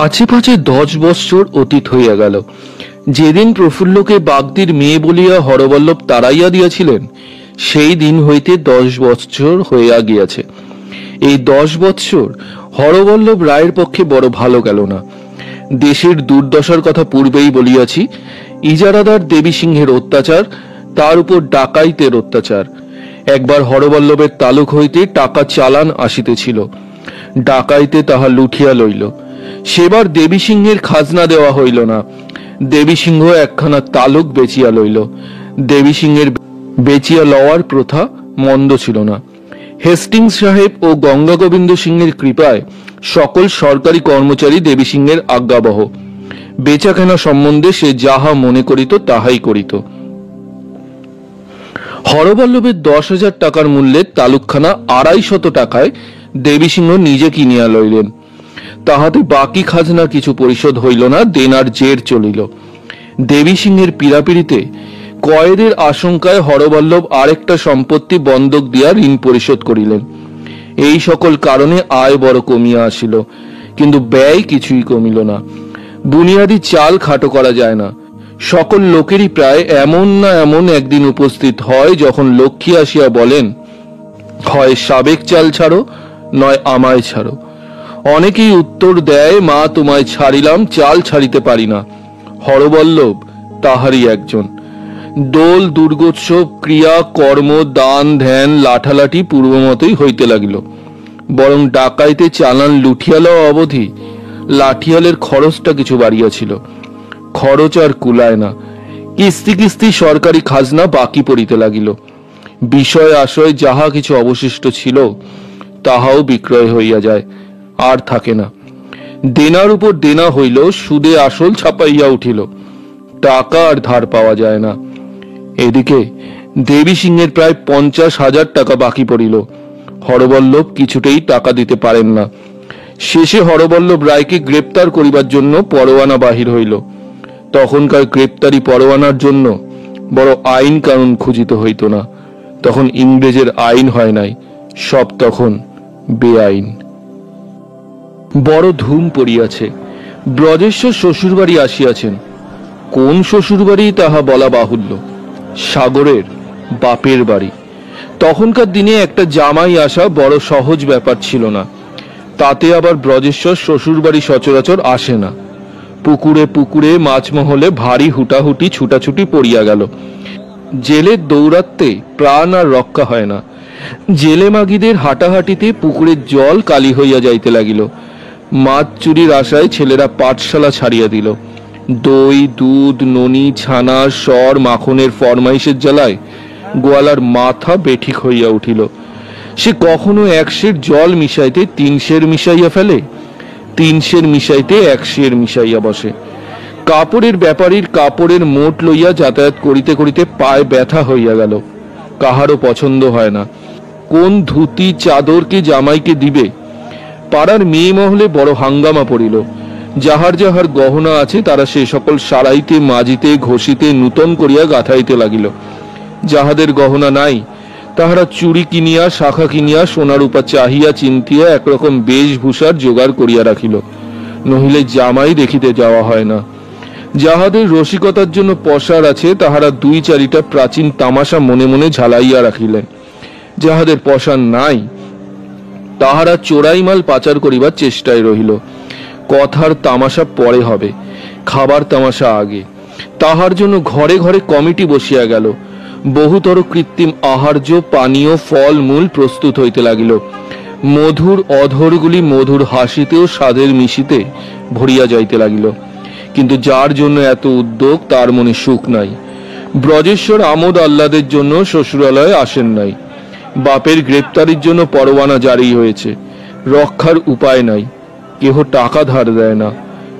আছে পাছে 10 বৎসর অতীত হইয়া গেল। যেদিন প্রফুল্লকে বাগদির মেয়ে বলিয়া হরবল্লভ তাড়াইয়া দিয়াছিলেন, সেই দিন হইতে 10 বৎসর হইয়া গিয়াছে। এই 10 বৎসর হরবল্লভ রায়ের পক্ষে বড় ভালো গেল না। দেশের দুর্দশার কথা পূর্বেই বলিয়াছি। ইজারাদার দেবী সিংহের অত্যাচার, তার উপর ডাকাইতের অত্যাচার। একবার হরবল্লভের তালুক হইতে টাকা চালান আসিতেছিল, ডাকাইতে তাহা লুঠিয়া লইল। সেবার দেবী সিংহের খাজনা দেওয়া হইল না। দেবী সিংহ একখানা তালুক বেচিয়া লইল। দেবী সিংহের বেচিয়া লওয়ার প্রথা মন্দ ছিল না। হেস্টিংস সাহেব ও গঙ্গা গোবিন্দ সিংহের কৃপায় সকল সরকারি কর্মচারী দেবী সিংহের আজ্ঞাবহ। বেচাকেনা সম্বন্ধে সে যাহা মনে করিত তাহাই করিত। হরবল্লভের 10,000 টাকার মূল্যের তালুকখানা 250 টাকায় দেবী সিংহ নিজে কিনিয়া লইলেন। তাহাতে বাকি খাজনা কিছু পরিশোধ হইল না, দেনার জের চলিল। দেবী সিংহের পীড়াপিড়িতে কয়েদের আশঙ্কায় হরবল্লভ আরেকটা সম্পত্তি বন্ধক দিয়া ঋণ পরিশোধ করিলেন। এই সকল কারণে আয় বড় কমিয়া আসিল, কিন্তু ব্যয় কিছুই কমিল না। বুনিয়াদি চাল খাটো করা যায় না। সকল লোকেরই প্রায় এমন না এমন একদিন উপস্থিত হয় যখন লক্ষ্মী আসিয়া বলেন, হয় সাবেক চাল ছাড়ো, নয় আমায় ছাড়ো। অনেকেই উত্তর দেয়, মা তোমায় ছাড়িলাম, চাল ছাড়িতে পারি না। হরবল্লভ তাহারই একজন। দোল দুর্গোৎসব, ক্রিয়া কর্ম, দান ধ্যান লাঠালাঠি পূর্বমতই হইতে লাগিল। বরং ডাকাইতে চালান লুঠিয়া লওয়া অবধি লাঠিয়ালের খরচটা কিছু বাড়িয়াছিল। খরচ আর কুলায় না। কিস্তি কিস্তি সরকারি খাজনা বাকি পড়িতে লাগিল। বিষয় আশয় যাহা কিছু অবশিষ্ট ছিল তাহাও বিক্রয় হইয়া যায়, আর থাকে না। দেনার উপর দেনা হইল, সুদে আসল ছাপাইয়া উঠিল। টাকা আর ধার পাওয়া যায় না। এদিকে দেবী সিংহের প্রায় 50,000 টাকা বাকি পড়িল। হরবল্লভ কিছুতেই টাকা দিতে পারেন না। শেষে হরবল্লভ রায়কে গ্রেপ্তার করিবার জন্য পরোয়ানা বাহির হইল। তখনকার গ্রেপ্তারি পরোয়ানার জন্য বড় আইন কানুন খুঁজিতে হইত না। তখন ইংরেজের আইন হয় নাই, সব তখন বেআইন। বড় ধুম পড়িয়াছে। ব্রজেশ্বর শ্বশুরবাড়ি আসিয়াছেন। কোন শ্বশুরবাড়ি তাহা বলা বাহুল্য। সাগরের বাপের বাড়ি। তখনকার দিনে একটা জামাই আসা বড় সহজ ব্যাপার ছিল না। তাতে আবার ব্রজেশ্বর শ্বশুরবাড়ি সচরাচর আসে না। পুকুরে পুকুরে মাছমহলে ভারী হুটাহুটি ছুটাছুটি পড়িয়া গেল। জেলের দৌরাত্মে প্রাণ আর রক্ষা হয় না। জেলে মাগিদের হাঁটাহাঁটিতে পুকুরের জল কালি হইয়া যাইতে লাগিল। মাছ চুরির আশায় ছেলেরা পাঠশালা ছাড়িয়া দিল। দই, দুধ, ননি, ছানা, সর, মাখনের ফরমাইশের জ্বালায় গোয়ালার মাথা বেঠিক হইয়া উঠিল। সে কখনো 1 সের জল মিশাইতে 3 সের মিশাইয়া ফেলে, 3 সের মিশাইতে 1 সের মিশাইয়া বসে। কাপড়ের ব্যাপারীর কাপড়ের মোট লইয়া যাতায়াত করিতে করিতে পায়ে ব্যথা হইয়া গেল। কাহারও পছন্দ হয় না। কোন ধুতি চাদরকে জামাইকে দিবে? পাড়ার মেয়ে মহলে বড় হাঙ্গামা পড়িল। যাহার যাহার গহনা আছে তারা সে সকল সারাইতে, মাজিতে, ঘষিতে, নূতন করিয়া গাঁথাইতে লাগিল। যাহাদের গহনা নাই তাহারা চুড়ি কিনিয়া, শাখা কিনিয়া, সোনারূপা চাহিয়া চিন্তিয়া একরকম বেশভূষার জোগাড় করিয়া রাখিল। নহিলে জামাই দেখিতে যাওয়া হয় না। যাহাদের রসিকতার জন্য পসার আছে তাহারা 2-4টা প্রাচীন তামাশা মনে মনে ঝালাইয়া রাখিলেন। যাহাদের পসার নাই তাহারা চোরাই মাল পাচার করিবার চেষ্টায় রহিল। কথার তামাশা পরে হবে, খাবার তামাশা আগে। তাহার জন্য ঘরে ঘরে কমিটি বসিয়া গেল। বহুতর কৃত্রিম আহার্য, পানীয়, ফল মূল প্রস্তুত হইতে লাগিল। মধুর অধরগুলি মধুর হাসিতেও স্বাদের মিশিতে ভরিয়া যাইতে লাগিল। কিন্তু যার জন্য এত উদ্যোগ তার মনে সুখ নাই। ব্রজেশ্বর আমোদ আহ্লাদের জন্য শ্বশুরালয়ে আসেন নাই। বাপের গ্রেপ্তারির জন্য পরোয়ানা জারি হয়েছে, রক্ষার উপায় নাই। কেহ টাকা ধার দেয় না।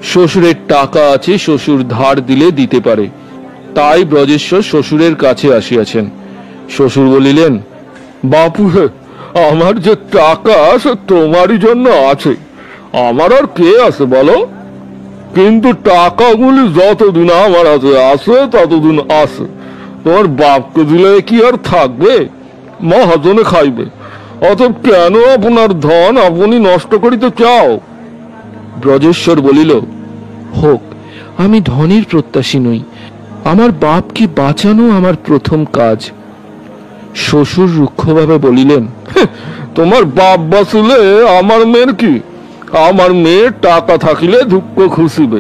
শ্বশুরের টাকা আছে, শ্বশুর ধার দিলে দিতে পারে। তাই ব্রজেশ্বর শ্বশুরের কাছে আসিয়াছেন। শ্বশুর বলিলেন, বাপু, আমার যে টাকা সে তোমারই জন্য আছে, আমার আর কে আছে বলো? কিন্তু টাকাগুলি যতদিন আমার আছে ততদিন আছে। তোমার বাপকে দিলে কি আর থাকবে? মহাজনে খাইবে। অতএব কেন আপনার ধন আপনি নষ্ট করিতে চাও? ব্রজেশ্বর বলিল, হোক, আমি ধনের প্রত্যাশী নই, আমার বাপকে বাঁচানো আমার প্রথম কাজ। শ্বশুর রুক্ষভাবে বলিলেন, তোমার বাপ বাঁচিলে আমার মেয়ের কি? আমার মেয়ে টাকা থাকিলে দুঃখ ঘুষিবে,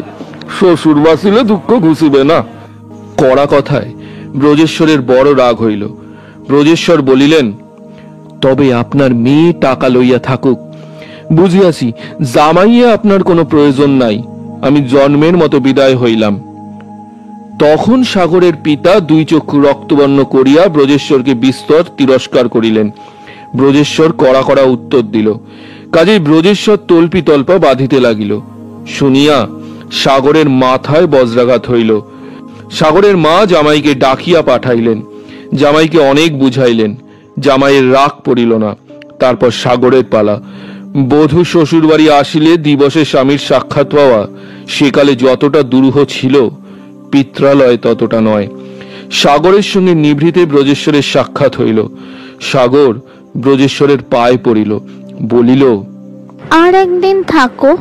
শ্বশুর বাঁচিলে দুঃখ ঘুষিবে না। কড়া কথায় ব্রজেশ্বরের বড় রাগ হইল। ব্রজেশ্বর বলিলেন, তবে আপনার মেয়ে টাকা লইয়া থাকুক, বুঝিয়াছি জামাইয়ে আপনার কোনো প্রয়োজন নাই, আমি জন্মের মতো বিদায় হইলাম। তখন সাগরের পিতা দুই চক্ষু রক্তবর্ণ করিয়া ব্রজেশ্বরকে বিস্তর তিরস্কার করিলেন। ব্রজেশ্বর কড়া কড়া উত্তর দিল। কাজেই ব্রজেশ্বর তল্পি তল্পা বাঁধিতে লাগিল। শুনিয়া সাগরের মাথায় বজ্রাঘাত হইল। সাগরের মা জামাইকে ডাকিয়া পাঠাইলেন, জামাইকে অনেক বুঝাইলেন, জামাইয়ের রাগ পড়িল না। তারপর সাগরের পালা। বধূ শ্বশুর বাড়ি আসিলে দিবসে স্বামীর সাক্ষাৎ পাওয়া সেকালে যতটা দুরূহ ছিল, পিত্রালয় ততটা নয়। সাগরের সঙ্গে নিভৃতে ব্রজেশ্বরের সাক্ষাৎ হইল। সাগর ব্রজেশ্বরের পায়ে পড়িল, বলিল, আর একদিন থাকো,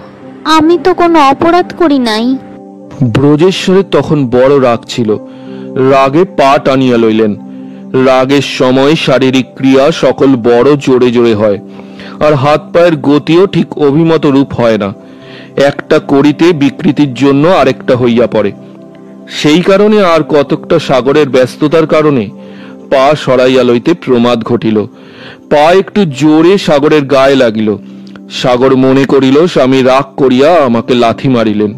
আমি তো কোনো অপরাধ করি নাই। ব্রজেশ্বরের তখন বড় রাগ ছিল। রাগে পা টানিয়া লইলেন। রাগের সময় শারীরিক ক্রিয়া সকল বড় জোরে জোরে হয়, আর হাত পায়ের গতিও ঠিক অভিমত রূপ হয় না। একটা করিতে বিকৃতির জন্য আরেকটা হইয়া পড়ে। সেই কারণে আর কতকটা সাগরের ব্যস্ততার কারণে পা সরাইয়া লইতে প্রমাদ ঘটিল। পা একটু জোরে সাগরের গায়ে লাগিল। সাগর মনে করিল স্বামী রাগ করিয়া আমাকে লাথি মারিলেন।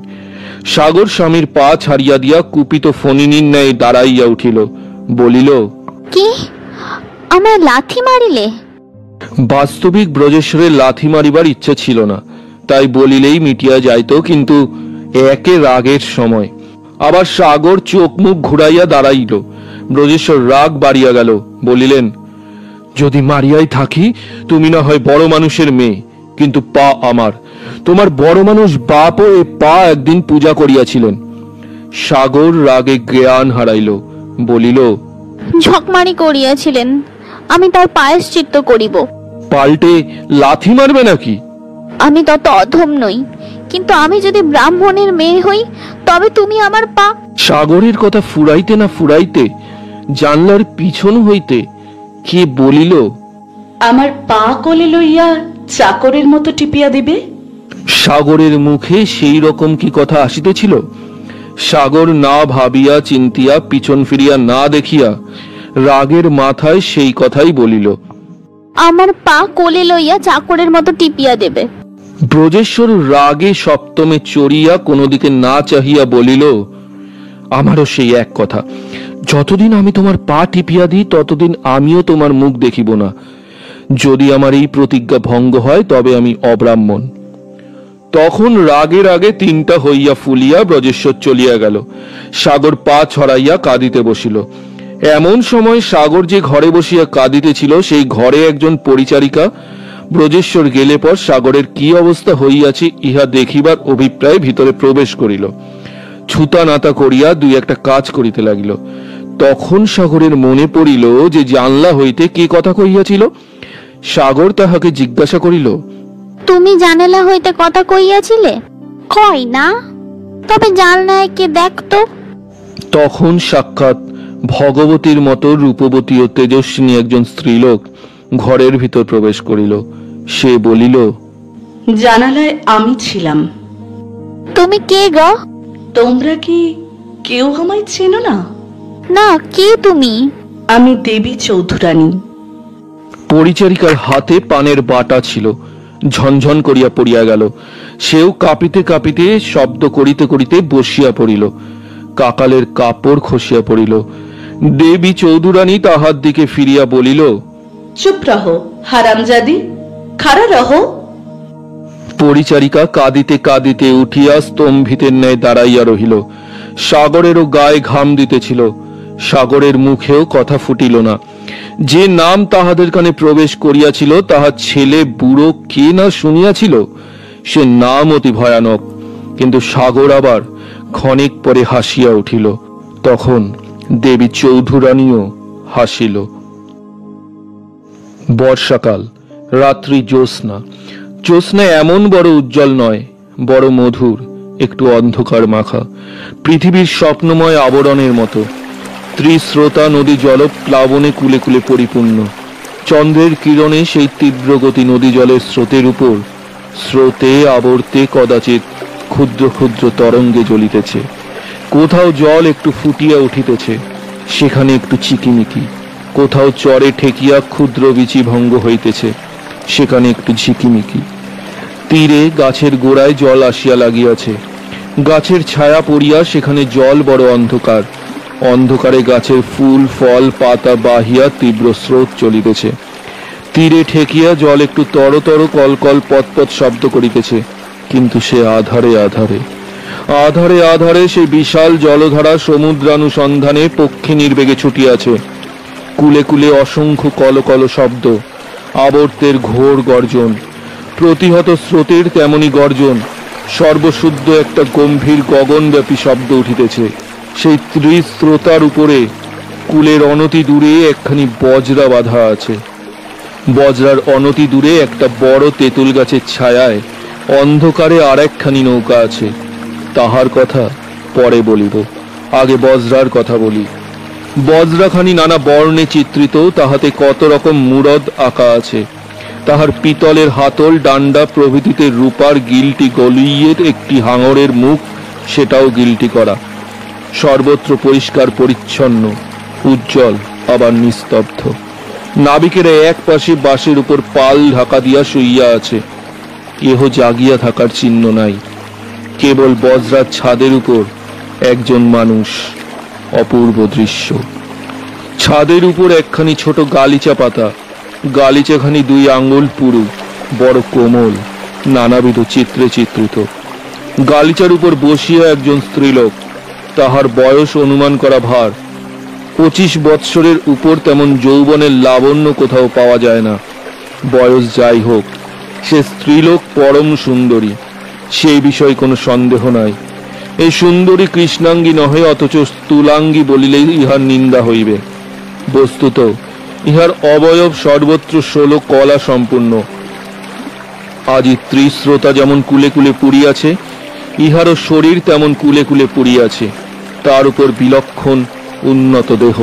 সাগর স্বামীর পা ছাড়িয়া দিয়া কুপিত ফণিনীর ন্যায় দাঁড়াইয়া উঠিল, বলিল, কি, আমায় লাথি মারিলে? বাস্তবিক ব্রজেশ্বরের লাথি মারিবার ইচ্ছা ছিল না, তাই বলিলেই মিটিয়া যাইত, কিন্তু একে রাগের সময়। আবার সাগর চোখ মুখ ঘুরাইয়া দাঁড়াইল। ব্রজেশ্বর রাগ বাড়িয়া গেল, বলিলেন, যদি মারিয়াই থাকি, তুমি না হয় বড় মানুষের মেয়ে, কিন্তু পা আমার। তোমার বড় মানুষ বাপও এ পা একদিন পূজা করিয়াছিলেন। সাগর রাগে জ্ঞান হারাইল, বলিল, ঝকমারি করিয়াছিলেন, আমি তার প্রায়শ্চিত্ত করিব। পাল্টে লাথি মারবে নাকি? আমি তত অধম নই, কিন্তু আমি যদি ব্রাহ্মণের মেয়ে হই, তবে তুমি আমার পা। সাগরের কথা ফুরাইতে না ফুরাইতে জানলার পিছন হইতে কে বলিল, আমার পা কোলে লইয়া চাকরের মতো টিপিয়া দিবে। সাগরের মুখে সেই রকম কি কথা আসিতেছিল? সাগর না ভাবিয়া চিন্তিয়া পিছন ফিরিয়া না দেখিয়া রাগের মাথায় সেই কথাই বলিল, আমার পা কোলে লইয়া চাকরের মতো টিপিয়া দেবে। ব্রজেশ্বর রাগে সপ্তমে চড়িয়া কোনো দিকে না চাহিয়া বলিল, আমারও সেই এক কথা, যতদিন আমি তোমার পা টিপিয়া দিই ততদিন আমিও তোমার মুখ দেখিব না। যদি আমার এই প্রতিজ্ঞা ভঙ্গ হয় তবে আমি অব্রাহ্মণ। তখন রাগের আগে তিনটা হইয়া ফুলিয়া ব্রজেশ্বর চলিয়া গেল। সাগর পা ছড়াইয়া কাঁদিতে বসিল। এমন সময় সাগর যে ঘরে বসিয়া কাঁদিতেছিল সেই ঘরে একজন পরিচারিকা ব্রজেশ্বর গেলে পর সাগরের কি অবস্থা হইয়াছে ইহা দেখিবার অভিপ্রায় ভিতরে প্রবেশ করিল। ছুতা নাতা করিয়া দুই একটা কাজ করিতে লাগিল। তখন সাগরের মনে পড়িল যে জানলা হইতে কি কথা কহিয়াছিল। সাগর তাহাকে জিজ্ঞাসা করিল, তুমি জানালা হইতে কথা কইয়াছিলে? কই না, তবে জানলায় কে দেখতো। তখন সাক্ষাৎ ভগবতীর মতো রূপবতী ও তেজস্বিনী একজন স্ত্রীলোক ঘরের ভিতর প্রবেশ করিল। সে বলিল, জানালায় আমি ছিলাম। তুমি কে গো? তোমরা কি কেউ আমায় চেনো না? না, কে তুমি? আমি দেবী চৌধুরানী। পরিচারিকার হাতে পানের বাটা ছিল, ঝনঝন করিয়া পড়িয়া গেল। সেও কাঁপিতে কাঁপিতে শব্দ করিতে করিতে বসিয়া পড়িল। কাকালের কাপড় খসিয়া পড়িল। দেবী চৌধুরানী তাহার দিকে ফিরিয়া বলিল, চুপ রহো হারামজাদি, খাড়া রহো। পরিচারিকা কাঁদিতে কাঁদিতে উঠিয়া স্তম্ভিতের ন্যায় দাঁড়াইয়া রহিল। সাগরেরও গায়ে ঘাম দিতেছিল। সাগরের মুখেও কথা ফুটিল না। যে নাম তাহাদের কানে প্রবেশ করিয়াছিল তাহা ছেলে বুড়ো কে না শুনিয়াছিল, সে নাম অতি ভয়ানক। কিন্তু সাগর আবার ক্ষণিক পরে হাসিয়া উঠিল। তখন দেবী চৌধুরানীও হাসিল। বর্ষাকাল, রাত্রি জ্যোৎস্না। জ্যোৎস্না এমন বড় উজ্জ্বল নয়, বড় মধুর, একটু অন্ধকার মাখা, পৃথিবীর স্বপ্নময় আবরণের মতো। ত্রিস্রোতা নদী জল প্লাবনে কুলে কুলে পরিপূর্ণ। চন্দ্রের কিরণে সেই তীব্র গতি নদী জলের স্রোতের উপর স্রোতে আবর্তে কদাচিৎ ক্ষুদ্র ক্ষুদ্র তরঙ্গে জ্বলিতেছে। কোথাও জল একটু ফুটিয়া উঠিতেছে, সেখানে একটু চিকিমিকি। কোথাও চরে ঠেকিয়া ক্ষুদ্র বিচি ভঙ্গ হইতেছে, সেখানে একটু ঝিকিমিকি। তীরে গাছের গোড়ায় জল আসিয়া লাগিয়াছে, গাছের ছায়া পড়িয়া সেখানে জল বড় অন্ধকার। অন্ধকারে গাছের ফুল ফল পাতা বাহিয়া তীব্র স্রোত চলিতেছে। তীরে ঠেকিয়া জল একটু তরতর কলকল পতপত শব্দ করিতেছে, কিন্তু সে আধারে আধারে আধারে আধারে সে বিশাল জলধারা সমুদ্রানুসন্ধানে পক্ষী নির্বেগে ছুটিয়াছে। কুলে কুলে অসংখ্য কলকল শব্দ, আবর্তের ঘোর গর্জন, প্রতিহত স্রোতের তেমনি গর্জন। সর্বশুদ্ধ একটা গম্ভীর গগনব্যাপী শব্দ উঠিতেছে। সেই ত্রিস্রোতার উপরে কুলের অনতি দূরে একখানি বজরা বাঁধা আছে। বজরার অনতি দূরে একটা বড় তেঁতুল গাছের ছায়ায় অন্ধকারে আর একখানি নৌকা আছে। তাহার কথা পরে বলিব, আগে বজরার কথা বলি। বজরাখানি নানা বর্ণে চিত্রিত, তাহাতে কত রকম মুরদ আঁকা আছে। তাহার পিতলের হাতল ডান্ডা প্রভৃতিতে রূপার গিলটি গলিয়ে একটি হাঙরের মুখ, সেটাও গিলটি করা। সর্বত্র পরিষ্কার পরিচ্ছন্ন, উজ্জ্বল, আবার নিস্তব্ধ। নাবিকেরা এক পাশে বাঁশের উপর পাল ঢাকা দিয়া শুইয়া আছে। কেহ জাগিয়া থাকার চিহ্ন নাই। কেবল বজরার ছাদের উপর একজন মানুষ। অপূর্ব দৃশ্য। ছাদের উপর একখানি ছোট গালিচা পাতা, গালিচাখানি 2 আঙ্গুল পুরু, বড় কোমল, নানাবিধ চিত্রে চিত্রিত। গালিচার উপর বসিয়া একজন স্ত্রীলোক। তাহার বয়স অনুমান করা ভার। 25 বৎসরের উপর তেমন যৌবনের লাবণ্য কোথাও পাওয়া যায় না। বয়স যাই হোক, সে স্ত্রীলোক পরম সুন্দরী, সেই বিষয়ে কোনো সন্দেহ নাই। এই সুন্দরী কৃষ্ণাঙ্গী নহে, অথচ স্থূলাঙ্গী বলিলেই ইহার নিন্দা হইবে। বস্তুত ইহার অবয়ব সর্বত্র 16 কলা সম্পূর্ণ। আজি ত্রিস্রোতা যেমন কুলে কুলে পুড়িয়াছে, ইহারও শরীর তেমন কুলে কুলে পুড়িয়াছে। তার উপর বিলক্ষণ উন্নত দেহ।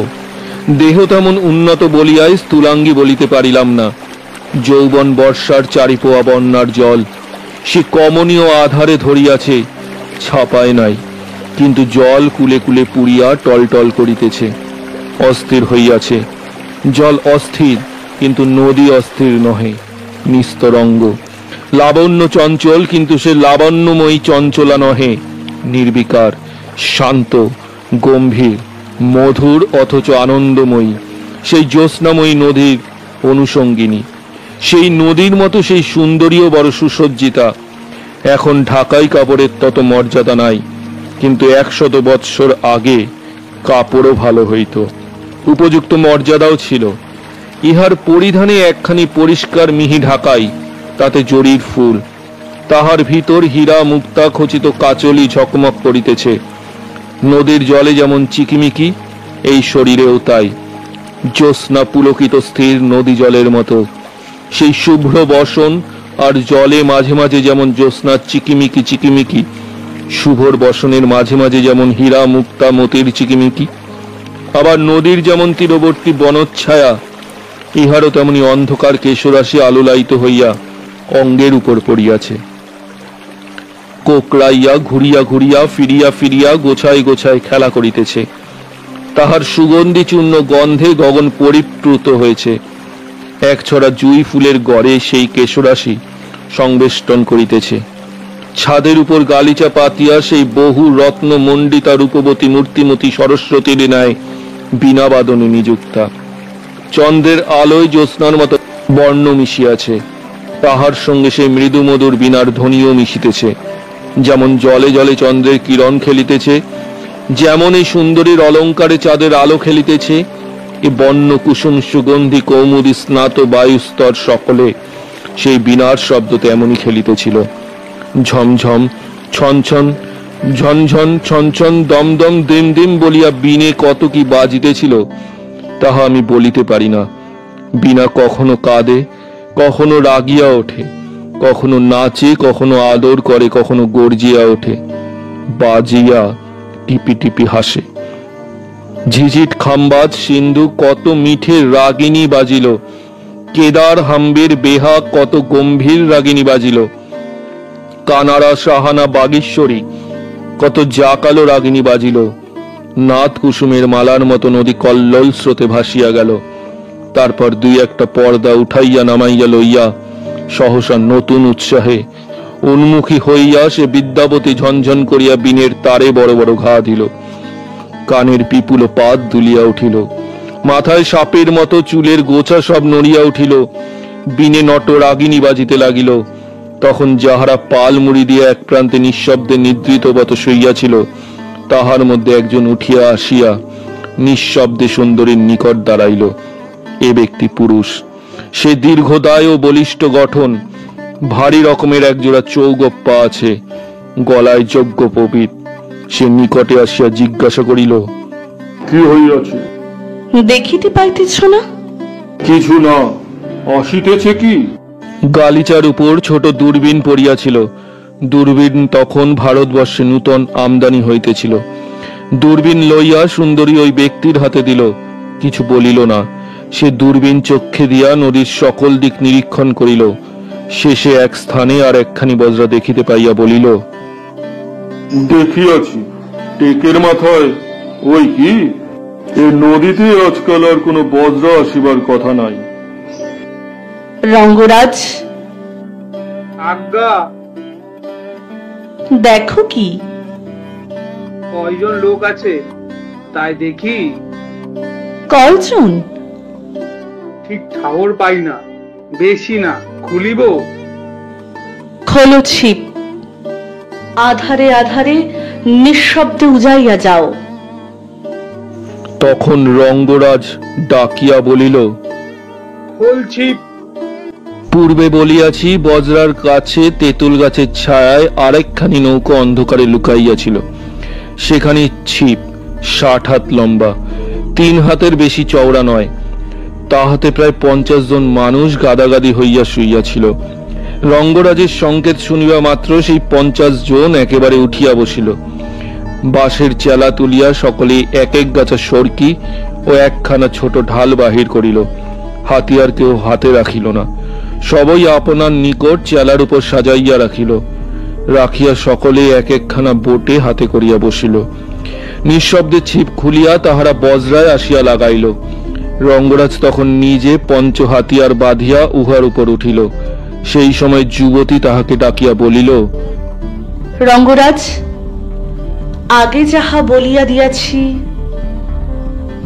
দেহ তেমন উন্নত বলিয়াই স্থূলাঙ্গী বলিতে পারিলাম না। যৌবন বর্ষার 4 পোয়া বন্যার জল, সে কমনীয় আধারে ধরিয়াছে, ছাপায় নাই, কিন্তু জল কুলে কুলে পুড়িয়া টলটল করিতেছে, অস্থির হইয়াছে। জল অস্থির, কিন্তু নদী অস্থির নহে, নিস্তরঙ্গ। লাবণ্য চঞ্চল, কিন্তু সে লাবণ্যময়ী চঞ্চলা নহে, নির্বিকার, শান্ত, গম্ভীর, মধুর, অথচ আনন্দময়ী। সেই জ্যোৎস্নাময়ী নদীর অনুষঙ্গিনী। সেই নদীর মতো সেই সুন্দরীও বড় সুসজ্জিতা। এখন ঢাকাই কাপড়ের তত মর্যাদা নাই, কিন্তু 100 বৎসর আগে কাপড়ও ভালো হইত, উপযুক্ত মর্যাদাও ছিল। ইহার পরিধানে একখানি পরিষ্কার মিহি ঢাকাই, তাতে জরির ফুল। তাহার ভিতর হীরা মুক্তা খচিত কাচলি ঝকমক করিতেছে। নদীর জলে যেমন চিকিমিকি, এই শরীরেও তাই। জ্যোৎস্না পুলকিত স্থির নদী জলের মতো। সেই শুভ্র বসন আর জলে মাঝে মাঝে যেমন জ্যোৎস্না চিকিমিকি চিকিমিকি, শুভর বসনের মাঝে মাঝে যেমন হীরা মুক্তা মতির চিকিমিকি। আবার নদীর যেমন তীরবর্তী বনচ্ছায়া, ইহারও তেমনি অন্ধকার কেশরাশি আলোলায়িত হইয়া অঙ্গের উপর পড়িয়াছে। কোকড়াইয়া ঘুরিয়া ঘুরিয়া ফিরিয়া ফিরিয়া গোছায় গোছায় খেলা করিতেছে। তাহার সুগন্ধি চূর্ণ গন্ধে গগন পরিপ্লুত হয়েছে। এক ছড়া জুই ফুলের গড়ে সেই কেশরাশি সংবেষ্টন করিতেছে। ছাদের উপর গালিচা পাতিয়া সেই বহু রত্ন মণ্ডিতা রূপবতী মূর্তিমতী সরস্বতীর ন্যায় বীণাবাদনে নিযুক্তা। চন্দ্রের আলোয় জ্যোৎস্নার মতো বর্ণ মিশিয়াছে। তাহার সঙ্গে সেই মৃদু মধুর বীণার ধ্বনিও মিশিতেছে। যেমন জলে জলে চন্দ্রের কিরণ খেলিতেছে, যেমন এই সুন্দরীর অলঙ্কারে চাঁদের আলো খেলিতেছে, এ বন্য কুসুম সুগন্ধি কৌমুদী স্নাত বায়ুস্তর সকলে সেই বীণার শব্দ তেমনই খেলিতেছিল। ঝমঝম ছনছন, ঝনঝন ছনছন, দমদম দিম দিম বলিয়া বীণে কত কি বাজিতেছিল, তাহা আমি বলিতে পারি না। বীণা কখনো কাঁদে, কখনো রাগিয়া ওঠে, কখনো নাচে, কখনো আদর করে, কখনো গর্জিয়া ওঠে, বাজিয়া টিপি টিপি হাসে। ঝিঝিট খাম্বাজ সিন্ধু কত মিঠে রাগিনী বাজিল, কেদার হাম্বের বেহা কত গম্ভীর রাগিনী বাজিল, কানাড়া সাহানা বাগীশ্বরী কত জাকালো রাগিনী বাজিল। নাথ কুসুমের মালার মতো নদী কল্লোল স্রোতে ভাসিয়া গেল। তারপর দুই একটা পর্দা উঠাইয়া নামাইয়া লইয়া সহসা নতুন উৎসাহে উন্মুখী হইয়া সে বিদ্যাপতি ঝনঝন করিয়া বিনের তারে বড় বড় ঘা দিল। কানের পিপুল পাত দুলিয়া উঠিল, মাথায় সাপের মতো চুলের গোছা সব নড়িয়া উঠিল। বিনে নট রাগিনী বাজিতে লাগিল। তখন যাহারা পাল মুড়ি দিয়া এক প্রান্তে নিঃশব্দে নিদ্রিতবত শুইয়াছিল, তাহার মধ্যে একজন উঠিয়া আসিয়া নিঃশব্দে সুন্দরীর নিকট দাঁড়াইল। এ ব্যক্তি পুরুষ। সে দীর্ঘদায় ও বলিষ্ঠ গঠন, ভারী রকমের একজোড়া চৌগপ্পা আছে, গলায় যজ্ঞ প্রবীত। সে নিকটে আসিয়া জিজ্ঞাসা করিল, কি হইয়াছে? দেখিতে পাইতেছ না? কিছু না, আসিতেছে কি? গালিচার উপর ছোট দূরবীন পড়িয়াছিল। দূরবীন তখন ভারতবর্ষে নূতন আমদানি হইতেছিল। দূরবীন লইয়া সুন্দরী ওই ব্যক্তির হাতে দিল, কিছু বলিল না। সে দূরবীন চক্ষে দিয়া নদীর সকল দিক নিরীক্ষণ করিল। শেষে এক স্থানে আর একখানি বজ্রা দেখিতে পাইয়া বলিল, দেখিয়াছি, টেকের মাথায় ওই কি? এ নদীতে আজকাল আর কোনো বজ্রা আসিবার কথা নাই। রঙ্গরাজ, আজ্ঞা। দেখো কি? কয়জন লোক আছে তাই দেখি। কয়জন? ঠিক ঠাহর পাই না, বেশি না, খুলিব? খোলো ছিপ, আধারে আধারে নিঃশব্দে উজাইয়া যাও। তখন রঙ্গরাজ ডাকিয়া বলিল, খুলছি। পূর্বে বলিয়াছি বজ্রার কাছে তেঁতুল গাছের ছায়ায় আরেকখানি নৌকা অন্ধকারে লুকাইয়াছিল। সেখানে ছিপ 60 হাত লম্বা, 3 হাতের বেশি চওড়া নয়। তাহাতে প্রায় 50 জন মানুষ গাদাগাদি হইয়া শুইয়াছিল। রঙ্গরাজের সংকেত শুনিবা মাত্র সেই 50 জন একেবারে উঠিয়া বসিল। বাঁশের চেলা তুলিয়া সকলে এক এক গাছা সরকি ও একখানা ছোট ঢাল বাহির করিল। হাতিয়ার কেউ হাতে রাখিল না, সবই আপনার নিকট চেলার উপর সাজাইয়া রাখিল। রাখিয়া সকলে এক একখানা বোটে হাতে করিয়া বসিল। নিঃশব্দে ছিপ খুলিয়া তাহারা বজ্রায় আসিয়া লাগাইল। রঙ্গরাজ তখন নিজে পঞ্চ হাতিয়ার বাঁধিয়া উহার উপর উঠিল। সেই সময় যুবতী তাহাকে ডাকিয়া বলিল, রঙ্গরাজ, আগে যাহা বলিয়া দিয়াছি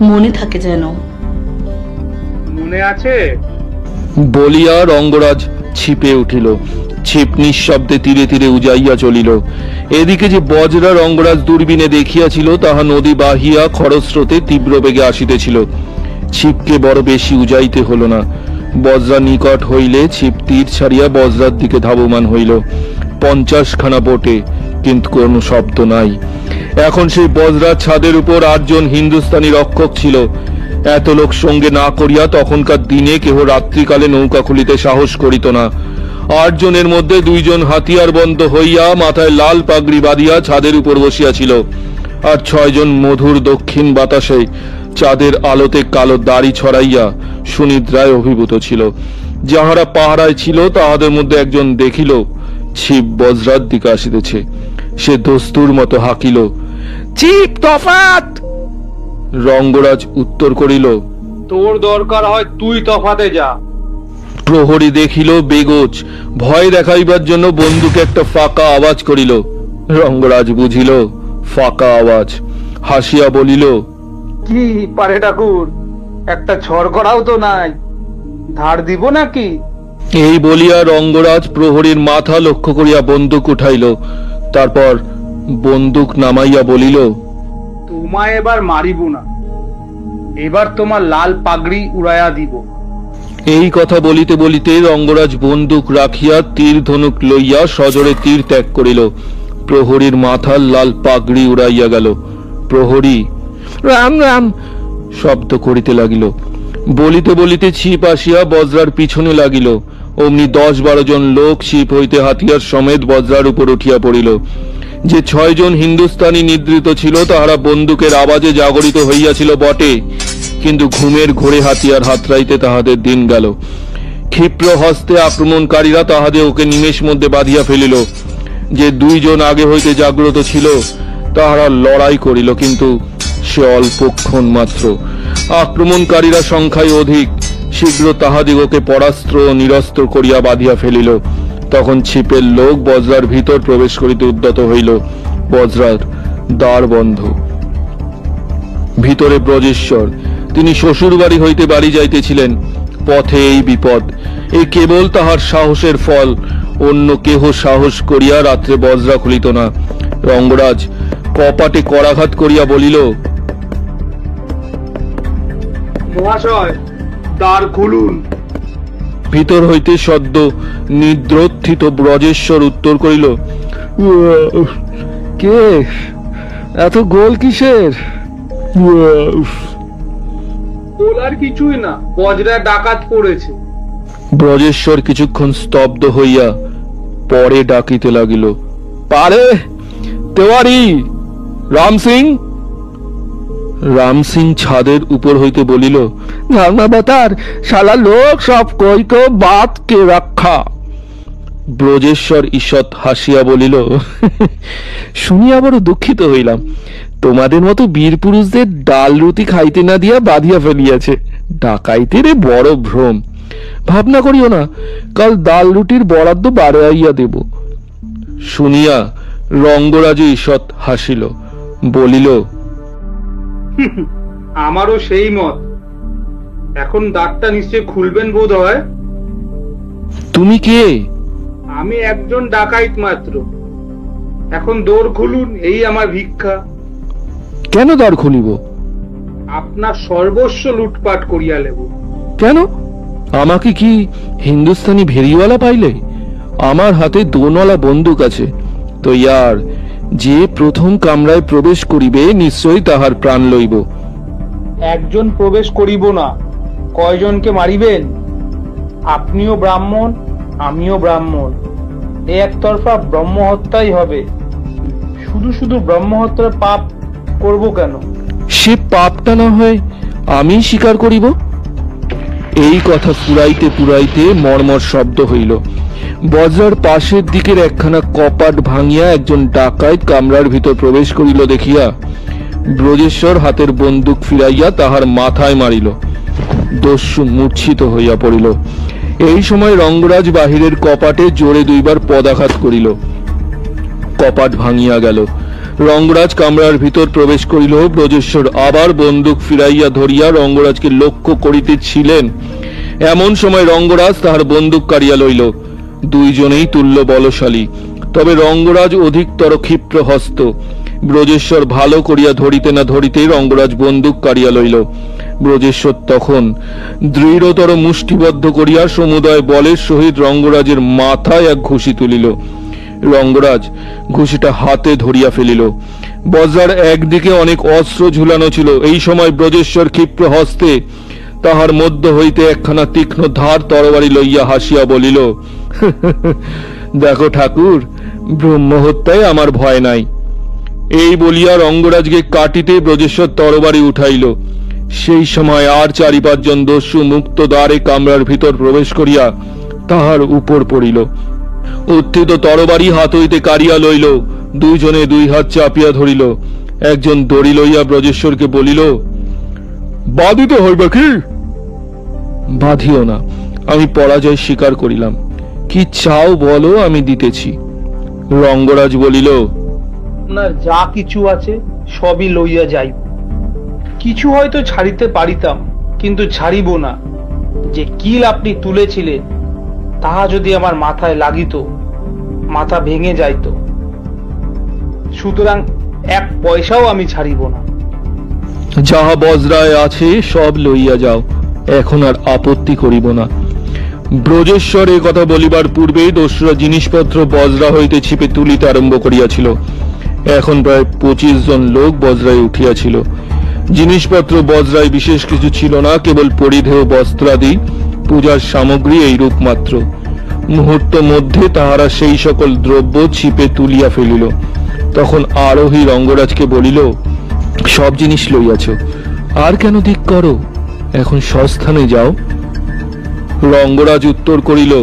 মনে থাকে যেন। মনে আছে? বলিয়া রঙ্গরাজ ছিপে উঠিল। ছিপ নিঃশব্দে তীরে তীরে উজাইয়া চলিল। এদিকে যে বজ্রা রঙ্গরাজ দূরবীনে দেখিয়াছিল, তাহা নদী বাহিয়া খরস্রোতে তীব্র বেগে আসিতেছিল। ছিপকে বড় বেশি উজাইতে হল না। বজ্রা নিকট হইলে ছিপ তীর ছাড়িয়া বজ্রার দিকে ধাবমান হইল। 50 খানা বোটে, কিন্তু কোনো শব্দ নাই। এখন সেই বজ্রার ছাদের উপর 8 জন হিন্দুস্তানি রক্ষক ছিল। এত লোক সঙ্গে না করিয়া তখনকার দিনে কেহ রাত্রিকালে নৌকা খুলিতে সাহস করিত না। 8 জনের মধ্যে 2 জন হাতিয়ার বন্ধ হইয়া মাথায় লাল পাগড়ি বাঁধিয়া ছাদের উপর বসিয়াছিল, আর 6 জন মধুর দক্ষিণ বাতাসে চাঁদের আলোতে কালো দাড়ি ছড়াইয়া সুনিদ্রায় অভিভূত ছিল। যাহারা পাহারায় ছিল তাহাদের মধ্যে একজন দেখিল ছিপ বজ্রার দিকে আসিতেছে। সে দস্তুর মতো হাঁকিল, ছিপ তফাত। রঙ্গরাজ উত্তর করিল, তোর দরকার হয় তুই তফাতে যা। প্রহরী দেখিল বেগোচ, ভয় দেখাইবার জন্য বন্দুকে একটা ফাঁকা আওয়াজ করিল। রঙ্গরাজ বুঝিল ফাঁকা আওয়াজ, হাসিয়া বলিল, কি পারে ঠাকুর, একটা ছড় করাও তো নাই, ধার দিব নাকি? এই বলিয়া রঙ্গরাজ প্রহরীর মাথা লক্ষ্য করিয়া বন্দুক উঠাইল। তারপর বন্দুক নামাইয়া বলিল, তোমায় এবার মারিব না, এবার তোমার লাল পাগড়ি উড়াইয়া দিব। এই কথা বলিতে বলিতে রঙ্গরাজ বন্দুক রাখিয়া তীর ধনুক লইয়া সজোরে তীর ত্যাগ করিল। প্রহরীর মাথার লাল পাগড়ি উড়াইয়া গেল। প্রহরী রাম রাম শব্দ করিতে লাগিল। বলিতে বলিতে ছিপ আসিয়া বজ্রার পিছনে লাগিল। অমনি 10-12 জন লোক ছিপ হইতে হাতিয়ার সমেত বজ্রার উপর উঠিয়া পড়িল। যে 6 জন হিন্দুস্তানি নিদ্রিত ছিল তাহারা বন্দুকের আওয়াজে জাগরিত হইয়াছিল বটে, কিন্তু ঘুমের ঘোরে হাতিয়ার হাতড়াইতে তাহাদের দিন গেল। ক্ষিপ্র হস্তে আক্রমণকারীরা তাহাদের ওকে নিমেষ মধ্যে বাঁধিয়া ফেলিল। যে 2 জন আগে হইতে জাগ্রত ছিল তাহারা লড়াই করিল, কিন্তু সে অল্পক্ষণ মাত্র। আক্রমণকারীরা সংখ্যায় অধিক, শীঘ্র তাহাদিগকে পরাস্ত্র ও নিরস্ত্র করিয়া বাঁধিয়া ফেলিল। তখন ছিপের লোক বজ্রার ভিতর প্রবেশ করিতে উদ্যত হইল। বজ্রার দ্বার বন্ধ। ভিতরে ব্রজেশ্বর, তিনি শ্বশুর বাড়ি হইতে বাড়ি যাইতেছিলেন। পথে এই বিপদ, এই কেবল তাহার সাহসের ফল। অন্য কেহ সাহস করিয়া রাত্রে বজ্রা খুলিত না। রঙ্গরাজ কপাটে করাঘাত করিয়া বলিল, মহাশয়, দ্বার খুলুন। ভিতর হইতে সদ্য নিদ্রোত্থিত ব্রজেশ্বর উত্তর করিল, কে? এত গোল কিসের? বলার কিছুই না, বজ্রা ডাকাত পড়েছে। ব্রজেশ্বর কিছুক্ষণ স্তব্ধ হইয়া পরে ডাকিতে লাগিল, পারে তেওয়ারি, রাম সিং। রাম সিং ছাদের উপর হইতে বলিল, ধর্মাবতার শালা লোক সব কই তো বাত কে রক্ষা। ব্রজেশ্বর ঈষৎ হাসিয়া বলিল, শুনিয়া বড় দুঃখিত হইলাম। তোমাদের মতো বীর পুরুষদের ডাল রুটি খাইতে না দিয়া বাঁধিয়া ফেলিয়াছে। ডাকাইতের বড় ভ্রম। ভাবনা করিও না, কাল ডাল রুটির বরাদ্দ বাড়াইয়া দেব। শুনিয়া রঙ্গরাজ ঈষৎ হাসিল, বলিল, আমারও সেই মত। এখন দ্বারটা নিশ্চয় খুলবেন বোধ হয়। তুমি কে? আমি একজন ডাকাইত মাত্র। এখন দোর খুলুন, এই আমার ভিক্ষা। কেন দ্বার খুলিব? আপনার সর্বস্ব লুটপাট করিয়া নেব। কেন? আমাকে কি হিন্দুস্তানি ভেরিওয়ালা পাইলে? আমার হাতে দোনওয়ালা বন্দুক আছে। তো ইয়ার, যে প্রথম কামরায় প্রবেশ করিবে নিশ্চয়ই তাহার প্রাণ লইব। একজন প্রবেশ করিব না, কয়জনকে মারিবেন? আপনিও ব্রাহ্মণ, আমিও ব্রাহ্মণ। এই একতরফা ব্রহ্মহত্যাই হবে। শুধু শুধু ব্রহ্মহত্যার পাপ করব কেন? সে পাপটা না হয় আমি স্বীকার করিব। এই কথা পুরাইতে পুরাইতে মর্মর শব্দ হইল। বজ্রার পাশের দিকের একখানা কপাট ভাঙিয়া একজন ডাকাইত কামরার ভিতর প্রবেশ করিল দেখিয়া ব্রজেশ্বর হাতের বন্দুক ফিরাইয়া তাহার মাথায় মারিল। দস্যু মূর্ছিত হইয়া পড়িল। এই সময় রঙ্গরাজ বাহিরের কপাটে জোরে 2 বার পদাঘাত করিল। কপাট ভাঙিয়া গেল। রঙ্গরাজ কামরার ভিতর প্রবেশ করিল। ব্রজেশ্বর আবার বন্দুক ফিরাইয়া ধরিয়া রঙ্গরাজকে লক্ষ্য করিতেছিলেন। এমন সময় রঙ্গরাজ তাহার বন্দুক কাড়িয়া লইল। 2 জনেই তুল্য বলশালী, তবে রঙ্গরাজ অধিকতর ক্ষিপ্র হস্ত। ব্রজেশ্বর ভালো করিয়া ধরিতে না ধরিতেই রঙ্গরাজ বন্দুক কাড়িয়া লইল। ব্রজেশ্বর তখন দৃঢ়তর মুষ্টিবদ্ধ করিয়া সমুদয় বলের সহিত রঙ্গরাজের মাথায় এক ঘুষি তুলিল। রঙ্গরাজ ঘুষিটা হাতে ধরিয়া ফেলিল। বজ্রার একদিকে অনেক অস্ত্র ঝুলানো ছিল। এই সময় ব্রজেশ্বর ক্ষিপ্র হস্তে তাহার মধ্য হইতে একখানা তীক্ষ্ণ ধার তরবারি লইয়া হাসিয়া বলিল, দেখো ঠাকুর, ব্রহ্মহত্যায় আমার ভয় নাই। এই বলিয়া রঙ্গরাজকে কাটিতে ব্রজেশ্বর তরবারি উঠাইল। সেই সময় আর 4-5 জন দস্যু মুক্ত দ্বারে কামরার ভিতর প্রবেশ করিয়া তাহার উপর পড়িল। উত্থিত তরবারি হাত হইতে কাড়িয়া লইল। 2 জনে 2 হাত চাপিয়া ধরিল। একজন দড়ি লইয়া ব্রজেশ্বরকে বলিল, বাঁধিতে হইবে কি? বাঁধিও না, আমি পরাজয় স্বীকার করিলাম। কি চাও বলো, আমি দিতেছি। রঙ্গরাজ বলিল, আপনার যা কিছু আছে সবই লইয়া যাই। কিছু হয়তো ছাড়িতে পারিতাম, কিন্তু ছাড়িব না। যে কিল আপনি তুলেছিলেন তাহা যদি আমার মাথায় লাগিত, মাথা ভেঙে যাইত। সুতরাং 1 পয়সাও আমি ছাড়িব না। যাহা বজ্রায় আছে সব লইয়া যাও, এখন আর আপত্তি করিব না। ব্রজেশ্বর এ কথা বলিবার পূর্বেই দস্যুরা জিনিসপত্র বজ্রা হইতে ছিপে তুলিতে আরম্ভ করিয়াছিল। এখন প্রায় 25 জন লোক বজ্রায় উঠিয়াছিল। জিনিসপত্র বজ্রায় বিশেষ কিছু ছিল না, কেবল পরিধেয় বস্ত্রাদি, পূজার সামগ্রী এইরূপ মাত্র। মুহূর্ত মধ্যে তাহারা সেই সকল দ্রব্য ছিপে তুলিয়া ফেলিল। তখন আরোহী রঙ্গরাজকে বলিল, সব জিনিস লইয়াছ, আর কেন দিক করো, এখন স্বস্থানে যাও। রঙ্গরাজ উত্তর করিল,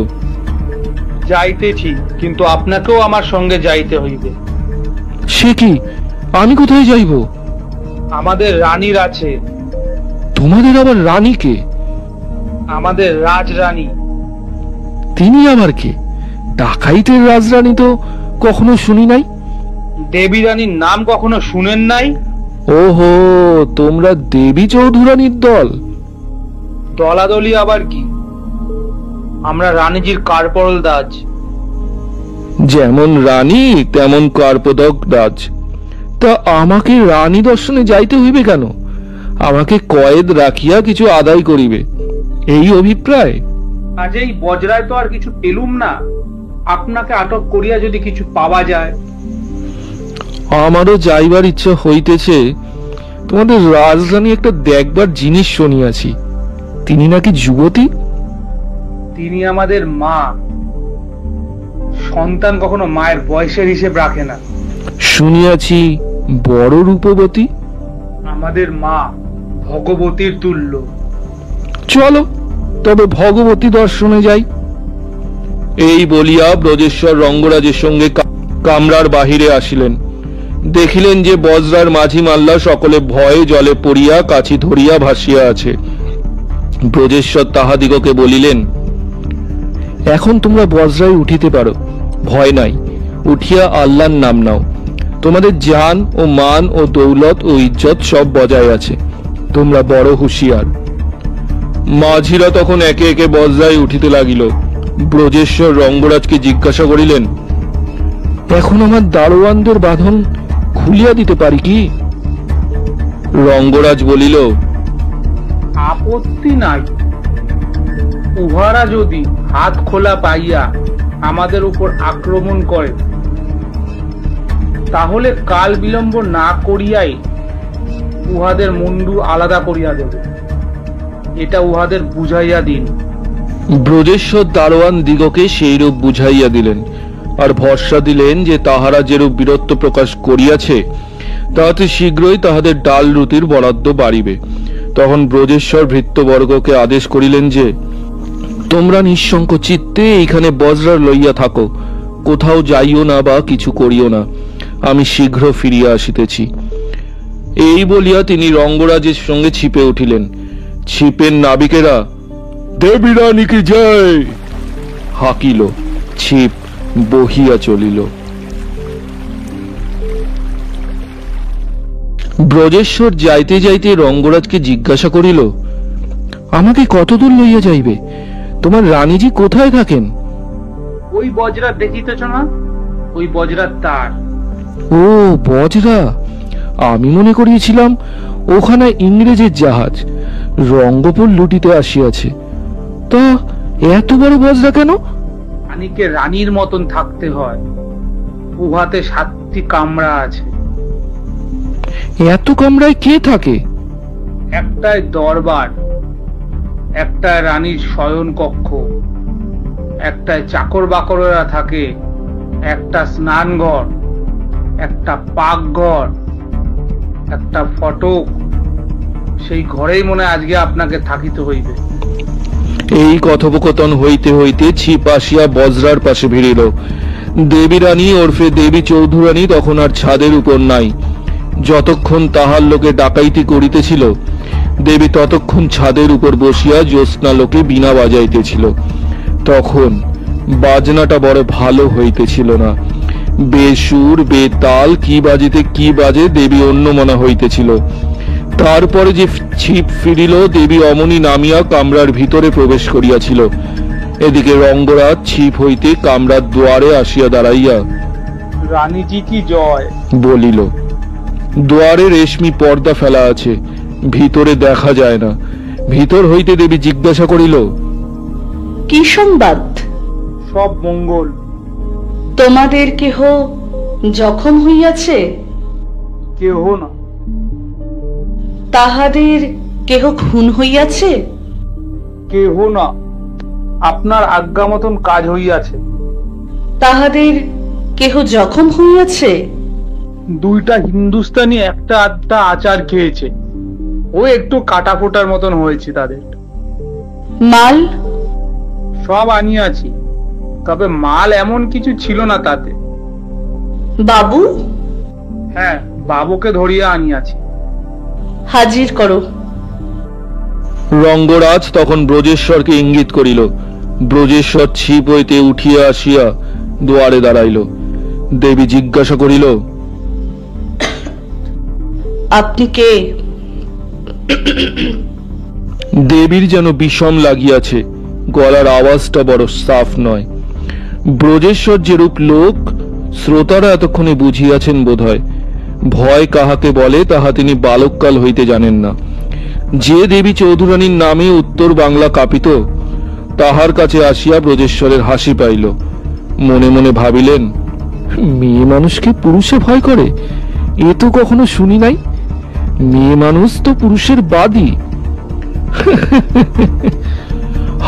যাইতেছি, কিন্তু আপনাকেও আমার সঙ্গে যাইতে হইবে। সে কি, আমি কোথায় যাইব? আমাদের রানীর আছে। তোমাদের আবার রানী কে? আমাদের রাজরানী। তিনি আবার কে? ডাকাইতের রাজরানী তো কখনো শুনি নাই। দেবী রানীর নাম কখনো শুনেন নাই? ওহো, তোমরা দেবী চৌধুরানীর দল। দলাদলি আবার কি, আমরা রানীজির কারপরল দাজ। যেমন রানী তেমন কার্পদক রাজ। তা আমাকে রানী দর্শনে যাইতে হইবে কেন? আমাকে কয়েদ রাখিয়া কিছু আদায় করিবে, এই অভিপ্রায়? কাজেই বজরায় তো আর কিছু পেলুম না, আপনাকে আটক করিয়া যদি কিছু পাওয়া যায়। আমারও যাইবার ইচ্ছা হইতেছে। তোমাদের রাজরানী একটা দেখবার জিনিস শুনিয়াছি, তিনি নাকি যুবতী। তিনি আমাদের মা। সন্তান কখনো মায়ের বয়সের হিসেব রাখে না। শুনিয়াছি বড় রূপবতী। আমাদের মা ভগবতীর তুল্য। চলো তবে ভগবতী দর্শনে যাই। এই বলিয়া ব্রজেশ্বর রঙ্গরাজের সঙ্গে কামরার বাহিরে আসিলেন। দেখিলেন যে বজরার মাঝি মাল্লা সকলে ভয়ে জলে পড়িয়া কাছি ধরিয়া ভাসিয়া আছে। ব্রজেশ্বর তাহাদিগকে বলিলেন, এখন তোমরা বজরায় উঠিতে পারো, ভয় নাই। উঠিয়া আল্লাহর নাম নাও। তোমাদের জান ও মান ও দৌলত ও ইজ্জত সব বজায় আছে, তোমরা বড় হুঁশিয়ার। মাঝিরা তখন একে একে বজরায় উঠিতে লাগিল। ব্রজেশ্বর রঙ্গরাজকে জিজ্ঞাসা করিলেন, এখন আমার দারোয়ানদের বাঁধন খুলিয়া দিতে পারি কি? রঙ্গরাজ বলিল, আপত্তি নাই। উহারা যদি হাত খোলা পাইয়া আমাদের উপর আক্রমণ করে, তাহলে কাল বিলম্ব না করিয়াই উহাদের মুন্ডু আলাদা করিয়া দেব। এটা উহাদের বুঝাইয়া দিন। ব্রজেশ্বর দারোয়ান দিগকে সেইরূপ বুঝাইয়া দিলেন, আর ভরসা দিলেন যে তাহারা যেরূপ বীরত্ব প্রকাশ করিয়াছে, তাহাতে শীঘ্রই তাহাদের ডাল রুটির বরাদ্দ বাড়িবে। তখন ব্রজেশ্বর ভৃত্যবর্গকে আদেশ করিলেন যে, তোমরা নিঃশঙ্ক চিত্তে এইখানে বজরা লইয়া থাকো, কোথাও যাইও না বা কিছু করিও না, আমি শীঘ্র ফিরিয়া আসিতেছি। এই বলিয়া তিনি রঙ্গরাজের সঙ্গে ছিপে উঠিলেন। ছিপের নাবিকেরা দেবী রানীকে জয় হাকিল। ছিপ বহিয়া চলিল। ব্রজেশ্বর যাইতে যাইতে রঙ্গরাজকে জিজ্ঞাসা করিল, আমাকে কতদূর লইয়া যাইবে? তোমার রানীজি কোথায় থাকেন? ওই বজরা দেখিতেছ না, ওই বজরার তার। ও বজরা, আমি মনে করিয়েছিলাম ওখানে ইংরেজের জাহাজ রঙ্গপুর লুটিতে আসিয়াছে। তা এত বড় বজরা কেন? রানীকে রানীর মতন থাকতে হয়। উহাতে 7টি কামরা আছে। এত কামরায় কে থাকে? একটায় দরবার, একটায় রানীর শয়ন কক্ষ, একটায় চাকর বাকরেরা থাকে, একটা স্নানঘর, একটা পাকঘর, একটা ফটক। সেই ঘরেই মনে হয় আজকে আপনাকে থাকিতে হইবে। এই কথোপকথন হইতে হইতে ছিপ আসিয়া বজরার পাশে ভিড়িল। দেবী রানী ওরফে দেবী চৌধুরানী তখন আর ছাদের উপর নাই। যতক্ষণ তাহার লোকে ডাকাইতি করিতেছিল, দেবী ততক্ষণ ছাদের উপর বসিয়া জ্যোৎস্না লোকে বীণা বাজাইতেছিল। তখন বাজনাটা বড় ভালো হইতেছিল না। বেসুর বেতাল কি বাজিতে কি বাজে দেবী অন্যমনা হইতেছিল। তারপরে যে ছিপ ফিরিল, দেবী অমনি নামিয়া কামরার ভিতরে প্রবেশ করিয়াছিল। এদিকে রঙ্গরাজ ছিপ হইতে কামরার দুয়ারে আসিয়া দাঁড়াইয়া রানীজি কি জয় বলিল। দুয়ারে রেশমি পর্দা ফেলা আছে, ভিতরে দেখা যায় না। ভিতর হইতে দেবী জিজ্ঞাসা করিল, কি সংবাদ? সব মঙ্গল। তোমাদের কেহ জখম হইয়াছে? কেহ না। তাহাদের কেহ খুন হইয়াছে? কেহ না। আপনার আজ্ঞা মতন কাজ হইয়াছে। তাহাদের কেহ জখম হইয়াছে? দুইটা হিন্দুস্তানি একটা আধটা আচার খেয়েছে, ও একটু কাটা ফোটার মতন হয়েছে তাদের। মাল? সব আনিয়াছি, তবে মাল এমন কিছু ছিল না তাতে। বাবু? হ্যাঁ, বাবুকে ধরিয়া আনিয়াছি। হাজির করো। রঙ্গরাজ তখন ব্রজেশ্বরকে ইঙ্গিত করিল। ব্রজেশ্বর ছিপ হইতে উঠিয়া আসিয়া দুয়ারে দাঁড়াইল। দেবী জিজ্ঞাসা করিল, আপনি কে? দেবীর যেন বিষম লাগিয়াছে, গলার আওয়াজটা বড় সাফ নয়। ব্রজেশ্বর যেরূপ লোক শ্রোতারা এতক্ষণে বুঝিয়াছেন বোধহয়। ভয় কাহাকে বলে তাহা তিনি বালককাল হইতে জানেন না। যে দেবী চৌধুরানীর নামে উত্তর বাংলা কাঁপিত, তাহার কাছে আসিয়া ব্রজেশ্বরের হাসি পাইল। মনে মনে ভাবিলেন, মেয়ে মানুষকে পুরুষে ভয় করে, এ তো কখনো শুনি নাই। মেয়ে মানুষ তো পুরুষের বাদী।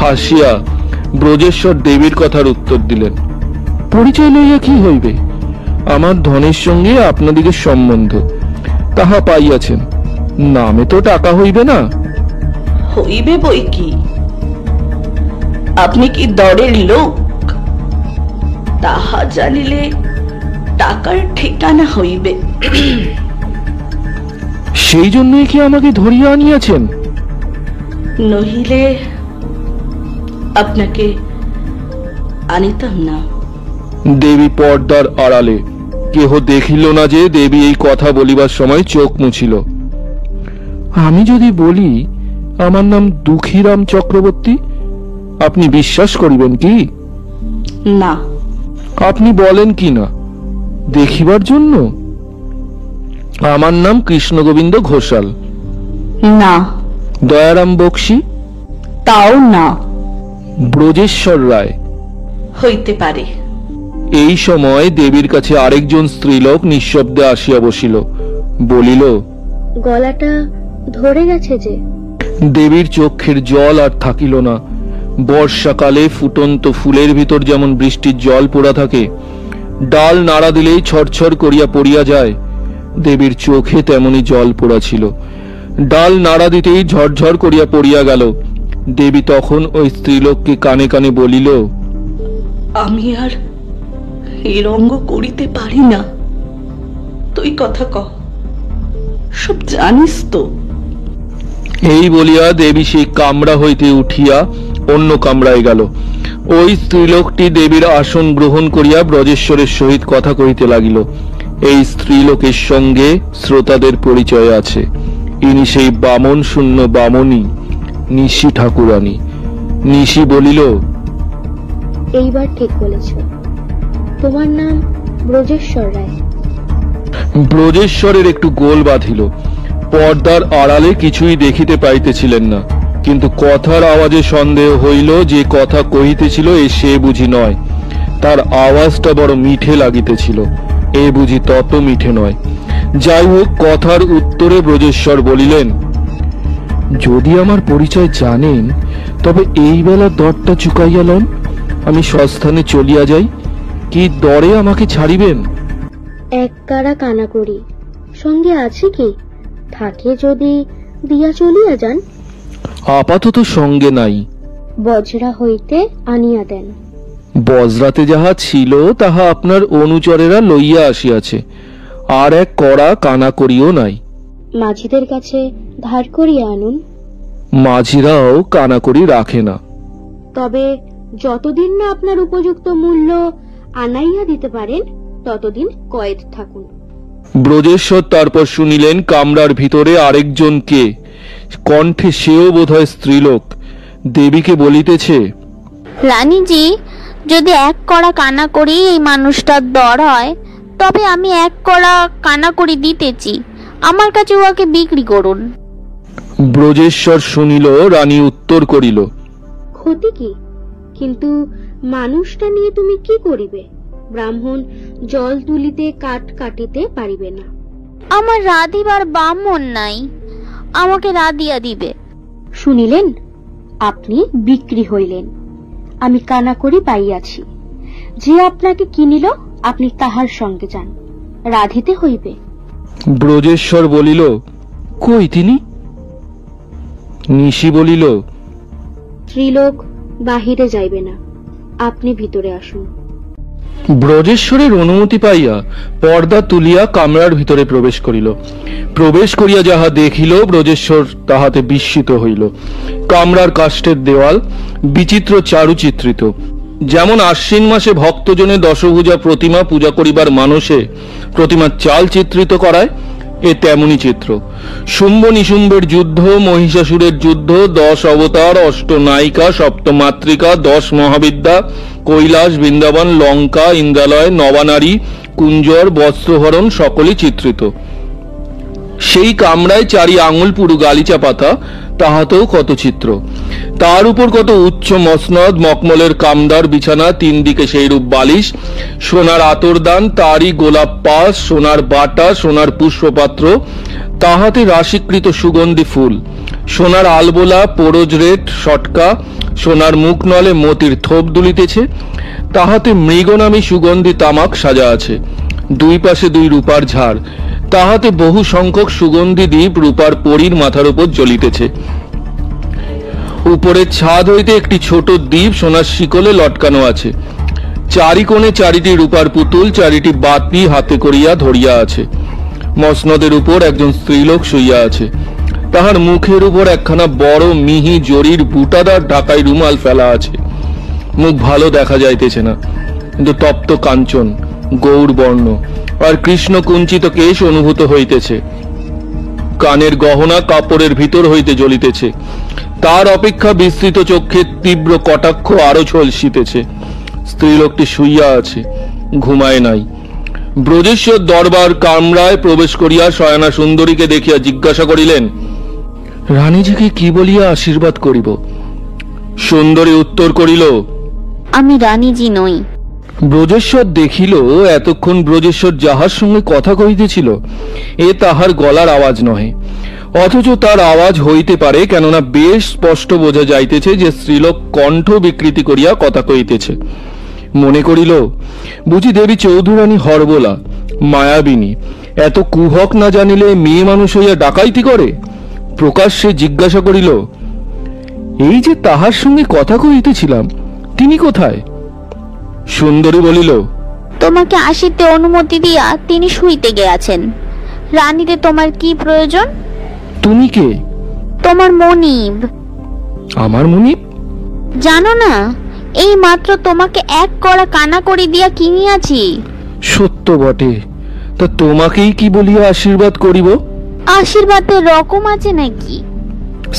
হাসিয়া ব্রজেশ্বর দেবীর কথার উত্তর দিলেন, পরিচয় লইয়া কি হইবে? আমার ধনের সঙ্গে আপনাদিগের সম্বন্ধ, তাহা পাইয়াছেন, নামে তো টাকা হইবে না। হইবে বই কি? আপনি কি দরের লোক? তাহা জানিলে টাকার ঠিকানা হইবে। সেই জন্যই কি আমাকে ধরিয়া আনিয়াছেন? নহিলে আপনাকে আনিতাম না। দেবী পর্দার আড়ালে, কেহ দেখিল না যে দেবী এই কথা বলিবার সময় চোখ মুছিল। আমি যদি বলি আমার নাম দুঃখীরাম চক্রবর্তী, আপনি বিশ্বাস করিবেন কি? না। আপনি বলেন কি না দেখিবার জন্য? আমার নাম কৃষ্ণ গোবিন্দ ঘোষাল। না। দয়ারাম বক্সি? তাও না। ব্রজেশ্বর রায়? হইতে পারে। এই সময় দেবীর কাছে আরেকজন স্ত্রীলোক নিঃশব্দে আসিয়া বসিল। বলিল, গলাটা ধরে গেছে যে। দেবীর চক্ষের জল আর থাকিল না। বর্ষাকালে ফুটন্ত ফুলের ভিতর যেমন বৃষ্টির জল পড়া থাকে, ডাল নাড়া দিলেই ছড়ছড় করিয়া পড়িয়া যায়, দেবীর চোখে তেমনি জল পড়া ছিল। ডাল নাড়া দিতেই ঝরঝর করিয়া পড়িয়া গেল। দেবী তখন ওই স্ত্রীলোককে কানে কানে বলিল, আমি আর এই রঙ্গ করিতে পারি না। তুই কথা ক, সব জানিস তো। এই বলিয়া দেবী সেই কামরা হইতে উঠিয়া অন্য কামরায় গেল। ওই স্ত্রীলোকটি দেবীর আসন গ্রহণ করিয়া ব্রজেশ্বরের সহিত কথা কহিতে লাগিল। এই স্ত্রীলোকের সঙ্গে শ্রোতাদের পরিচয় আছে। ইনি সেই বামন শূন্য বামনী, নিশি ঠাকুরানী। নিশি বলিল, এইবার ঠিক বলেছ, তোমার নাম ব্রজেশ্বর রায়। ব্রজেশ্বরের একটু গোল বাঁধিল। পর্দার আড়ালে কিছুই দেখিতে পাইতেছিলেন না, কিন্তু কথার আওয়াজে সন্দেহ হইল যে কথা কহিতেছিল এ সে বুঝি নয়। তার আওয়াজটা বড় মিঠে লাগিতেছিল, এ বুঝি তত মিঠে নয়। যাই হোক, কথার উত্তরে ব্রজেশ্বর বলিলেন, যদি আমার পরিচয় জানেন তবে এই বেলা দরটা চুকাইয়া লন, আমি সস্থানে চলিয়া যাই। কি দরে আমাকে ছাড়িবেন? এক কারা কানা করি সঙ্গে আছে কি? থাকে যদি দিয়া চলিয়া যান। আপাতত সঙ্গে নাই। বজরা হইতে আনিয়া দেন। বজরাতে যাহা ছিল তাহা আপনার অনুচরেরা লইয়া আসিয়াছে, আর এক কড়া কানা করিও নাই। মাঝিদের কাছে ধার করিয়া আনুন। মাঝিরাও কানা করি রাখে না। তবে যতদিন না আপনার উপযুক্ত মূল্য আনাইয়া দিতে পারেন ততদিন কয়েদ থাকুন। ব্রজেশ্বর তারপর শুনিলেন কামরার ভিতরে আরেকজন কে, কণ্ঠে সেও বোধহয় স্ত্রীলোক, দেবীকে বলিতেছে, রানীজি, যদি এক কড়া কানা করি এই মানুষটার দর হয় তবে আমি এক কড়া কানা করি দিতেছি, আমার কাছে উহাকে বিক্রি করুন। ব্রজেশ্বর শুনিল, রানী উত্তর করিল, ক্ষতি কি? কিন্তু মানুষটা নিয়ে তুমি কি করিবে? ব্রাহ্মণ জল তুলিতে কাঠ কাটিতে পারিবে না। আমার রাধিবার ব্রাহ্মণ নাই, আমাকে রাধিয়া দিবে। শুনিলেন, আপনি বিক্রি হইলেন। আমি কানা করি পাইয়াছি। যে আপনাকে কিনিল আপনি তাহার সঙ্গে যান, রাধিতে হইবে। ব্রজেশ্বর বলিল, কই তিনি? নিশি বলিল, স্ত্রীলোক বাহিরে যাইবে না, আপনি ভিতরে আসুন। ব্রজেশ্বরের অনুমতি পাইয়া পর্দা তুলিয়া কামরার ভিতরে প্রবেশ করিল। প্রবেশ করিয়া যাহা দেখিল, ব্রজেশ্বর তাহাতে বিস্মিত হইল। কামরার কাষ্ঠের দেওয়াল বিচিত্র চারুচিত্রিত। যেমন আশ্বিন মাসে ভক্তজনে দশভুজা প্রতিমা পূজা করিবার মানুষে প্রতিমার চাল চিত্রিত করায়, এ তেমনি চিত্র। শুম্ভ নিশুম্ভের যুদ্ধ, মহিষাসুরের যুদ্ধ, 10 অবতার, 8 নায়িকা, 7 মাতৃকা, 10 মহাবিদ্যা, কৈলাস, বৃন্দাবন, লঙ্কা, ইন্দ্রালয়, নবানারী, কুঞ্জর, বস্ত্রহরণ সকলই চিত্রিত। সেই কামরায় 4 আঙুল পুরু গালিচা পাতা, তাহাতেও কত চিত্র। তার উপর কত উচ্চ মসনদ, মকমলের কামদার বিছানা, 3 দিকে সেইরূপ বালিশ, সোনার আতরদান, তারই গোলাপ পাশ, সোনার বাটা, সোনার পুষ্পপাত্র, তাহাতে রাশিকৃত সুগন্ধি ফুল, সোনার আলবোলা, পোরজরেট, সটকা, সোনার মুখ নলে মতির থোপ দুলিতেছে, তাহাতে মৃগনামী সুগন্ধি তামাক সাজা আছে। 2 পাশে 2 রূপার ঝাড়, তাহাতে বহু সংখ্যক সুগন্ধি দ্বীপ রূপার পরীর মাথার উপর জ্বলিতেছে। উপরের ছাদ হইতে একটি ছোট দ্বীপ সোনার শিকলে লটকানো আছে। 4 কোণে 4টি রূপার পুতুল 4টি বাতি হাতে করিয়া ধরিয়া আছে। মসনদের উপর একজন স্ত্রীলোক শুইয়া আছে। তাহার মুখের উপর একখানা বড় মিহি জরির বুটাদার ঢাকাই রুমাল ফেলা আছে। মুখ ভালো দেখা যাইতেছে না, কিন্তু তপ্ত কাঞ্চন, গৌর বর্ণ আর কৃষ্ণ কুঞ্চিত কেশ অনুভূত হইতেছে। কানের গহনা কাপড়ের ভিতর হইতে জ্বলিতেছে। তার অপেক্ষা বিস্তৃত চক্ষের তীব্র কটাক্ষ আরো ঝলসিতেছে। স্ত্রীলোকটি শুইয়া আছে, ঘুমায় নাই। ব্রজেশ্বর দরবার কামরায় প্রবেশ করিয়া শয়না সুন্দরীকে দেখিয়া জিজ্ঞাসা করিলেন, রানীজিকে কি বলিয়া আশীর্বাদ করিব? সুন্দরী উত্তর করিল, আমি রানীজি নই। ব্রজেশ্বর দেখিল এতক্ষণ ব্রজেশ্বর যাহার সঙ্গে কথা কহিতেছিল এ তাহার গলার আওয়াজ নহে, অথচ তার আওয়াজ হইতে পারে, কেননা বেশ স্পষ্ট বোঝা যাইতেছে যে স্ত্রীলোক কণ্ঠ বিকৃতি করিয়া কথা কহিতেছে। মনে করিল বুঝি দেবী চৌধুরানী হরবোলা, মায়াবিনী, এত কুহক না জানিলে মেয়ে মানুষ হইয়া ডাকাইতি করে। প্রকাশ্যে জিজ্ঞাসা করিল, এই যে তাহার সঙ্গে কথা কহিতেছিলাম তিনি কোথায়? সুন্দরী বলিল, তোমাকে আসিতে অনুমতি দিয়া তিনি শুইতে গিয়াছেন। রানীতে তোমার কি প্রয়োজন? তুমি কে? তোমার মনিব। আমার মনিব? জানো না, এই মাত্র তোমাকে 1 কড়া কানা করি দিয়া কিনিয়াছি। সত্য বটে, তা তোমাকেই কি বলিয়া আশীর্বাদ করিব? আশীর্বাদের রকম আছে নাকি?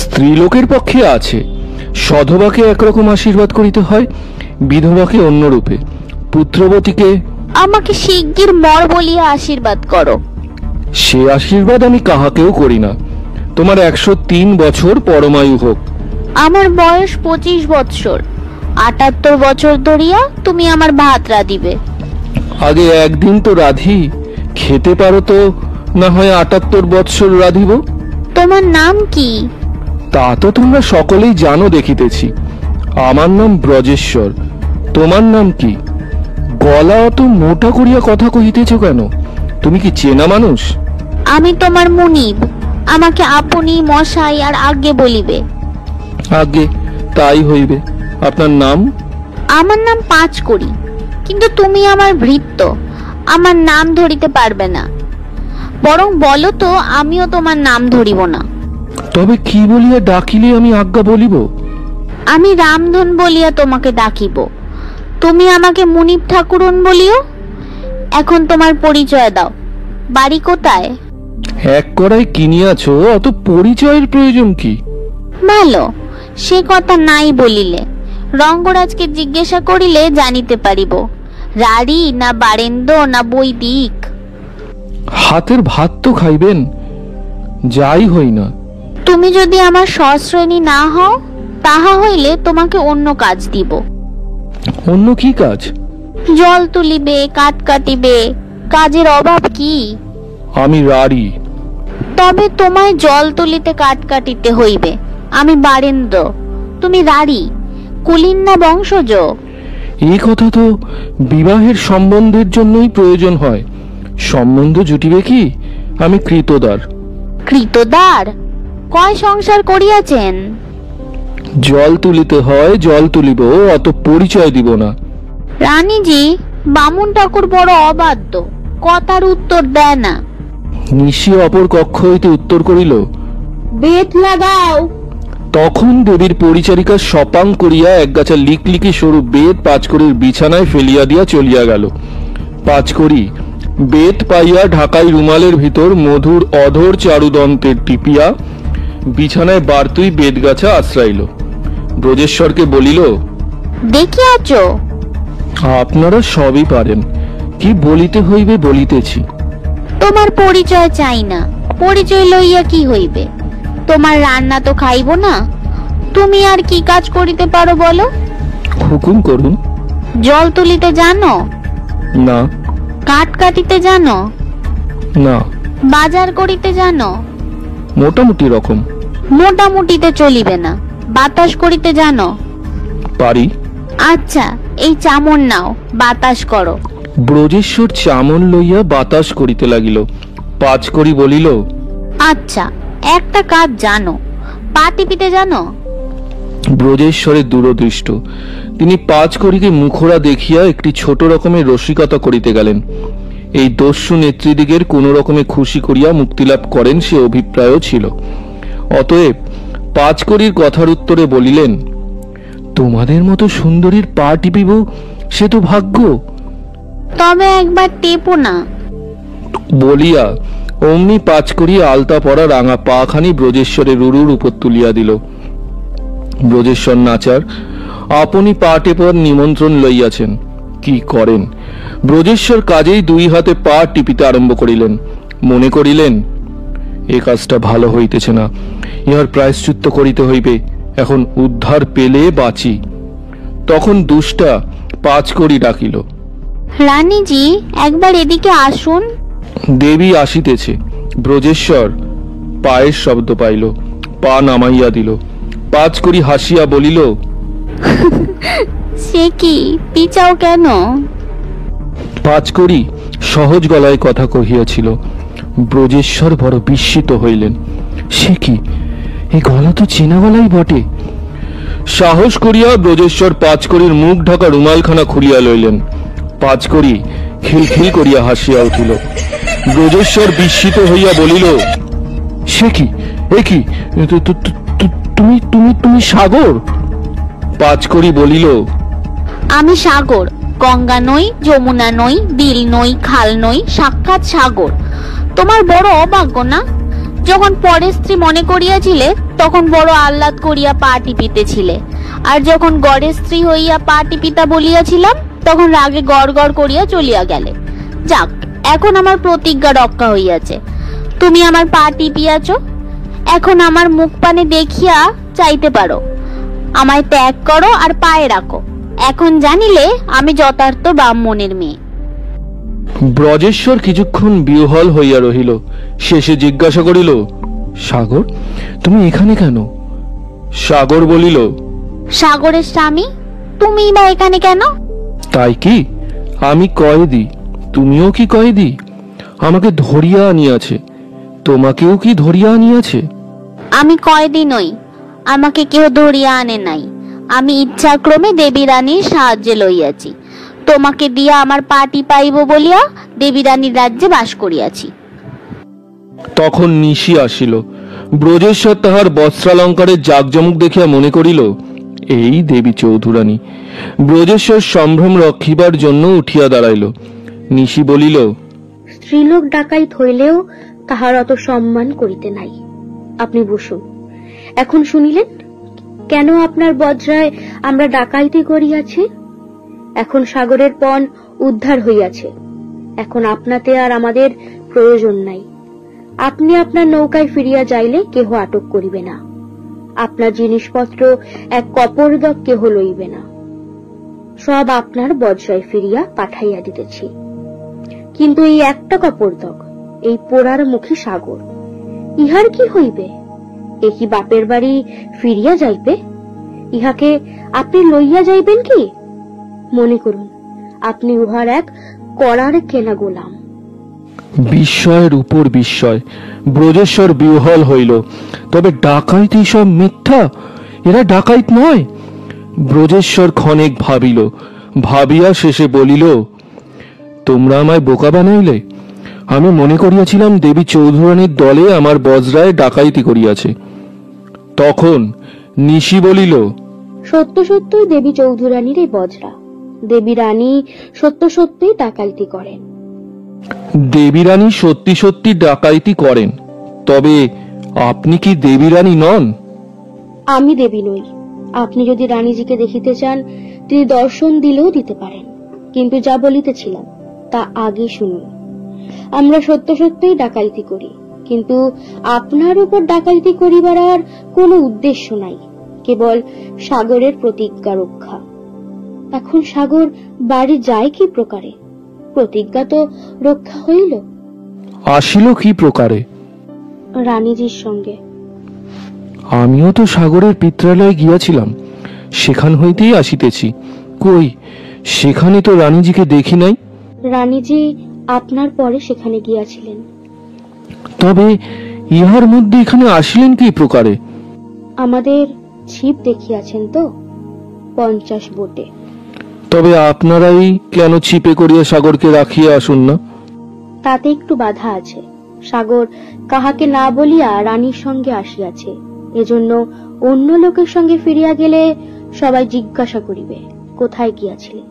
স্ত্রীলোকের পক্ষে আছে। সধবাকে একরকম আশীর্বাদ করিতে হয়, বিধবাকে অন্যরূপে, পুত্রবতীকে। আমাকে শিগগির মর বলিয়া আশীর্বাদ করো। সে আশীর্বাদ আমি কাহাকেও করি না। তোমার 103 বছর পরমায়ু হোক। আমার বয়স 25 বৎসর। 78 বছর ধরিয়া তুমি আমার ভাত রাঁধিবে। আগে একদিন তো রাধি, খেতে পারো তো না হয় 78 বৎসর রাধিব। তোমার নাম কি? তা তো তোমরা সকলেই জানো দেখিতেছি। আমার নাম ব্রজেশ্বর। তোমার নাম কি? গলা অত মোটা করিয়া কথা কহিতেছ কেন? তুমি কি চেনা মানুষ? আমি তোমার মুনিব। আমাকে আপনি মশাই আর আগে বলিবে। আগে তাই হইবে। আপনার নাম? আমার নাম 5 করি, কিন্তু তুমি আমার ভৃত্য, আমার নাম ধরিতে পারবে না। বরং বলো তো, আমিও তোমার নাম ধরিব না। তবে কি বলিয়া ডাকিলে আমি আজ্ঞা বলিব? আমি রামধন বলিয়া তোমাকে ডাকিব, তুমি আমাকে মুনিব ঠাকুরন বলিও। এখন তোমার পরিচয় দাও। বাড়ি কোথায়? 1 কড়াই কিনিয়াছ, অত পরিচয়ের প্রয়োজন কি? ভালো, সে কথা নাই বলিলে। রঙ্গরাজকে জিজ্ঞাসা করিলে জানিতে পারিব। রাড়ি না বারেন্দ্র না বৈদিক? হাতের ভাত তো খাইবেন, যাই হই না। তুমি যদি আমার সশ্রেণী না হও, তাহা হইলে তোমাকে অন্য কাজ দিব। অন্য কি কাজ? জল তুলিবে, কাঠ কাটিবে, কাজের অভাব কি? আমি রাড়ি। তবে তোমায় জল তুলিতে কাঠ কাটিতে হইবে। আমি বারেন্দ্র, তুমি রাড়ি। কুলীন না বংশজ? এই কথা তো বিবাহের সম্বন্ধের জন্যই প্রয়োজন হয়। সম্বন্ধ জুটিবে কি? আমি কৃতদার। কৃতদার? কয় সংসার করিয়াছেন? জল তুলিতে হয়, জল তুলিব, অত পরিচয় দিব না। রানীজি, বামুন ঠাকুর বড় অবাধ্য, কথার উত্তর দেয় না। নিশি অপর কক্ষ হইতে উত্তর করিল, বেত লাগাও। তখন দেবীর পরিচারিকা সপাং করিয়া একগাছা লিকলিকি সরু বেত পাঁচকড়ির বিছানায় ফেলিয়া দিয়া চলিয়া গেল। পাঁচকড়ি বেত পাইয়া ঢাকাই রুমালের ভিতর মধুর অধর চারুদন্তের টিপিয়া বিছানায় বারতুই বেতগাছা আশ্রাইল। ব্রজেশ্বরকে বলিল, দেখিয়াছ? আপনারা সবই পারেন, কি বলিতে হইবে বলিতেছি। তোমার পরিচয় চাই না, পরিচয় লইয়া কি হইবে? তোমার রান্না তো খাইব না। তুমি আর কি কাজ করিতে পারো বলো? হুকুম করুন। জল তুলিতে জানো? না। কাঠ কাটিতে জানো? না। বাজার করিতে জানো? মোটামুটি রকম। মোটামুটিতে চলিবে না। বাতাস করিতে জানো? পারি। আচ্ছা, এই চামর নাও, বাতাস করো। ব্রজেশ্বর চামন লইয়া বাতাস করিতে লাগিল। পাঁচকড়ি বলিল, আচ্ছা, একটা কাজ জানো, পা টিপিতে জানো? ব্রজেশ্বরের দূরদৃষ্ট। তিনি পাঁচকড়িকে মুখরা দেখিয়া একটি ছোট রকমের রসিকতা করিতে গেলেন। এই দস্যু নেত্রীদিগের কোন রকমে খুশি করিয়া মুক্তিলাভ করেন সে অভিপ্রায়ও ছিল। অতএব পাঁচকড়ির কথার উত্তরে বলিলেন, তোমাদের মতো সুন্দরীর পা টিপিব সে তো ভাগ্য। তবে একবার টেপো না। বলিয়া অমনি পাঁচকড়ি আলতা পরা রাঙা পাখানি ব্রজেশ্বরের রুরুর উপর তুলিয়া দিল। ব্রজেশ্বর নাচার আপনি পা টেপার নিমন্ত্রণ লইয়াছেন। কি করেন? ব্রজেশ্বর কাজেই দুই হাতে পা টিপিতে আরম্ভ করিলেন। মনে করিলেন, এ কাজটা ভালো হইতেছে না, ইহার প্রায়শ্চিত্ত করিতে হইবে, এখন উদ্ধার পেলে বাঁচি। তখন দুষ্টা পাঁচকড়ি ডাকিল, রানীজি, একবার এদিকে আসুন। দেবী আসিতেছে। ব্রজেশ্বর পায়ের শব্দ পাইল, পা নামাইয়া দিল। পাঁচকড়ি হাসিয়া বলিল, সে কি, পিছাও কেন? পাঁচকড়ি সহজ গলায় কথা কহিয়াছিল। ব্রজেশ্বর বড় বিস্মিত হইলেন। সে কি, এই গলা তো চেনা গলাই বটে। সাহস করিয়া ব্রজেশ্বর পাঁচকড়ির মুখ ঢাকা রুমালখানা খুলিয়া লইলেন। পাঁচকড়ি খিলখিল করিয়া হাসিয়া উঠিল। ব্রজেশ্বর বিস্মিত হইয়া বলিল, সে কি, এ কি, তুমি তুমি তুমি সাগর? পাঁচকড়ি বলিল, আমি সাগর, গঙ্গা নই, যমুনা নই, বিল নই, খাল নই, সাক্ষাৎ সাগর। তোমার বড় অভাগ্য না? যখন পরের স্ত্রী মনে করিয়াছিলে তখন বড় আহ্লাদ করিয়া পা টিপিতেছিলে, আর যখন গড়ের স্ত্রী হইয়া পা টিপিতা বলিয়াছিলাম তখন রাগে গড় গড় করিয়া চলিয়া গেলে। যাক, এখন আমার প্রতিজ্ঞা রক্ষা হইয়াছে। তুমি আমার পা টিপিয়াছ, এখন আমার মুখ পানে দেখিয়া চাইতে পারো। আমায় ত্যাগ করো আর পায়ে রাখো। এখন জানিলে আমি যথার্থ ব্রাহ্মণের মেয়ে। ব্রজেশ্বর কিছুক্ষণ বিহ্বল হইয়া রহিল। শেষে জিজ্ঞাসা করিল, সাগর, তুমি এখানে কেন? সাগর বলিল, সাগরের স্বামী, তুমি বা এখানে কেন? তাই কি? আমি কয়েদি, তুমিও কি কয়েদি? আমাকে ধরিয়া আনিয়াছে, তোমাকেও কি ধরিয়া আনিয়াছে? আমি কয়েদি নই, আমাকে কেউ ধরিয়া আনে নাই। আমি ইচ্ছাক্রমে দেবী রানীর সাহায্যে লইয়াছি। তোমাকে দিয়া আমার পাটি পাইব বলিয়া দেবী রানীর রাজ্যে বাস করিয়াছি। তখন নিশি আসিল। ব্রজেশ্বর তাহার বস্ত্রালঙ্কারের জাকজমক দেখিয়া মনে করিল, এই দেবী চৌধুরানী। ব্রজেশ্বর সম্ভ্রম রক্ষিবার জন্য উঠিয়া দাঁড়াইল। নিশি বলিল, স্ত্রীলোক ডাকাইত হইলেও তাহার অত সম্মান করিতে নাই। আপনি বসুন। এখন শুনিলেন কেন আপনার বজ্রায় আমরা ডাকাইতি করিয়াছি? এখন সাগরের পণ উদ্ধার হইয়াছে। এখন আপনাতে আর আমাদের প্রয়োজন নাই। আপনি আপনার নৌকায় ফিরিয়া যাইলে কেহ আটক করিবে না। আপনার জিনিসপত্র এক কপর্দক কেহ লইবে না। সব আপনার বজ্রায় ফিরিয়া পাঠাইয়া দিতেছি। কিন্তু এই একটা কপর্দক, এই পোড়ার মুখী সাগর, ইহার কি হইবে? এ কি বাপের বাড়ি ফিরিয়া যাইবে? ইহাকে আপনি লইয়া যাইবেন কি? মনে করুন আপনি উহার এক করার কেনা গোলাম। বিস্ময়ের উপর বিস্ময়, ব্রজেশ্বর বিহ্বল হইল। তবে ডাকাইতি সব মিথ্যা, এরা ডাকাইত নয়। ব্রজেশ্বর ক্ষণেক ভাবিল, ভাবিয়া শেষে বলিল, তোমরা আমায় বোকা বানাইলে। আমি মনে করিয়াছিলাম দেবী চৌধুরানীর দলে আমার বজরায় ডাকাইতি করিয়াছে। তখন নিশি বলিল, সত্য সত্যই দেবী চৌধুরানীর এই বজরা। দেবী রানী সত্য সত্যই ডাকাইতি করেন। দেবী রানী সত্যি সত্যি ডাকাইতি করেন, তবে আপনি কি দেবী রানী নন? আমি দেবী নই। আপনি যদি রানীজিকে দেখিতে চান, তিনি দর্শন দিলেও দিতে পারেন। কিন্তু যা বলিতেছিলাম তা আগে শুনুন। আমরা সত্য সত্যই ডাকাইতি করি, কিন্তু আপনার উপর ডাকাইতি করিবার আর কোনো উদ্দেশ্য নাই, কেবল সাগরের প্রতিজ্ঞা রক্ষা। এখন সাগর বাড়ি যায় কি প্রকারে? প্রতিজ্ঞা তো রক্ষা হইল। আসিল কি প্রকারে? রানীজির সঙ্গে। আমিও তো সাগরের পিত্রালয়ে গিয়াছিলাম, সেখান হইতেই আসিতেছি। কই, সেখানে তো রানীজিকে দেখি নাই। রানীজি আপনার পরে সেখানে গিয়াছিলেন। তবে ইহার মধ্যে এখানে আসিলেন কি প্রকারে? আমাদের ছিপ দেখিয়াছেন তো, 50 বোটে। তবে আপনারাই কেন ছিপে করিয়া সাগরকে রাখিয়া আসুন না? তাতে একটু বাধা আছে। সাগর কাহাকে না বলিয়া রানীর সঙ্গে আসিয়াছে, এজন্য অন্য লোকের সঙ্গে ফিরিয়া গেলে সবাই জিজ্ঞাসা করিবে কোথায় গিয়াছিলে।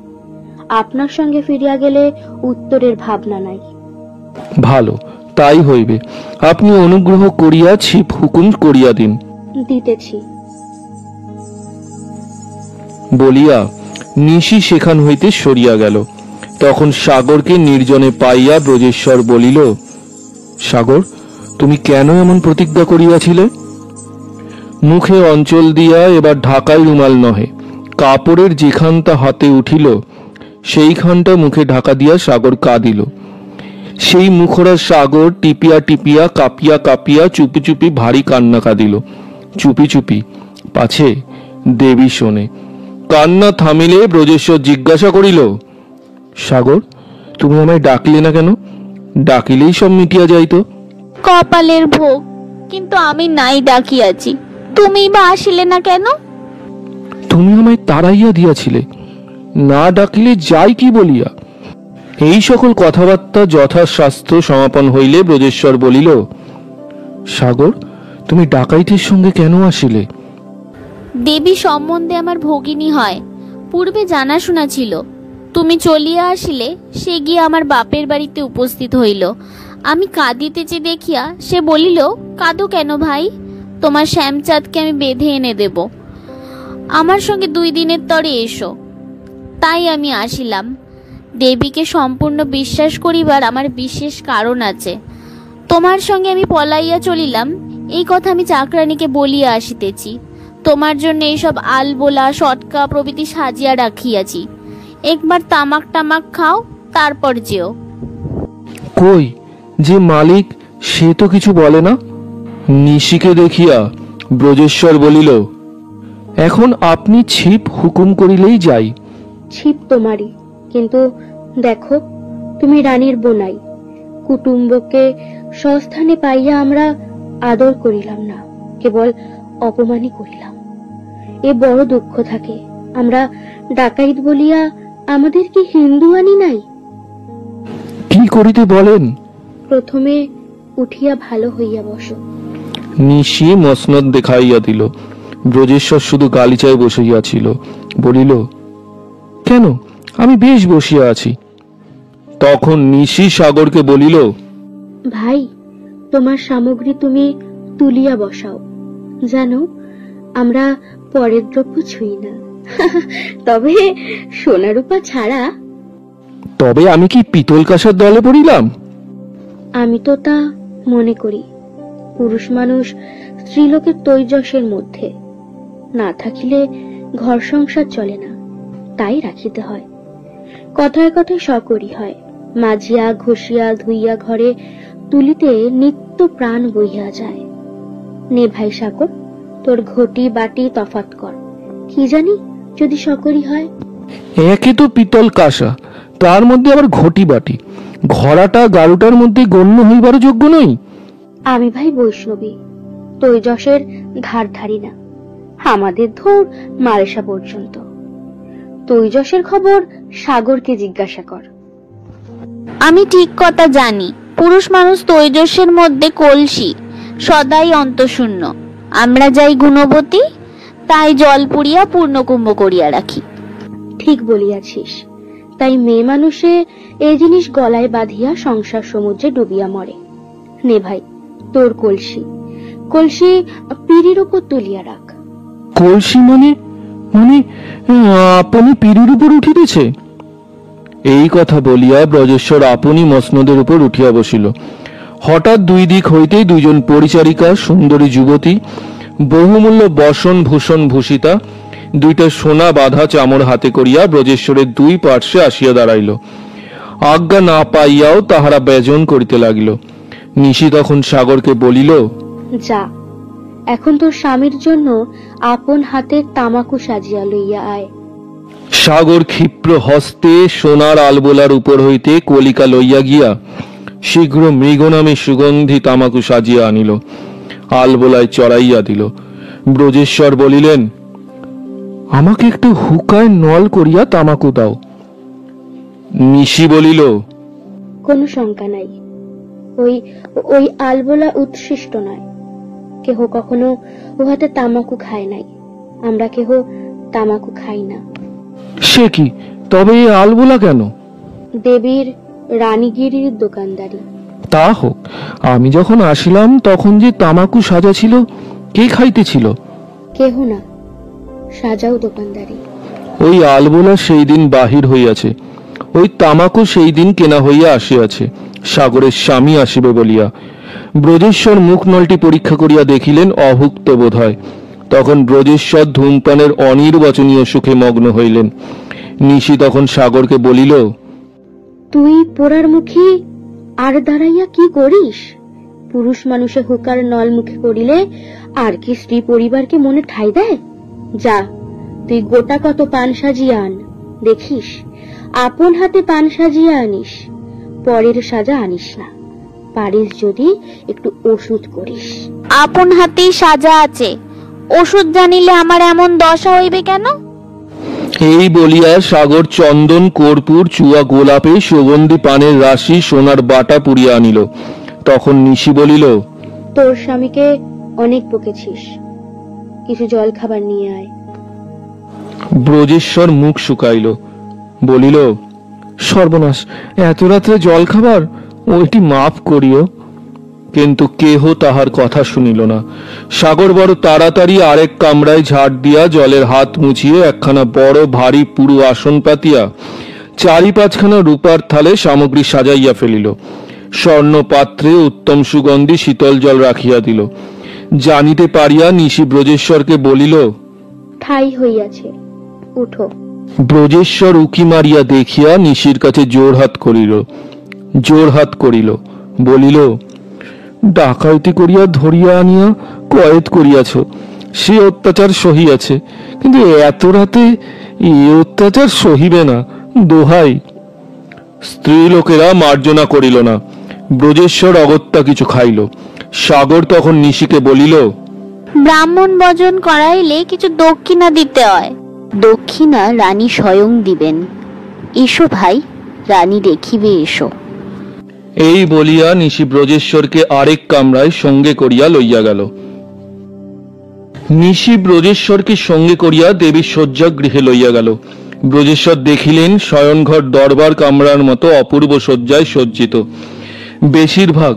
আপনার সঙ্গে ফিরিয়া গেলে উত্তরের ভাবনা নাই। ভালো, তাই হইবে। আপনি অনুগ্রহ করিয়া ছিপ হুকুম করিয়া দিন। দিতেছি। বলিয়া নিশি সেখান হইতে সরিয়া গেল। তখন সাগরকে নির্জনে পাইয়া ব্রজেশ্বর বলিল, সাগর, তুমি কেন এমন প্রতিজ্ঞা করিয়াছিলে? মুখে অঞ্চল দিয়া এবার ঢাকায় রুমাল নহে, কাপড়ের যেখানটা হাতে উঠিল সেইখানটা মুখে ঢাকা দিয়া সাগর কাঁদিল। সেই মুখরা সাগর টিপিয়া টিপিয়া কাঁপিয়া কাঁপিয়া চুপি চুপি ভারী কান্না কাঁদিল। চুপি চুপি, পাছে দেবী শোনে। কান্না থামিলে ব্রজেশ্বর জিজ্ঞাসা করিল, সাগর, তুমি আমায় ডাকলে না কেন? ডাকিলেই সব মিটিয়া যাইত। কপালের ভোগ, কিন্তু আমি নাই ডাকিয়াছি, তুমি বা আসিলে না কেন? তুমি আমায় তাড়াইয়া দিয়াছিলে, না ডাকিলে যাই কি বলিয়া। এই সকল কথাবার্তা যথাশাস্ত্র সমাপন হইলে ব্রজেশ্বর বলিল, সাগর, তুমি ডাকাইতের সঙ্গে কেন আসিলে? দেবী সম্বন্ধে আমার ভগিনী হয়, পূর্বে জানাশোনা ছিল। তুমি চলিয়া আসিলে সে গিয়ে আমার বাপের বাড়িতে উপস্থিত হইল। আমি কাঁদিতেছি দেখিয়া সে বলিল, কাঁদো কেন ভাই, তোমার শ্যামচাঁদকে আমি বেঁধে এনে দেব, আমার সঙ্গে 2 দিনের তরে এসো। তাই আমি আসিলাম। দেবীকে সম্পূর্ণ বিশ্বাস করিবার আমার বিশেষ কারণ আছে। তোমার সঙ্গে আমি পলাইয়া চলিলাম, এই কথা আমি চাকরানীকে বলিয়া আসিতেছি। তোমার জন্য এইসব আলবোলা সটকা প্রভৃতি সাজিয়া রাখিয়াছি। একবার তামাক টামাক খাও, তারপর যেও। কই, যে মালিক সে তো কিছু বলে না। নিশিকে দেখিয়া ব্রজেশ্বর বলিল, এখন আপনি ছিপ হুকুম করিলেই যাই। ছিপ তোমারই, কিন্তু দেখো তুমি রানীর বোনাই। কুটুম্বকে সস্থানে পাইয়া আমরা আদর করিলাম না, কেবল অপমানই করিলাম। এ বড় দুঃখ থাকে। আমরা ডাকাইত বলিয়া আমাদের কি হিন্দু আনি নাই? কি করিতে বলেন? প্রথমে উঠিয়া ভালো হইয়া বসো। নিশি মসনদ দেখাইয়া দিল। ব্রজেশ্বর শুধু গালিচায় বসিয়াছিল। বলিল, কেন, আমি বেশ বসিয়া আছি। তখন নিশি সাগরকে বলিল, ভাই, তোমার সামগ্রী তুমি তুলিয়া বসাও। জানো, আমরা পরের দ্রব্য ছুঁই না, তবে সোনারূপা ছাড়া। তবে আমি কি পিতল কাঁসার দলে পড়িলাম? আমি তো তা মনে করি। পুরুষ মানুষ স্ত্রীলোকের তৈজসের মধ্যে না থাকিলে ঘর সংসার চলে না, তাই রাখিতে হয়। কথায় কথায় সকরি হয়। মাজিয়া ঘষিয়া ধুইয়া ঘরে তুলিতে নিত্য প্রাণ বইয়া যায়। নে ভাই সাগর, তোর ঘটি বাটি তফাত কর, কি জানি যদি সকরই হয়। একে তো পিতল কাঁসা, তার মধ্যে আবার ঘটি বাটি, ঘোড়াটা গারুটার মধ্যে গণ্য হইবার যোগ্য নই। আমি ভাই বৈষ্ণবী, তৈজসের ধার ধারি না, আমাদের ধর মারেসা পর্যন্ত। তৈজসের খবর সাগরকে জিজ্ঞাসা কর। আমি ঠিক কথা জানি, পুরুষ মানুষ তৈজসের মধ্যে কলসি, সদাই অন্তশূন্য। আমরা যাই গুণবতী, তাই জল পুড়িয়া পূর্ণকুম্ভ করিয়া রাখি। ঠিক বলিয়াছিস, তাই মেয়ে মানুষে এই জিনিস গলায় বাঁধিয়া সংসার সমুদ্রে ডুবিয়া মরে। নে ভাই তোর কলসি, কলসি পিড়ির উপর তুলিয়া রাখ। কলসি মানে মানে আপনি পিড়ির উপর উঠিতেছে? এই কথা বলিয়া ব্রজেশ্বর আপনি মসনদের উপর উঠিয়া বসিল। হঠাৎ দুই দিক হইতেই দুইজন পরিচারিকা, সুন্দরী যুবতী, বহুমূল্য বসন ভূষণ ভূষিতা, দুইটা সোনা বাঁধা চামর হাতে করিয়া ব্রজেশ্বরের দুই পার্শ্বে আসিয়া দাঁড়াইল। আজ্ঞা না পাইয়াও তাহারা ব্যজন করিতে লাগিল। নিশি তখন সাগরকে বলিল, যা, এখন তোর স্বামীর জন্য আপন হাতের তামাকু সাজিয়া লইয়া আয়। সাগর ক্ষিপ্র হস্তে সোনার আলবোলার উপর হইতে কলিকা লইয়া গিয়া শীঘ্র মৃগনামে সুগন্ধি তামাকু সাজিয়া আনিল, আলবোলায় চড়াইয়া দিল। ব্রজেশ্বর বলিলেন, আমাকে একটু হুকায় নল করিয়া তামাকু দাও। নিশি বলিল, কোনো শঙ্কা নাই, ওই ওই আলবোলা উৎসিষ্ট নয়। কেহ কখনো উহাতে তামাকু খায় নাই, আমরা কেহ তামাকু খাই না। সে কি, তবে এই আলবোলা কেন? দেবীর রানীগিরির দোকানদারি। তা হোক, আমি যখন আসিলাম তখন যে তামাকু সাজা ছিল, কে খাইতেছিল? কেহ না, সাজাও দোকানদারি। ওই আলবোলা সেই দিন বাহির হইয়াছে, ওই তামাকু সেই দিন কেনা হইয়া আসিয়াছে সাগরের স্বামী আসিবে বলিয়া। ব্রজেশ্বর মুখ নলটি পরীক্ষা করিয়া দেখিলেন অভুক্ত বোধ হয়। তখন ব্রজেশ্বর ধূমপানের অনির্বচনীয় সুখে মগ্ন হইলেন। নিশি তখন সাগরকে বলিল, তুই পোড়ার মুখে আর দাঁড়াইয়া কি করিস? পুরুষ মানুষে হুকার নল মুখে করিলে আর কি স্ত্রী পরিবারকে মনে ঠাই দেয়? যা, তুই গোটা কত পান সাজিয়া আন, দেখিস আপন হাতে পান সাজিয়া আনিস, পরের সাজা আনিস না। পারিস যদি একটু ওষুধ করিস। আপন হাতেই সাজা আছে, ওষুধ জানিলে আমার এমন দশা হইবে কেন? এই বলিয়া সাগর চন্দন, কর্পূর, চুয়া, গোলাপে সুগন্ধি পানের রাশি সোনার বাটা পুড়িয়া আনিল। তখন নিশি বলিল, তোর স্বামীকে অনেক বকেছিস, কিছু জল খাবার নিয়ে আয়। ব্রজেশ্বর মুখ শুকাইল, বলিল, সর্বনাশ, এত রাত্রে জল খাবার, ওইটি মাফ করিও। কিন্তু কেহ তাহার কথা শুনিল না। সাগর বড় তাড়াতাড়ি আরেক কামরায় ঝাড় দিয়া জলের হাত মুছিয়ে একখানা বড় ভারী পুরু আসন পাতিয়া চারি পাঁচখানা রূপার থালে সামগ্রী সাজাইয়া ফেলিল। স্বর্ণ পাত্রে উত্তম সুগন্ধি শীতল জল রাখিয়া দিল। জানিতে পারিয়া নিশি ব্রজেশ্বরকে বলিল, ঠাই হইয়াছে, উঠো। ব্রজেশ্বর উকি মারিয়া দেখিয়া নিশির কাছে জোড়হাত করিল, বলিল, ডাকাইতি করিয়া ধরিয়া আনিয়া কয়েদ করিয়াছ, সে অত্যাচার সহিয়াছে, কিন্তু এত রাতে এ অত্যাচার সহিবে না, দোহাই। স্ত্রী লোকেরা মার্জনা করিল না। ব্রজেশ্বর অগত্যা কিছু খাইল। সাগর তখন নিশিকে বলিল, ব্রাহ্মণ ভোজন করাইলে কিছু দক্ষিণা দিতে হয়। দক্ষিণা রানী স্বয়ং দিবেন। এসো ভাই, রানী দেখিবে, এসো। এই বলিয়া নিশি ব্রজেশ্বরকে আরেক কামরায় সঙ্গে করিয়া লইয়া গেল। নিশি ব্রজেশ্বরকে সঙ্গে করিয়া দেবীর শয্যা গৃহে লইয়া গেল। ব্রজেশ্বর দেখিলেন শয়নঘর দরবার কামরার মতো অপূর্ব শয্যায় সজ্জিত। বেশিরভাগ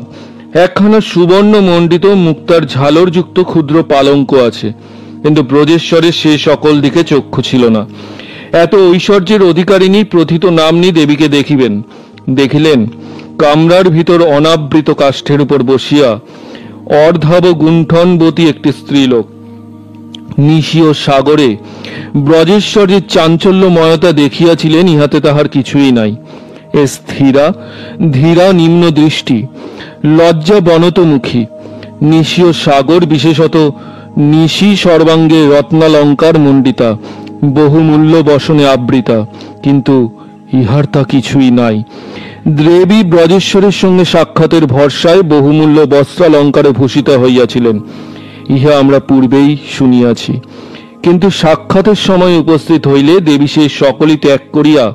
একখানা সুবর্ণ মণ্ডিত মুক্তার ঝালর যুক্ত ক্ষুদ্র পালঙ্ক আছে, কিন্তু ব্রজেশ্বরের সে সকল দিকে চক্ষু ছিল না। এত ঐশ্বর্যের অধিকারিণী প্রথিত নাম্নী দেবীকে দেখিলেন কামরার ভিতর অনাবৃত কাষ্ঠের উপর বসিয়া অর্ধাব গুণ্ঠনবতী একটি স্ত্রীলোক। নিশি ও সাগরে ব্রজেশ্বরের চাঞ্চল্যময়তা দেখিয়াছিলেন, ইহাতে তাহার কিছুই নাই। এ স্থিরা ধীরা নিম্ন দৃষ্টি, লজ্জা বনত মুখী। নিশি ও সাগর বিশেষত নিশি সর্বাঙ্গে রত্নালঙ্কার মণ্ডিতা, বহুমূল্য বসনে আবৃতা, কিন্তু ইহার তা কিছুই নাই। দেবী ব্রজেশ্বরের সঙ্গে সাক্ষাতের ভরসায় বহুমূল্য বস্ত্রালঙ্কারে ভূষিতা হইয়াছিলেন, ইহা আমরা পূর্বেই শুনিয়াছি। কিন্তু সাক্ষাতের সময় উপস্থিত হইলে দেবী সেই সকলই ত্যাগ করিয়া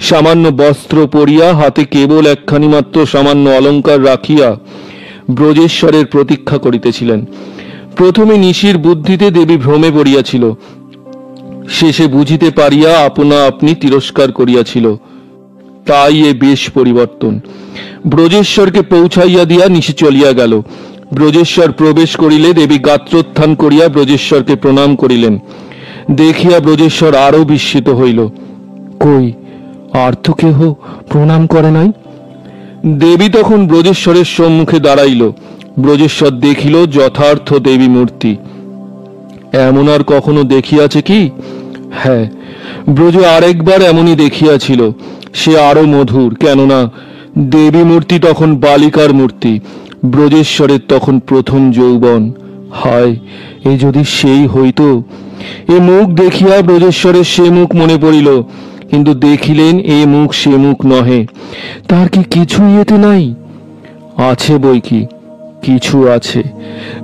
সামান্য বস্ত্র পরিয়া হাতে কেবল একখানি মাত্র সামান্য অলঙ্কার রাখিয়া ব্রজেশ্বরের প্রতীক্ষা করিতেছিলেন। প্রথমে নিশির বুদ্ধিতে দেবী ভ্রমে পড়িয়াছিল, শেষে বুঝিতে পারিয়া আপনা আপনি তিরস্কার করিয়াছিল। তাই এ বেশ পরিবর্তন। ব্রজেশ্বরকে পৌঁছাইয়া দিয়া নিশি চলিয়া গেল। ব্রজেশ্বর প্রবেশ করিলে দেবী গাত্রোত্থান করিয়া ব্রজেশ্বরকে প্রণাম করিলেন। দেখিয়া ব্রজেশ্বর আরো বিস্মিত হইল, কই, আর তো কেহ প্রণাম করে নাই। দেবী তখন ব্রজেশ্বরের সম্মুখে দাঁড়াইল। ব্রজেশ্বর দেখিল যথার্থ দেবী মূর্তি। এমন আর কখনো দেখিয়াছে কি? হ্যাঁ, ব্রজ আরেকবার এমনই দেখিয়াছিল, সে আরো মধুর, কেননা দেবী মূর্তি তখন বালিকার মূর্তি, ব্রজেশ্বরের তখন প্রথম যৌবন। হায়, এ যদি সেই হইত! এ মুখ দেখিয়া ব্রজেশ্বরের সে মুখ মনে পড়িল, কিন্তু দেখিলেন এ মুখ সে মুখ নহে। তার কি কিছুই এতে নাই? আছে বই কি, কিছু আছে।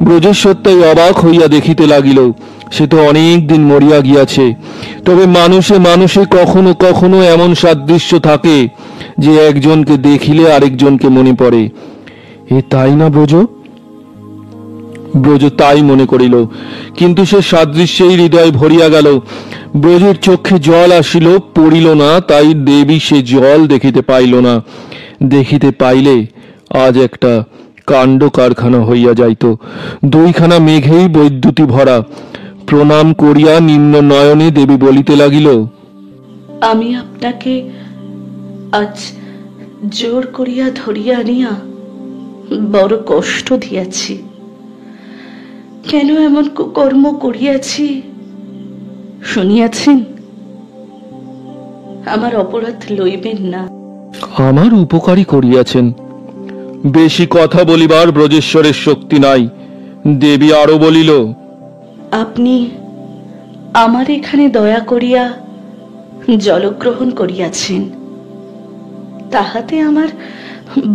ব্রজেশ্বর তাই অবাক হইয়া দেখিতে লাগিল, সে তো অনেক দিন মরিয়া গিয়াছে। তবে মানুষে মানুষে কখনো কখনো এমন সাদৃশ্য থাকে যে একজনকে দেখিলে আরেকজনকে মনে পড়ে। এ তাই না ব্রজ? ব্রজ তাই মনে করিল, কিন্তু সে সাদৃশ্যেই হৃদয় ভরিয়া গেল। ব্রজের চক্ষে জল আসিল, পড়িল না, তাই দেবী সে জল দেখিতে পাইল না। দেখিতে পাইলে আজ একটা কাণ্ড কারখানা হইয়া যাইত। দুইখানা মেঘেই বৈদ্যুতি ভরা। প্রণাম করিয়া নিম্ন নয়নে দেবী বলিতে লাগিল, আমি আপনাকে আজ জোর করিয়া ধরিয়া আনিয়া বড় কষ্ট দিয়াছি। কেন এমন কুকর্ম করিয়াছি শুনিয়াছেন? আমার অপরাধ লইবেন না। আমার উপকারই করিয়াছেন। বেশি কথা বলিবার ব্রজেশ্বরের শক্তি নাই। দেবী আরো বলিল, আপনি আমার এখানে দয়া করিয়া জলগ্রহণ করিয়াছেন, তাহাতে আমার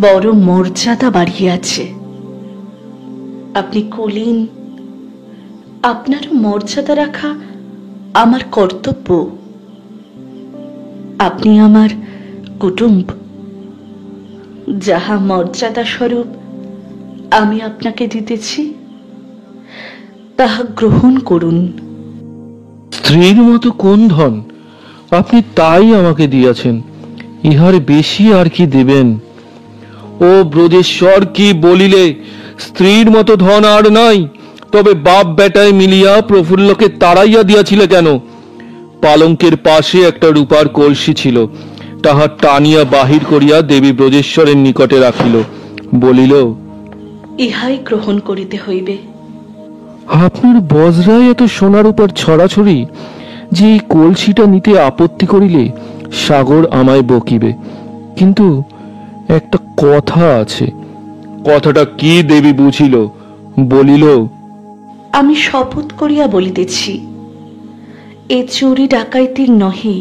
বড় মর্যাদা বাড়িয়াছে। আপনি কুলীন, আপনার মর্যাদা রাখা আমার কর্তব্য। আপনি আমার কুটুম্ব, যাহা মর্যাদা স্বরূপ আমি আপনাকে দিতেছি তাহা গ্রহণ করুন। স্ত্রীর মতো কোন ধন? আপনি তাই আমাকে দিয়াছেন, ইহার বেশি আর কি দেবেন? ও ব্রজেশ্বর, কি বলিলে! স্ত্রীর মতো ধন আর নাই, তবে বাপ বেটায় মিলিয়া প্রফুল্লকে তাড়াইয়া দিয়াছিলে কেন? পালঙ্কের পাশে একটা রূপার কলসি ছিল, তাহা টানিয়া বাহির করিয়া দেবী ব্রজেশ্বরের নিকটে রাখিল, বলিল, ইহাই গ্রহণ করিতে হইবে। আপনার বজরায় এত সোনার উপর ছড়াছড়ি যে এই কলসিটা নিতে আপত্তি করিলে সাগর আমায় বকিবে। কিন্তু একটা কথা আছে। কথাটা কি দেবী বুঝিল, বলিল, আমি শপথ করিয়া বলিতেছি, এ চুরি ডাকাইতির নহে।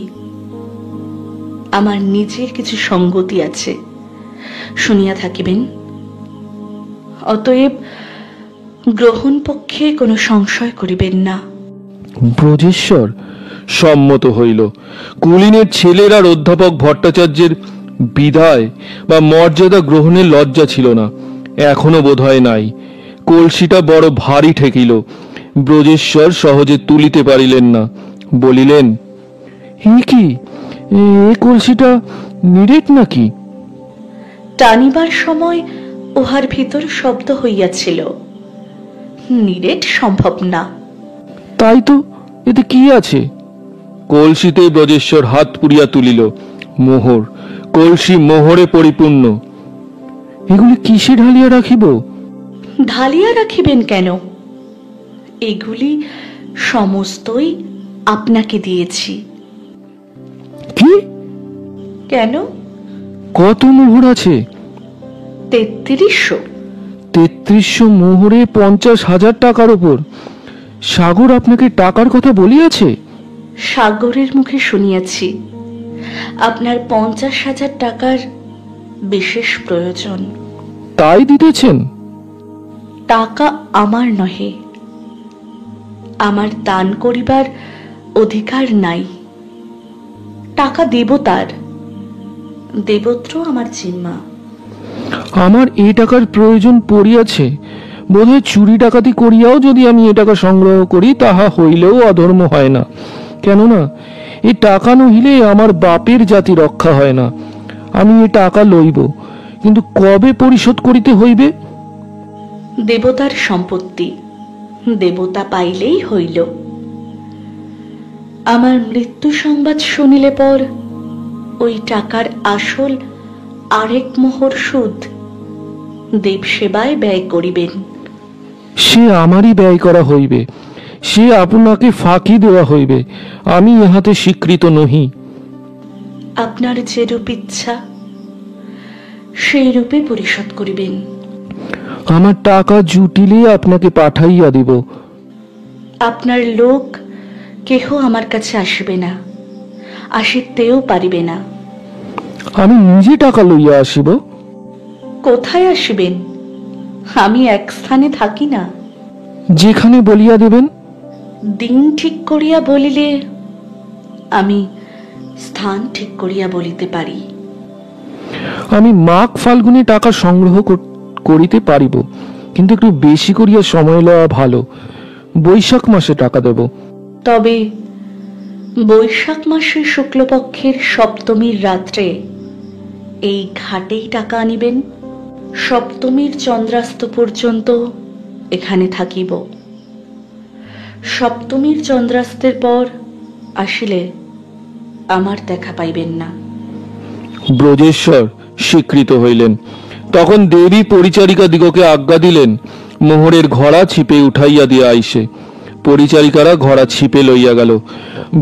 আমার নিজের কিছু সঙ্গতি আছে, শুনিয়া থাকিবেন। অতএব গ্রহণ পক্ষে কোনো সংশয় করিবেন না। ব্রজেশ্বর সম্মত হইল। কুলীনের ছেলের আর অধ্যাপক ভট্টাচার্যের বিদায় বা মর্যাদা গ্রহণের লজ্জা ছিল না, এখনো বোধহয় নাই। কলসিটা বড় ভারী ঠেকিল, ব্রজেশ্বর সহজে তুলিতে পারিলেন না। বলিলেন, এ কি, এ কলসিটা নিরেট নাকি? টানিবার সময় উহার ভিতর শব্দ হইয়াছিল, নিরেট সম্ভব না। তাই তো, এতে কি আছে? কলসিতে ব্রজেশ্বর হাত পুড়িয়া তুলিল। মোহর, কলসি মোহরে পরিপূর্ণ। এগুলি কিসে ঢালিয়া রাখিব? ঢালিয়া রাখিবেন কেন? এগুলি সমস্তই আপনাকে দিয়েছি। কি? কেন? কত মোহর আছে? 3300। 3300 মোহরে 50,000 টাকার উপর। সাগর আপনাকে টাকার কথা বলিয়াছে? সাগরের মুখে শুনিয়াছি আপনার 50,000 টাকার বিশেষ প্রয়োজন। তাই দিতেছেন? টাকা আমার নহে, আমার দান করিবার অধিকার নাই। টাকা দেবতার, দেবত্র আমার জিম্মা। আমার এই টাকার প্রয়োজন পড়িয়াছে। বোধহয় চুরি ডাকাতি করিয়াও যদি আমি এ টাকা সংগ্রহ করি, তাহা হইলেও অধর্ম হয় না। কেননা এই টাকা নহিলে আমার বাপের জাতি রক্ষা হয় না। আমি এ টাকা লইব, কিন্তু কবে পরিশোধ করিতে হইবে? দেবতার সম্পত্তি দেবতা পাইলেই হইল। আমার মৃত্যু সংবাদ শুনিলে পর ওই টাকার আসল আরেক মোহর সুদ দেব সেবায় ব্যয় করিবেন। সে আমারই ব্যয় করা হইবে, সে আপনাকে ফাঁকি দেওয়া হইবে। আমি ইহাতে স্বীকৃত নহি। আপনার যে রূপ ইচ্ছা সেই রূপে পরিশোধ করিবেন। আমার টাকা জুটিলে আপনাকে পাঠাইয়া দিব। আপনার লোক কেহ আমার কাছে আসবে না, আসিতেও পারিবে না। আমি নিজে টাকা লইয়া আসিব। কোথায় আসিবেন? আমি এক স্থানে থাকি না। যেখানে বলিয়া দেবেন। দিন ঠিক করিয়া বলিলে আমি স্থান ঠিক করিয়া বলিতে পারি। আমি মাঘ ফাল্গুনে টাকা সংগ্রহ করিতে পারিব, কিন্তু একটু বেশি করিয়া সময় লওয়া ভালো। বৈশাখ মাসে টাকা দেব। তবে বৈশাখ মাসের শুক্লপক্ষের সপ্তমীর রাত্রে এই ঘাটেই টাকা আনিবেন। সপ্তমীর চন্দ্রাস্ত পর্যন্ত এখানে থাকিব। সপ্তমীর চন্দ্রাস্তের পর আসিলে আমার দেখা পাইবেন না। ব্রজেশ্বর স্বীকৃত হইলেন। তখন দেবী পরিচারিকা দিগকে আজ্ঞা দিলেন, মোহরের ঘোড়া ছিপে উঠাইয়া দিয়া আইসে। পরিচারিকারা ঘোড়া ছিপে লইয়া গেল।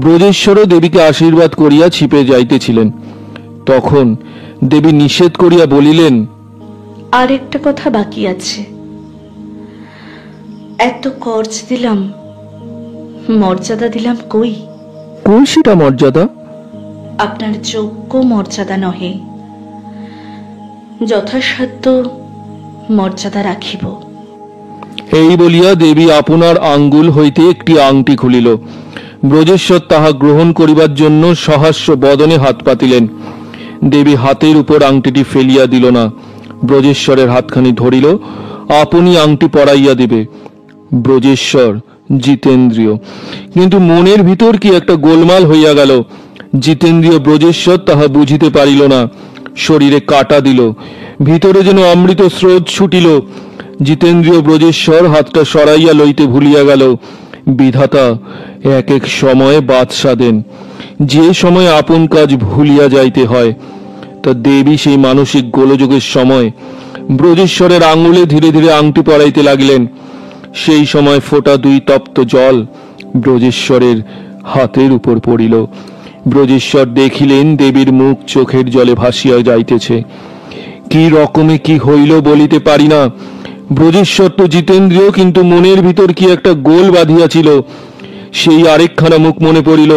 ব্রজেশ্বরও দেবীকে আশীর্বাদ করিয়া ছিপে যাইতেছিলেন। তখন দেবী নিষেধ করিয়া বলিলেন, আর একটা কথা বাকি আছে। এত কর্জ দিলাম, মর্যাদা দিলাম কই? কলসিটা মর্যাদা? আপনার যোগ্য মর্যাদা নহে, যথাসাধ্য মর্যাদা রাখিব। এই বলিয়া দেবী আপনার আঙ্গুল হইতে একটি আংটি খুলিল। ব্রজেশ্বর তাহা গ্রহণ করিবার জন্য সহাস্য বদনে হাত পাতিলেন। দেবী হাতের উপর আংটিটি ফেলিয়া দিল না, ব্রজেশ্বরের হাতখানি ধরিল, আপনি আংটি পরাইয়া দিবে। ব্রজেশ্বর জিতেন্দ্রিয়, কিন্তু মনের ভিতর কি একটা গোলমাল হইয়া গেল। জিতেন্দ্রিয় ব্রজেশ্বর তাহা বুঝিতে পারিল না। শরীরে কাটা দিল, ভিতরে যেন অমৃত স্রোত ছুটিল। জিতেন্দ্রিয় ব্রজেশ্বর হাতটা সরাইয়া লইতে ভুলিয়া গেল। বিধাতা এক এক সময়ে বাদশা দেন, যে সময় আপন কাজ ভুলিয়া যাইতে হয়। তা দেবী সেই মানসিক গোলযোগের সময় ব্রজেশ্বরের আঙুলে ধীরে ধীরে আংটি পরাইতে লাগিলেন। সেই সময় ফোঁটা 2 তপ্ত জল ব্রজেশ্বরের হাতের উপর পড়িল। ব্রজেশ্বর দেখিলেন দেবীর মুখ চোখের জলে ভাসিয়া যাইতেছে। কি রকমে কি হইল বলিতে পারি না। ব্রজেশ্বর তো জিতেন্দ্রিয়, কিন্তু মনের ভিতর কি একটা গোল বাঁধিয়াছিল। সেই আরেকখানা মুখ মনে পড়িল।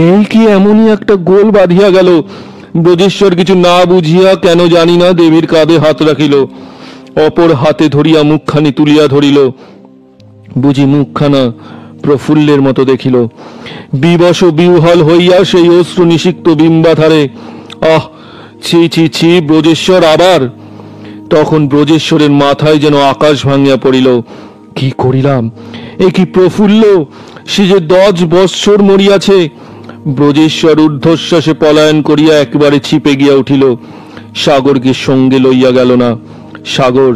এই কি এমনই একটা গোল বাঁধিয়া গেল। ব্রজেশ্বর কিছু না বুঝিয়া, কেন জানি না, দেবীর কাঁধে হাত রাখিল। অপর হাতে ধরিয়া মুখখানি তুলিয়া ধরিল। বুঝি মুখখানা প্রফুল্লের মতো দেখিল। বিবশ বিহ্বল হইয়া সেই অশ্রু নিষিক্ত বিম্বাধারে আহ, ছি ছি ছি, ব্রজেশ্বর আবার! তখন ব্রজেশ্বরের মাথায় যেন আকাশ ভাঙিয়া পড়িল। কি করিলাম? এ কি প্রফুল্ল, সে যে 10 বৎসর মরিয়াছে। ব্রজেশ্বর ঊর্ধ্বশ্বাসে পলায়ন করিয়া একেবারে ছিপে গিয়া উঠিল। সাগরকে সঙ্গে লইয়া গেল না। সাগর,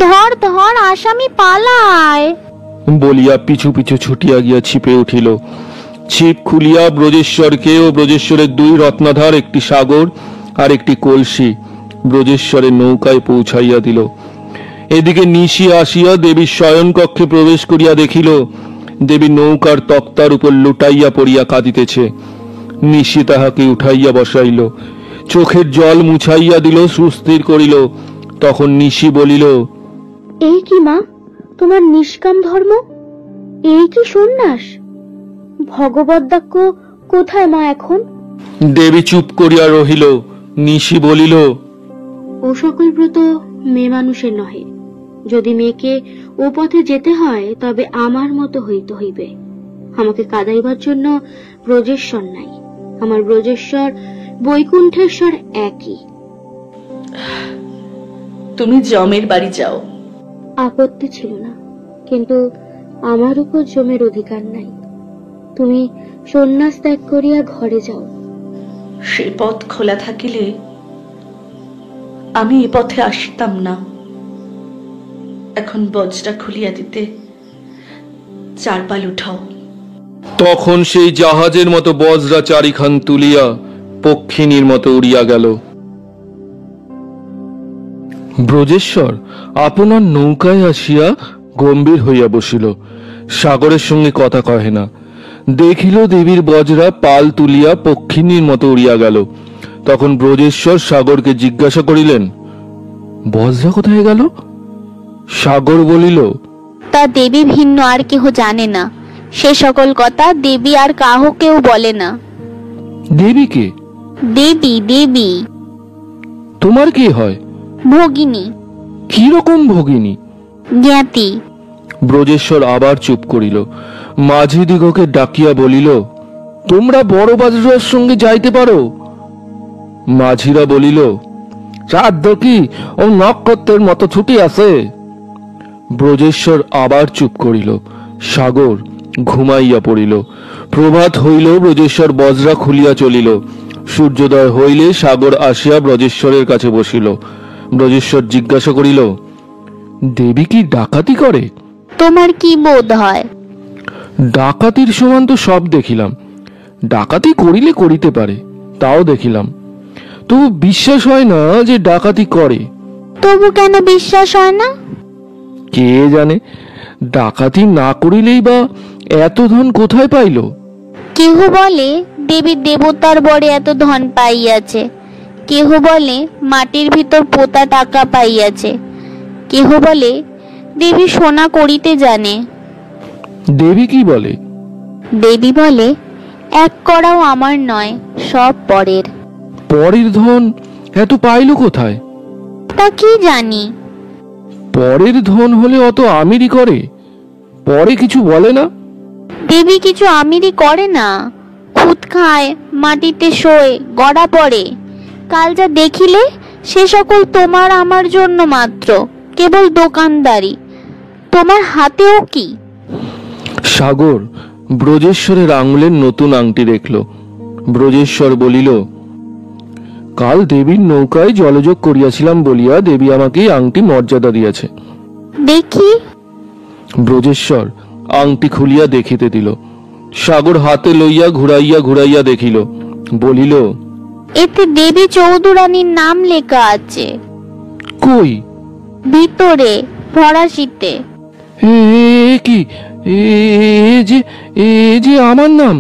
ধর ধর, আসামি পালায় বলিয়া পিছু পিছু ছুটিয়া গিয়া ছিপে উঠিল। ছিপ খুলিয়া ব্রজেশ্বরকে ও ব্রজেশ্বরের 2 রত্নাধার, একটি সাগর আর একটি কলসি ব্রজেশ্বরের নৌকায় পৌঁছাইয়া দিল। এদিকে নিশি আসিয়া দেবীর শয়ন কক্ষে প্রবেশ করিয়া দেখিল দেবী নৌকার তক্তার উপর লুটাইয়া পড়িয়া কাঁদিতেছে। নিশি তাহাকে উঠাইয়া বসাইল, চোখের জল মুছাইয়া দিল, সুস্থির করিল। তখন নিশি বলিল, এই কি মা, তোমার নিষ্কাম ধর্ম, এই কি সন্ন্যাস? ভগবদ্বাক্য কোথায় মা এখন? দেবী চুপ করিয়া রহিল। নিশি বলিল, ও সকল ব্রত মেয়ে মানুষের নহে। যদি মেয়েকে ও পথে যেতে হয় তবে আমার মতো হইতে হইবে। আমাকে কাদাইবার জন্য ব্রজেশ্বর নাই। আমার ব্রজেশ্বর বৈকুণ্ঠেশ্বর একই। তুমি জমের বাড়ি যাও। আপত্তি ছিল না, কিন্তু আমার উপর জমের অধিকার নাই। তুমি সন্ন্যাস ত্যাগ করিয়া ঘরে যাও। সে পথ খোলা থাকিলে আমি এ পথে আসতাম না। এখন বজ্রা খুলিয়া দিতে চারপাল উঠাও। তখন সেই জাহাজের মতো বজ্রা চারিখান তুলিয়া পক্ষিণীর মতো উড়িয়া গেল। ব্রজেশ্বর আপনার নৌকায় আসিয়া গম্ভীর হইয়া বসিল। সাগরের সঙ্গে কথা কহে না। দেখিল দেবীর বজ্রা পাল তুলিয়া পক্ষিণীর মতো উড়িয়া গেল। তখন ব্রজেশ্বর সাগরকে জিজ্ঞাসা করিলেন, বজ্রা কোথায় গেল? সাগর বলিল, তা দেবী ভিন্ন আর কেহ জানে না। সে সকল কথা দেবী আর কাহকেও বলে না। দেবীকে? দেবী দেবী তোমার কি হয়? ভগিনী। কি রকম ভগিনী? জ্ঞাতি। ব্রজেশ্বর আবার চুপ করিল। মাঝি দিগকে ডাকিয়া বলিল, তোমরা বড় বজ্রার সঙ্গে যাইতে পারো? মাঝিরা বলিল, শ্রাদ্ধ কি ও নক্ষত্রের মতো ছুটি আছে? ব্রজেশ্বর আবার চুপ করিল। সাগর ঘুমাইয়া পড়িল। প্রভাত হইল, ব্রজেশ্বর বজ্রা খুলিয়া চলিল। সূর্যোদয় হইলে সাগর আসিয়া ব্রজেশ্বরের কাছে বসিল। ব্রজেশ্বর জিজ্ঞাসা করিল, দেবী কি ডাকাতি করে? তোমার কি বোধ হয়? ডাকাতির সমান তো সব দেখিলাম। ডাকাতি করিলে করিতে পারে, তাও দেখিলাম। তবু বিশ্বাস হয় না যে ডাকাতি করে। তবু কেন বিশ্বাস হয় না? কে জানে, ডাকাতি না করিলেই বা এত ধন কোথায় পাইল? কেহ বলে দেবী দেবতার বরে এত ধন পাইয়াছে, কেহ বলে মাটির ভিতর পোতা টাকা পাইয়াছে, কেহ বলে দেবী সোনা করিতে জানে। দেবী কি বলে? দেবী বলে, এক করাও আমার নয়, সব পরের। পরের ধন এত পাইল কোথায়? তা কি জানি। পরের ধন হলে অত আমিরি করে? পরে কিছু বলে না? দেবী কিছু আমিরি করে না। খুদ খায়, মাটিতে শোয়, গড়া পড়ে। কাল যা দেখিলে সে সকল তোমার আমার জন্য মাত্র, কেবল দোকানদারি। তোমার হাতেও কি? সাগর ব্রজেশ্বরের আঙুলের নতুন আংটি দেখল। ব্রজেশ্বর বলিল, কাল দেবীর নৌকায় জলযোগ করিয়াছিলাম বলিয়া দেবী আমাকে এই আংটি মর্যাদা দিয়াছে। দেখি। ব্রজেশ্বর আংটি খুলিয়া দেখিতে দিল। সাগর হাতে লইয়া ঘুরাইয়া ঘুরাইয়া দেখিল। বলিল, এতে দেবী চৌধুরানীর নাম লেখা আছে। কই? ভিতরে ফরাসিতে। এ কি? এ যে এ যে আমার নাম,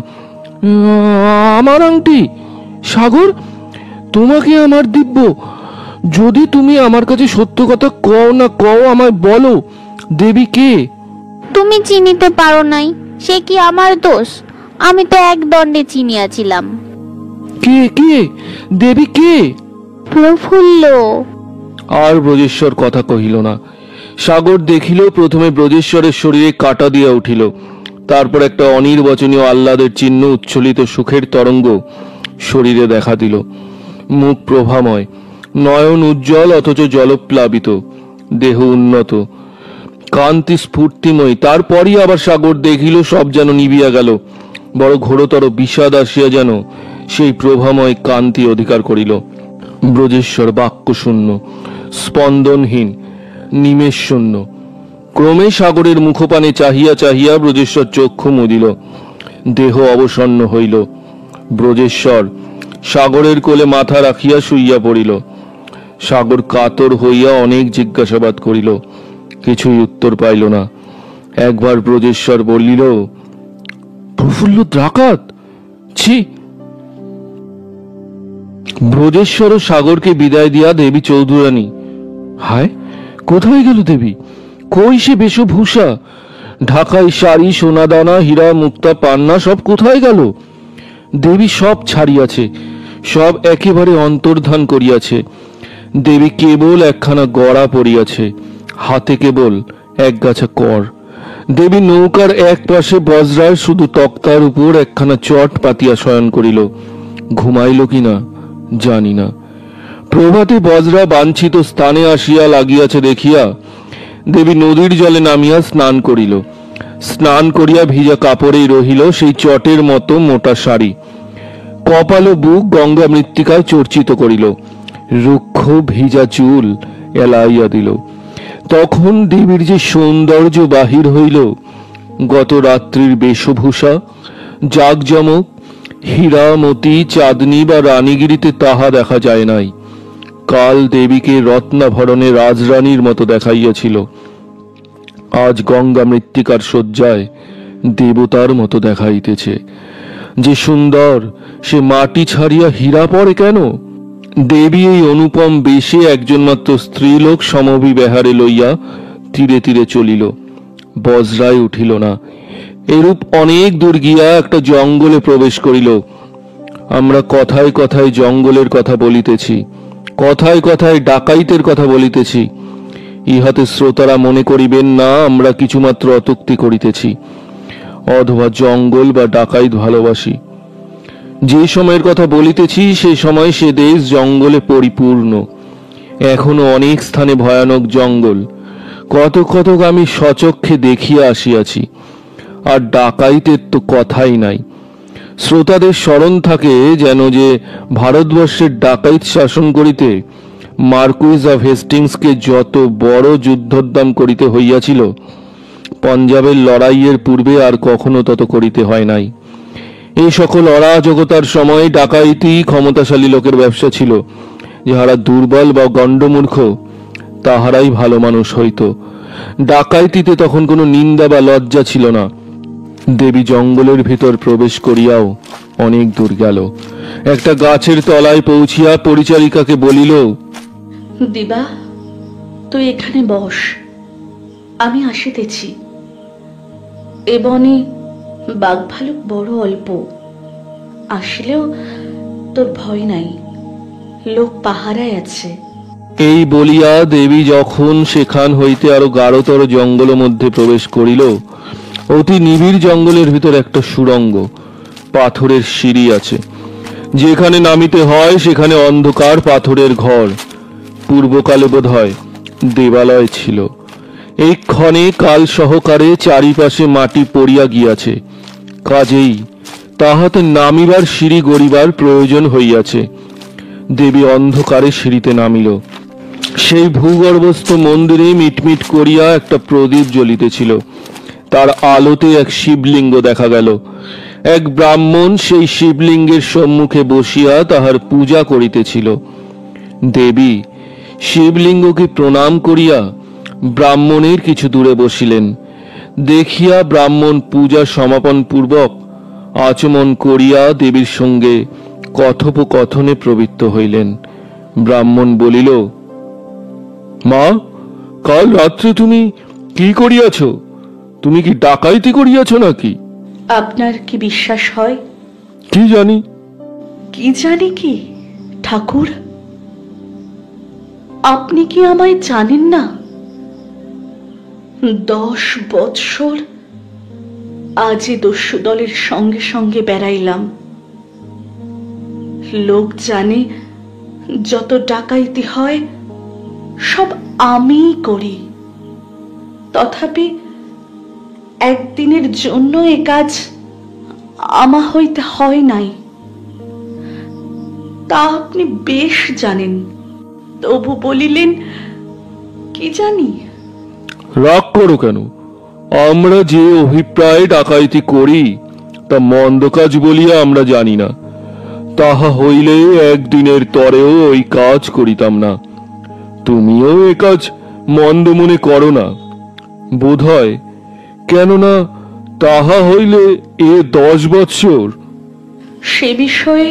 আমার আংটি। সাগর, তোমাকে আমার দিব্য। যদি তুমি আমার কাছে সত্য কথা কও না কও, আমায় বলো, দেবী কে? তুমি চিনিতে পারো নাই, সে কি আমার দোষ? আমি তো এক দণ্ডে চিনিয়াছিলাম। কে কে? দেবী কে? প্রফুল্ল। আর ব্রজেশ্বর কথা কহিল না। সাগর দেখিল, প্রথমে ব্রজেশ্বরের শরীরে কাটা দিয়া উঠিল, তারপর একটা অনির্বচনীয় আহ্লাদের চিহ্ন, উচ্ছ্বলিত সুখের তরঙ্গ শরীরে দেখা দিল। মুখ প্রভাময়, নয়ন উজ্জ্বল অথচ জলপ্লাবিত, দেহ উন্নত, কান্তি স্ফূর্তিময়। তারপরই আবার সাগর দেখিল সব যেন নিবিয়া গেল। বড় ঘোরতর বিষাদ আসিয়া যেন সেই প্রভাময় কান্তি অধিকার করিল। ব্রজেশ্বর বাক্য শূন্য, স্পন্দনহীন, নিমেষ শূন্য। ক্রমে সাগরের মুখপানে চাহিয়া চাহিয়া ব্রজেশ্বর চক্ষু মুদিল। দেহ অবসন্ন হইল। ব্রজেশ্বর সাগরের কোলে মাথা রাখিয়া শুইয়া পড়িল। সাগর কাতর হইয়া অনেক জিজ্ঞাসাবাদ করিল, কিছুই উত্তর পাইল না। একবার ব্রজেশ্বর বলিল, প্রফুল্ল ডাকাত? ছি! ব্রজেশ্বর ও সাগরকে বিদায় দিয়া দেবী চৌধুরানী, হায় কোথায় গেল দেবী? কই সে বেশভূষা, ঢাকাই শাড়ি, সোনাদানা, হীরা মুক্তা পান্না সব কোথায় গেল? দেবী সব ছাড়িয়াছে, সব একেবারে অন্তর্ধান করিয়াছে। দেবী কেবল একখানা গড়া পড়িয়াছে, হাতে কেবল একগাছা কর। দেবী নৌকার এক পাশে বজ্রার শুধু তক্তার উপর একখানা চট পাতিয়া শয়ন করিল। ঘুমাইল কিনা জানি না। প্রভাতে বজ্রা বাঞ্ছিত স্থানে আসিয়া লাগিয়াছে দেখিয়া দেবী নদীর জলে নামিয়া স্নান করিল। স্নান করিয়া ভিজা কাপড়েই রহিল সেই চটের মতো মোটা শাড়ি। কপাল ও বুক গঙ্গা মৃত্তিকায় চর্চিত করিল, রুক্ষ ভিজা চুল এলাইয়া দিল। তখন দেবীর যে সৌন্দর্য বাহির হইল, গত রাত্রির বেশভূষা, জাকজমক, হীরা মতি, চাঁদনি বা রানীগিরিতে তাহা দেখা যায় নাই। কাল দেবীকে রত্নাভরণে রাজরানীর মতো দেখাইয়াছিল, আজ গঙ্গা মৃত্তিকার শয্যায় দেবতার মতো দেখাইতেছে। যে সুন্দর সে মাটি ছাড়িয়া হীরা পড়ে কেন? দেবী এই অনুপম বেশে একজন মাত্র স্ত্রীলোক সমভিবেহারে লইয়া তীরে তীরে চলিল, বজ্রায় উঠিল না। এরূপ অনেক দূর গিয়া একটা জঙ্গলে প্রবেশ করিল। আমরা কথায় কথায় জঙ্গলের কথা বলিতেছি, কথায় কথায় ডাকাইতের কথা বলিতেছি। ইহাতে শ্রোতারা মনে করিবেন না আমরা কিছুমাত্র অত্যুক্তি করিতেছি অথবা জঙ্গল বা ডাকাইত ভালোবাসি। যে সময়ের কথা বলিতেছি সে সময় সে দেশ জঙ্গলে পরিপূর্ণ। এখনো অনেক স্থানে ভয়ানক জঙ্গল, কত কত আমি স্বচক্ষে দেখিয়া আসিয়াছি। আর ডাকাইতের তো কথাই নাই। শ্রোতাদের স্মরণ থাকে যেন যে ভারতবর্ষের ডাকাইত শাসন করিতে মার্কুইস অফ হেস্টিংসকে যত বড় যুদ্ধোদ্যম করিতে হইয়াছিল, পঞ্জাবের লড়াইয়ের পূর্বে আর কখনো তত করিতে হয় নাই। এই সকল অরাজকতার সময় ডাকাইতি ক্ষমতাশালী লোকের ব্যবসা ছিল। যাহারা দুর্বল বা গণ্ডমূর্খ তাহারাই ভালো মানুষ হইত। ডাকাইতিতে তখন কোনো নিন্দা বা লজ্জা ছিল না। দেবী জঙ্গলের ভিতর প্রবেশ করিয়াও অনেক দূর গেল। একটা গাছের তলায় পৌঁছিয়া পরিচারিকাকে বলিল, দিবা, তুই এখানে বস, আমি আসিতেছি। এ বনে বাঘ ভালুক বড় অল্প, আসলেও তোর ভয় নাই, লোক পাহারায় আছে। এই বলিয়া দেবী যখন সেখান হইতে আরো গাঢ়তর জঙ্গল মধ্যে প্রবেশ করিল, অতি নিবিড় জঙ্গলের ভিতর একটা সুড়ঙ্গ, পাথরের সিঁড়ি আছে। যেখানে নামিতে হয় সেখানে অন্ধকার পাথরের ঘর। পূর্বকালে বোধ হয় দেবালয় ছিল। এই ক্ষণে কাল সহকারে চারিপাশে মাটি পড়িয়া গিয়াছে, কাজেই তাহাতে নামিবার সিঁড়ি গড়িবার প্রয়োজন হইয়াছে। দেবী অন্ধকারে সিঁড়িতে নামিল। সেই ভূগর্ভস্থ মন্দিরে মিটমিট করিয়া একটা প্রদীপ জ্বলিতেছিল। তার আলোতে এক শিবলিঙ্গ দেখা গেল। এক ব্রাহ্মণ সেই শিবলিঙ্গের সম্মুখে বসিয়া তাহার পূজা করিতেছিল। দেবী শিবলিঙ্গকে প্রণাম করিয়া ব্রাহ্মণের কিছু দূরে বসিলেন। দেখিয়া ব্রাহ্মণ পূজা সমাপন পূর্বক আচমন করিয়া দেবীর সঙ্গে কথোপকথনে প্রবৃত্ত হইলেন। ব্রাহ্মণ বলিল, মা, কাল রাত্রে তুমি কি করিয়াছ? তুমি কি ডাকাইতি করিয়াছ নাকি? আপনার কি বিশ্বাস হয়? কি জানি। কি জানি কি ঠাকুর, আপনি কি আমায় জানেন না? 10 বৎসর আজে দস্যু দলের সঙ্গে সঙ্গে বেড়াইলাম। লোক জানে যত ডাকাইতি হয় সব আমিই করি। তথাপি একদিনের জন্য এ কাজ আমা হইতে হয় নাই, তা আপনি বেশ জানেন। তবু বলিলেন কি জানি। রাগ করো কেন? আমরা যে অভিপ্রায় ডাকাইতি করি তা মন্দ কাজ বলিয়া আমরা জানি না। তাহা হইলে একদিনের তরেও ওই কাজ করিতাম না। তুমিও এ কাজ মন্দ মনে করো না বোধ হয়, কেননা তাহা হইলে 10 বৎসর। সে বিষয়ে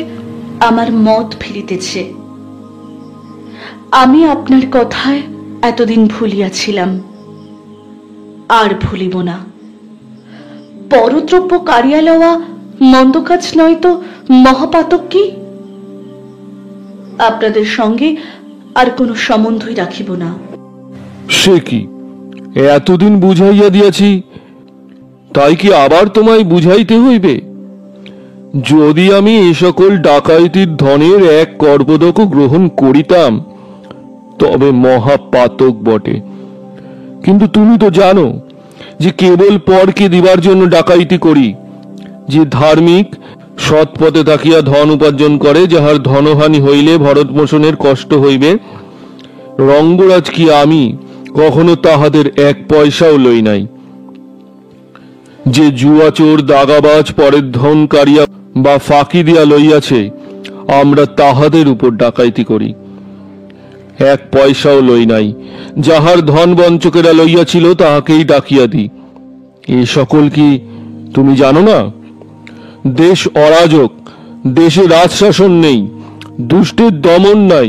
আমার মত ফিরিতেছে। আমি আপনার কথায় এতদিন ভুলিয়াছিলাম। আর ভুলিব না। পরদ্রব্য কারিয়া লওয়া মন্দ কাজ নয় তো মহাপাতক কি? আপনাদের সঙ্গে আর কোনো সম্বন্ধই রাখিব না। সে কি, এতদিন বুঝাইয়া দিয়াছি, তাই কি আবার তোমায় বুঝাইতে হইবে? যদি আমি এ সকল ডাকাইতির ধনের এক কর্পদক গ্রহণ করিতাম তবে মহাপাতক বটে, কিন্তু তুমি তো জানো যে কেবল পরকে দিবার জন্য ডাকাইতি করি। যে ধার্মিক সৎ পথে থাকিয়া ধন উপার্জন করে, যাহার ধনহানি হইলে ভরত পোষণের কষ্ট হইবে, রঙ্গরাজ কি আমি কখনো তাহাদের এক পয়সাও লই নাই। যে জুয়াচোর দাগাবাজ পরের ধন কারিয়া বা ফাঁকি দিয়া লইয়াছে, আমরা তাহাদের উপর ডাকাইতি করি, এক পয়সাও লই নাই। যাহার ধন বঞ্চকেরা লইয়াছিল তাহাকেই ডাকিয়া দিই। এ সকল কি তুমি জানো না? দেশ অরাজক, দেশে রাজশাসন নেই, দুষ্টের দমন নাই,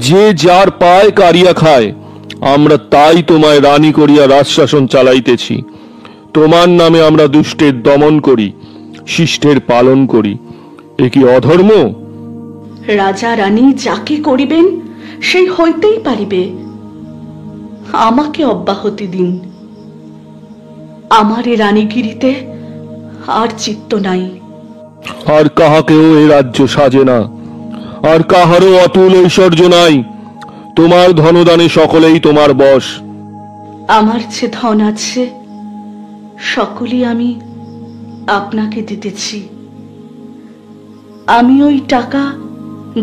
যে যার পায় কারিয়া খায়। আমরা তাই তোমায় রানী করিয়া রাজশাসন চালাইতেছি। তোমার নামে আমরা দুষ্টের দমন করি, শিষ্টের পালন করি। এ কি অধর্ম? রাজা রানী যাকে করিবেন সেই হইতেই পারিবে। আমাকে অব্যাহতি দিন। আমার এ রানীগিরিতে আর চিত্ত নাই। আর কাহাকেও এ রাজ্য সাজে না, আর কাহারও অতুল ঐশ্বর্য নাই। তোমার ধনদানে সকলেই তোমার বশ। আমার যে ধন আছে সকলই আমি আপনাকে দিতেছি। আমি ওই টাকা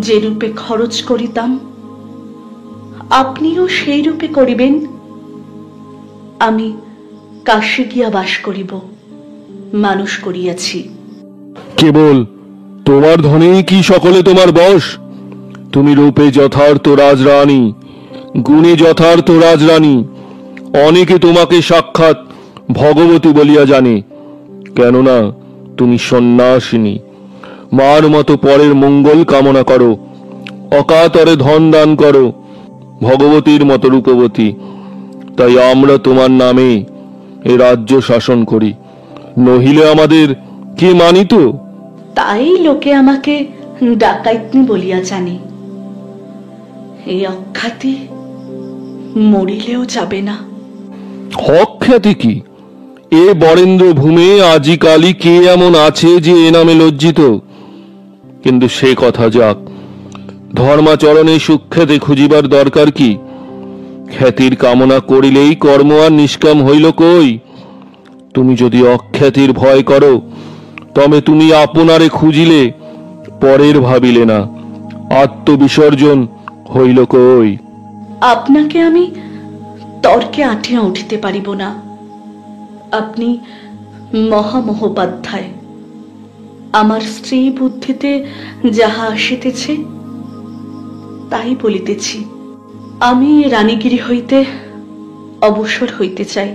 যে রূপে খরচ করিতাম আপনিও সেই রূপে করিবেন। আমি কাশী গিয়া বাস করিব, মানুষ করিয়াছি। কেবল তোমার ধনেই কি সকলে তোমার বশ? তুমি রূপে যথার্থ রাজরানী, গুণে যথার্থ রাজরানী। অনেকে তোমাকে সাক্ষাৎ ভগবতী বলিয়া জানে, কেননা তুমি সন্ন্যাসিনী। মার মতো পরের মঙ্গল কামনা করো, অকাতরে ধন দান করো, ভগবতীর মতো রূপবতী। তাই আমরা তোমার নামে এ রাজ্য শাসন করি, নহিলে আমাদের কে মানিত? তাই লোকে আমাকে ডাকাইতনি বলিয়া জানে। এই অখ্যাতি মরিলেও যাবে না। অখ্যাতি কি? এ বরেন্দ্র ভূমে আজিকালি কে এমন আছে যে এ নামে লজ্জিত? কিন্তু সে কথা যাক, ধর্মাচরণে সুখ্যাতি খুঁজিবার দরকার কি? খ্যাতির কামনা করিলেই কর্ম আর নিষ্কাম হইল কই? তুমি যদি অখ্যাতির ভয় করো তবে তুমি আপনারে খুঁজিলে পরের ভাবিলে না, আত্মবিসর্জন হইল কই? আপনাকে আমি তর্কে আঁটিয়া উঠিতে পারিব না। আপনি মহামহোপাধ্যায়। আমার স্ত্রী বুদ্ধিতে যাহা আসিতেছে তাই বলিতেছি। আমি রানীগিরি হইতে অবসর হইতে চাই।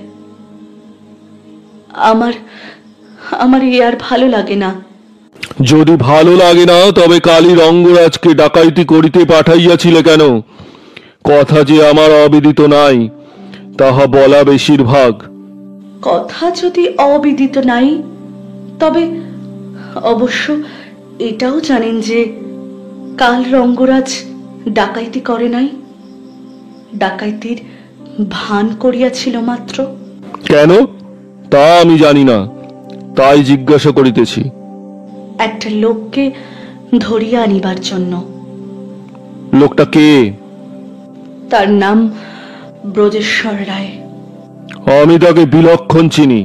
আমার এ আর ভালো লাগে না। যদি ভালো লাগে না তবে কালী রঙ্গরাজকে ডাকাইতি করিতে পাঠাইয়াছিলে কেন? কথা যে আমার অবিদিত নাই তাহা বলা বেশিরভাগ। কথা যদি অবিদিত নাই তবে অবশ্য এটাও জানেন যে কাল রঙ্গরাজ ডাকাইতি করে নাই, ডাকাইতির ভান করিয়াছিল মাত্র। কেন তা আমি জানি না, তাই জিজ্ঞাসা করিতেছি। একটা লোককে ধরিয়া আনিবার জন্য। লোকটা কে? তার নাম ব্রজেশ্বর রায়। আমি তাকে বিলক্ষণ চিনি।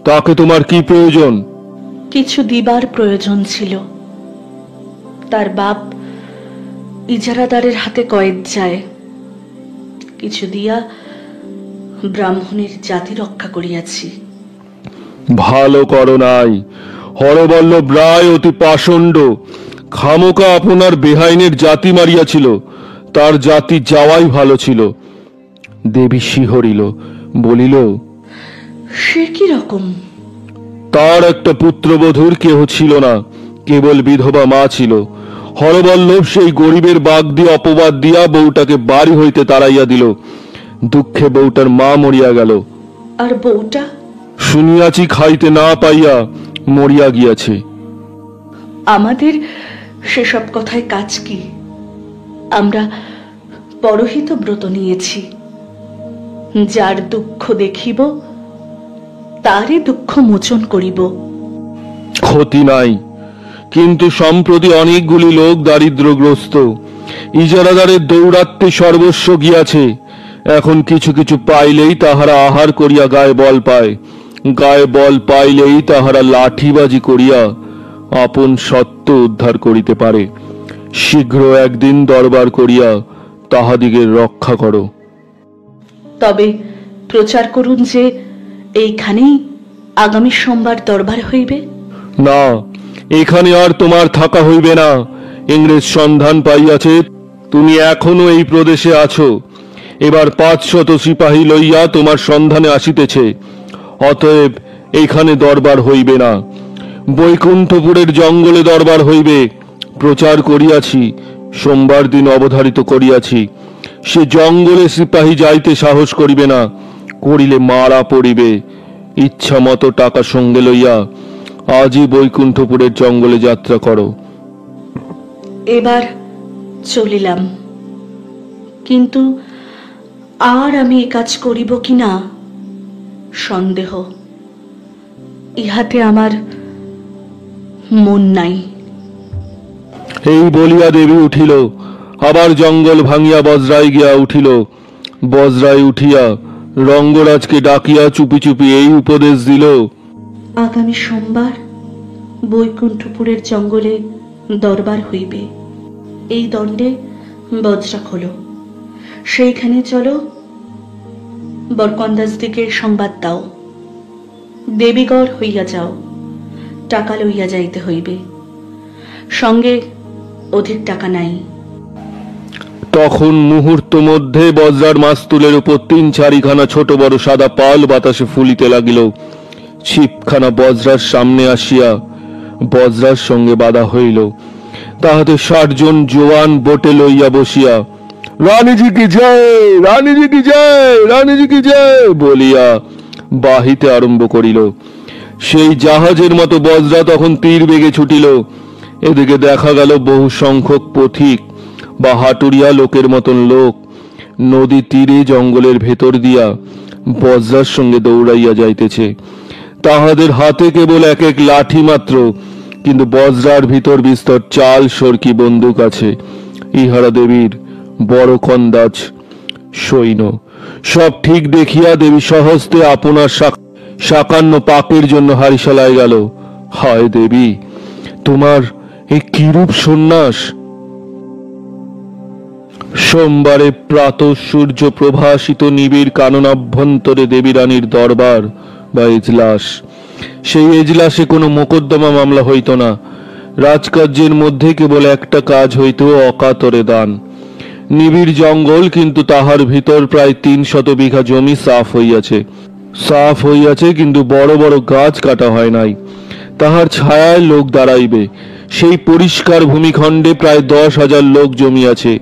তাকে তোমার কি প্রয়োজন? কিছু দিবার প্রয়োজন ছিল। তার বাপ ইজারাদারের হাতে কয়েদ যায়। কিছু দিয়া ব্রাহ্মণের জাতি রক্ষা করিয়াছি। ভালো করো নাই। হরবল্লভ রায় অতি পাষণ্ড, খামোকা আপনার বেহাইনের জাতি মারিয়াছিল। তার জাতি যাওয়াই ভালো ছিল। দেবী শিহরিল, বলিল, সে কি রকম? তার একটা পুত্রবধূর কেহ ছিল না, কেবল বিধবা মা ছিল। হরবল্লভ সেই গরিবের বাগ দিয়ে অপবাদ দিয়া বউটাকে বাড়ি হইতে তাড়াইয়া দিল। দুঃখে বউটার মা মরিয়া গেল। আর বউটা? শুনিয়াছি খাইতে না পাইয়া মরিয়া গিয়াছে। আমাদের সেসব কথায় কাজ কি? আমরা পরহিত ব্রত নিয়েছি। যার দুঃখ দেখিব তারই দুঃখ মোচন করিব। ক্ষতি নাই, কিন্তু সম্প্রতি অনেকগুলি লোক দারিদ্রগ্রস্ত, ইজারাদারের দৌরাত্মে সর্বস্ব গিয়াছে। এখন কিছু কিছু পাইলেই তাহারা আহার করিয়া গায়ে বল পায়, গায়ে বল পাইলেই তাহারা লাঠিবাজি করিয়া আপন সত্য উদ্ধার করিতে পারে। শীঘ্র একদিন দরবার করিয়া তাহাদিগের রক্ষা করো। তবে প্রচার করুন যে এইখানেই আগামী সোমবার দরবার হইবে। না, এখানে আর তোমার থাকা হইবে না। ইংরেজ সন্ধান পাইয়াছে তুমি এখনো এই প্রদেশে আছো। এবার 500 সিপাহী লইয়া তোমার সন্ধানে আসিতেছে। অতএব এইখানে দরবার হইবে না, বৈকুণ্ঠপুরের জঙ্গলে দরবার হইবে। প্রচার করিয়াছি, সোমবার দিন অবধারিত করিয়াছি। সে জঙ্গলে সিপাহী যাইতে সাহস করিবে না, করিলে মারা পড়িবে। ইচ্ছা মতো টাকা সঙ্গে লইয়া আজই বৈকুণ্ঠপুরের জঙ্গলে যাত্রা করো। এবার চলিলাম, কিন্তু আর আমি এ কাজ করিব কিনা সন্দেহ। ইহাতে আমার মন নাই। এই বলিয়া দেবী উঠিল, আবার জঙ্গল ভাঙিয়া বজ্রায় গিয়া উঠিল। বজ্রায় উঠিয়া রঙ্গরাজকে ডাকিয়া চুপি চুপি এই উপদেশ দিল, আগামী সোমবার বৈকুণ্ঠপুরের জঙ্গলে দরবার হইবে। এই দণ্ডে বজ্রা খোলো, সেইখানে চলো। বরকন্দাজ দিকে সংবাদ দাও, দেবীগড় হইয়া যাও। টাকা লইয়া যাইতে হইবে, সঙ্গে অধিক টাকা নাই। তখন মুহূর্ত মধ্যে বজ্রার মাস্তুলের উপর 3-4খানা ছোট বড় সাদা পাল বাতাসে ফুলিতে লাগিল। ছিপখানা বজ্রার সামনে আসিয়া বজ্রার সঙ্গে বাধা হইল। তাহাতে 60 জন জোয়ান বোটে লইয়া বসিয়া রানীজি কি জয়, রানীজি কি জয়, রানীজি কি জয় বলিয়া বাহিতে আরম্ভ করিল। সেই জাহাজের মতো বজ্রা তখন তীর বেগে ছুটিল। এদিকে দেখা গেল বহু সংখ্যক পথিক বা হাটুরিয়া লোকের মতন লোক নদী তীরে জঙ্গলের ভেতর দিয়া বজ্রার সঙ্গে দৌড়াইয়া যাইতেছে। তাহাদের হাতে কেবল এক এক লাঠি মাত্র, কিন্তু বজ্রার ভিতর বিস্তর চাল সরকি বন্দুক আছে। ইহারা দেবীর বড় কন্দাজ সৈন্য। সব ঠিক দেখিয়া দেবী সহস্তে আপনার সাকান্ন পাকের জন্য হারিশালায় গেল। হায় দেবী, তোমার এই কিরূপ সন্ন্যাস! সোমবারে প্রাত সূর্য প্রভাসিত নিবিড় কাননাভ্যন্তরে দেবী রানীর দরবার বা এজলাস। সেই এজলাসে কোনো মোকদ্দমা মামলা হইত না। রাজকার্যের মধ্যে কেবল একটা কাজ হইত, অকাতরে দান। নিবিড় জঙ্গল, কিন্তু তাহার ভিতর প্রায় 300 বিঘা জমি সাফ হইয়াছে, কিন্তু বড় বড় গাছ কাটা হয় নাই। তাহার ছায়ায় লোক দাঁড়াইবে সেই পরিষ্কার ভূমিখণ্ডে প্রায় 10,000 লোক জমিয়াছে।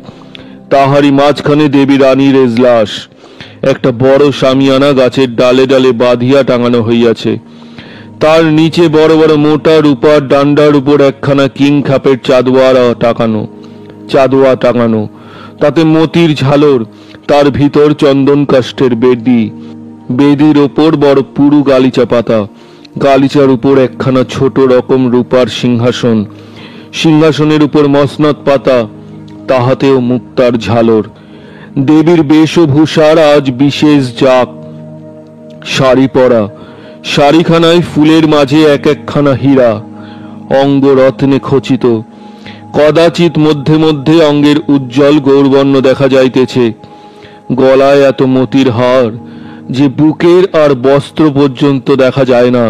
তাহারই মাঝখানে দেবী রানীর এজলাস। একটা বড় শামিয়ানা গাছের ডালে ডালে বাঁধিয়া টাঙানো হইয়াছে। তার নিচে বড় বড় মোটা রূপার ডান্ডার উপর একখানা কিং খাপের চাঁদোয়া টাঙানো, তাতে মতির ঝালর। তার ভিতর চন্দন কাষ্ঠের বেদির ওপর বড় পুরু গালিচা পাতা। গালিচার উপর একখানা ছোট রকম রূপার সিংহাসন, সিংহাসনের উপর মসনদ পাতা, তাহাতেও মুক্তার ঝালর। দেবীর বেশভূষার আজ বিশেষ জাক। শাড়ি পরা, শাড়িখানায় ফুলের মাঝে এক একখানা হীরা, অঙ্গ রত্নে খচিত। কদাচিৎ মধ্যে মধ্যে অঙ্গের উজ্জ্বল গৌরবর্ণ দেখা যাইতেছে। গলায় এত মতির হার যে বুকের আর বস্ত্র পর্যন্ত দেখা যায় না।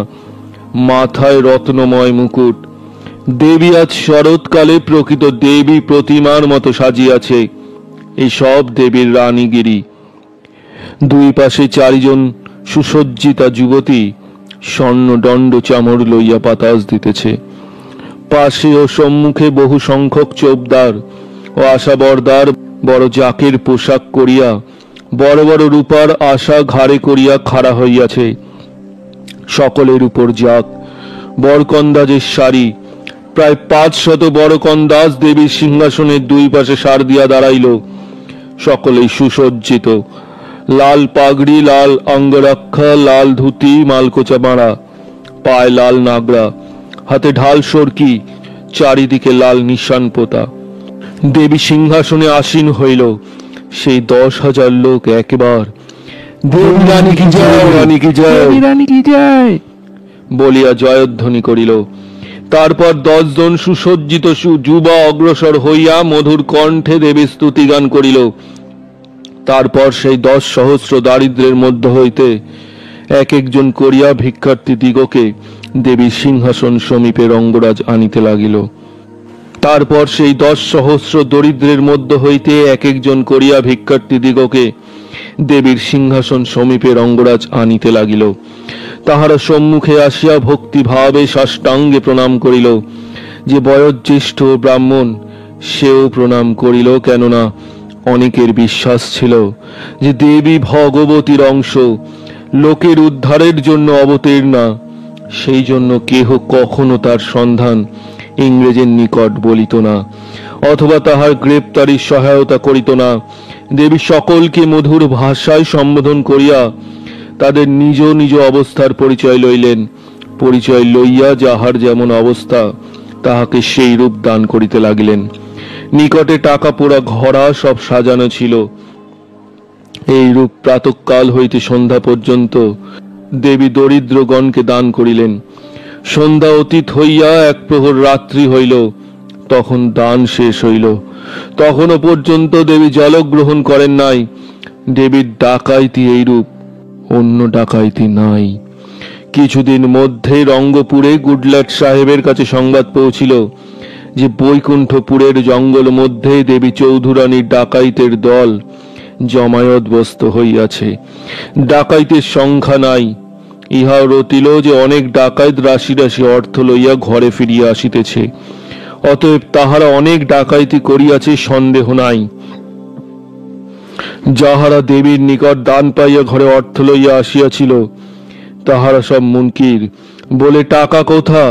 মাথায় রত্নময় মুকুট। দেবী আজ শরৎকালে প্রকৃত দেবী প্রতিমার মতো সাজিয়াছে। এই সব দেবীর রানীগিরি। দুই পাশে 4 জন সুসজ্জিতা যুবতী স্বর্ণ দণ্ড চামর লইয়া বাতাস দিতেছে। পাশে ও সম্মুখে বহু সংখ্যক চোপদার ও আশাবরদার বড় জাকের পোশাক করিয়া বড় বড় রূপার আশা ঘাড়ে করিয়া খাড়া হইয়াছে। সকলের উপর যাক বরকন্দাজের সারি, প্রায় 500 বরকন্দাজ দেবীর সিংহাসনের দুই পাশে সার দিয়া দাঁড়াইল। সকলেই সুসজ্জিত, লাল পাগড়ি, লাল অঙ্গরক্ষা, লাল ধুতি, মালকোচা মারা, পায়ে লাল নাগরা, হাতে ঢাল সরকি, চারিদিকে লাল নিশান পোতা। দেবী সিংহাসনে আসীন হইল। সেই 10,000 লোক একবার দেবী রানী কি জয়, রানী কি জয়, রানী কি জয় বলিয়া জয়ধ্বনি করিল। তারপর 10 জন সুসজ্জিত যুবা অগ্রসর হইয়া মধুর কণ্ঠে দেবীর স্তুতিগান করিল। তারপর সেই 10 সহস্র দারিদ্রের মধ্য হইতে এক একজন করিয়া ভিক্ষার্থী দিগকে দেবীর সিংহাসন সমীপে রঙ্গরাজ আনিতে লাগিল। তারপর সেই 10 সহস্র দরিদ্রের মধ্য হইতে এক একজন করিয়া ভিক্ষার্থী দিগকে দেবীর সিংহাসন সমীপে রঙ্গরাজ আনিতে লাগিল। তাহারা সম্মুখে আসিয়া ভক্তিভাবে সাষ্টাঙ্গে প্রণাম করিল। যে বয়োজ্যেষ্ঠ ব্রাহ্মণ সেও প্রণাম করিল, কেননা অনেকের বিশ্বাস ছিল যে দেবী ভগবতীর অংশ, লোকের উদ্ধারের জন্য অবতীর্ণা। সেই জন্য কেহ কখনো তার সন্ধান ইংরেজের নিকট বলিত না, অথবা তাহার গ্রেপ্তারির সহায়তা করিত না। দেবী সকলকে মধুর ভাষায় সম্বোধন করিয়া তাদের নিজ নিজ অবস্থার পরিচয় লইলেন। পরিচয় লইয়া যাহার যেমন অবস্থা তাহাকে সেই রূপ দান করিতে লাগিলেন। নিকটে টাকা পোড়া ঘড়া সব সাজানো ছিল। এই রূপ প্রাতঃকাল হইতে সন্ধ্যা পর্যন্ত দেবী দরিদ্রগণকে দান করিলেন। সন্ধ্যা অতীত হইয়া 1 প্রহর রাত্রি হইল, তখন দান শেষ হইল। তখনও পর্যন্ত দেবী জলগ্রহণ করেন নাই। দেবীর ডাকাইতি এইরূপ, অন্য ডাকাইতি নাই। কিছুদিন মধ্যে রঙ্গপুরে গুডলাট সাহেবের কাছে সংবাদ পৌঁছিল যে বৈকুণ্ঠপুরের জঙ্গল মধ্যে দেবী চৌধুরানীর ডাকাইতের দল জমায়েতবস্ত হইয়াছে। ডাকাইতের সংখ্যা নাই। ইহাও রটিল যে অনেক ডাকাইত রাশি রাশি অর্থ লইয়া ঘরে ফিরিয়া আসিতেছে। অতএব তাহারা অনেক ডাকাইতি করিয়াছে সন্দেহ নাই। যাহারা দেবীর নিকট দান পাইয়া ঘরে অর্থ লইয়া আসিয়াছিল তাহারা সব মুনকির, বলে টাকা কোথা?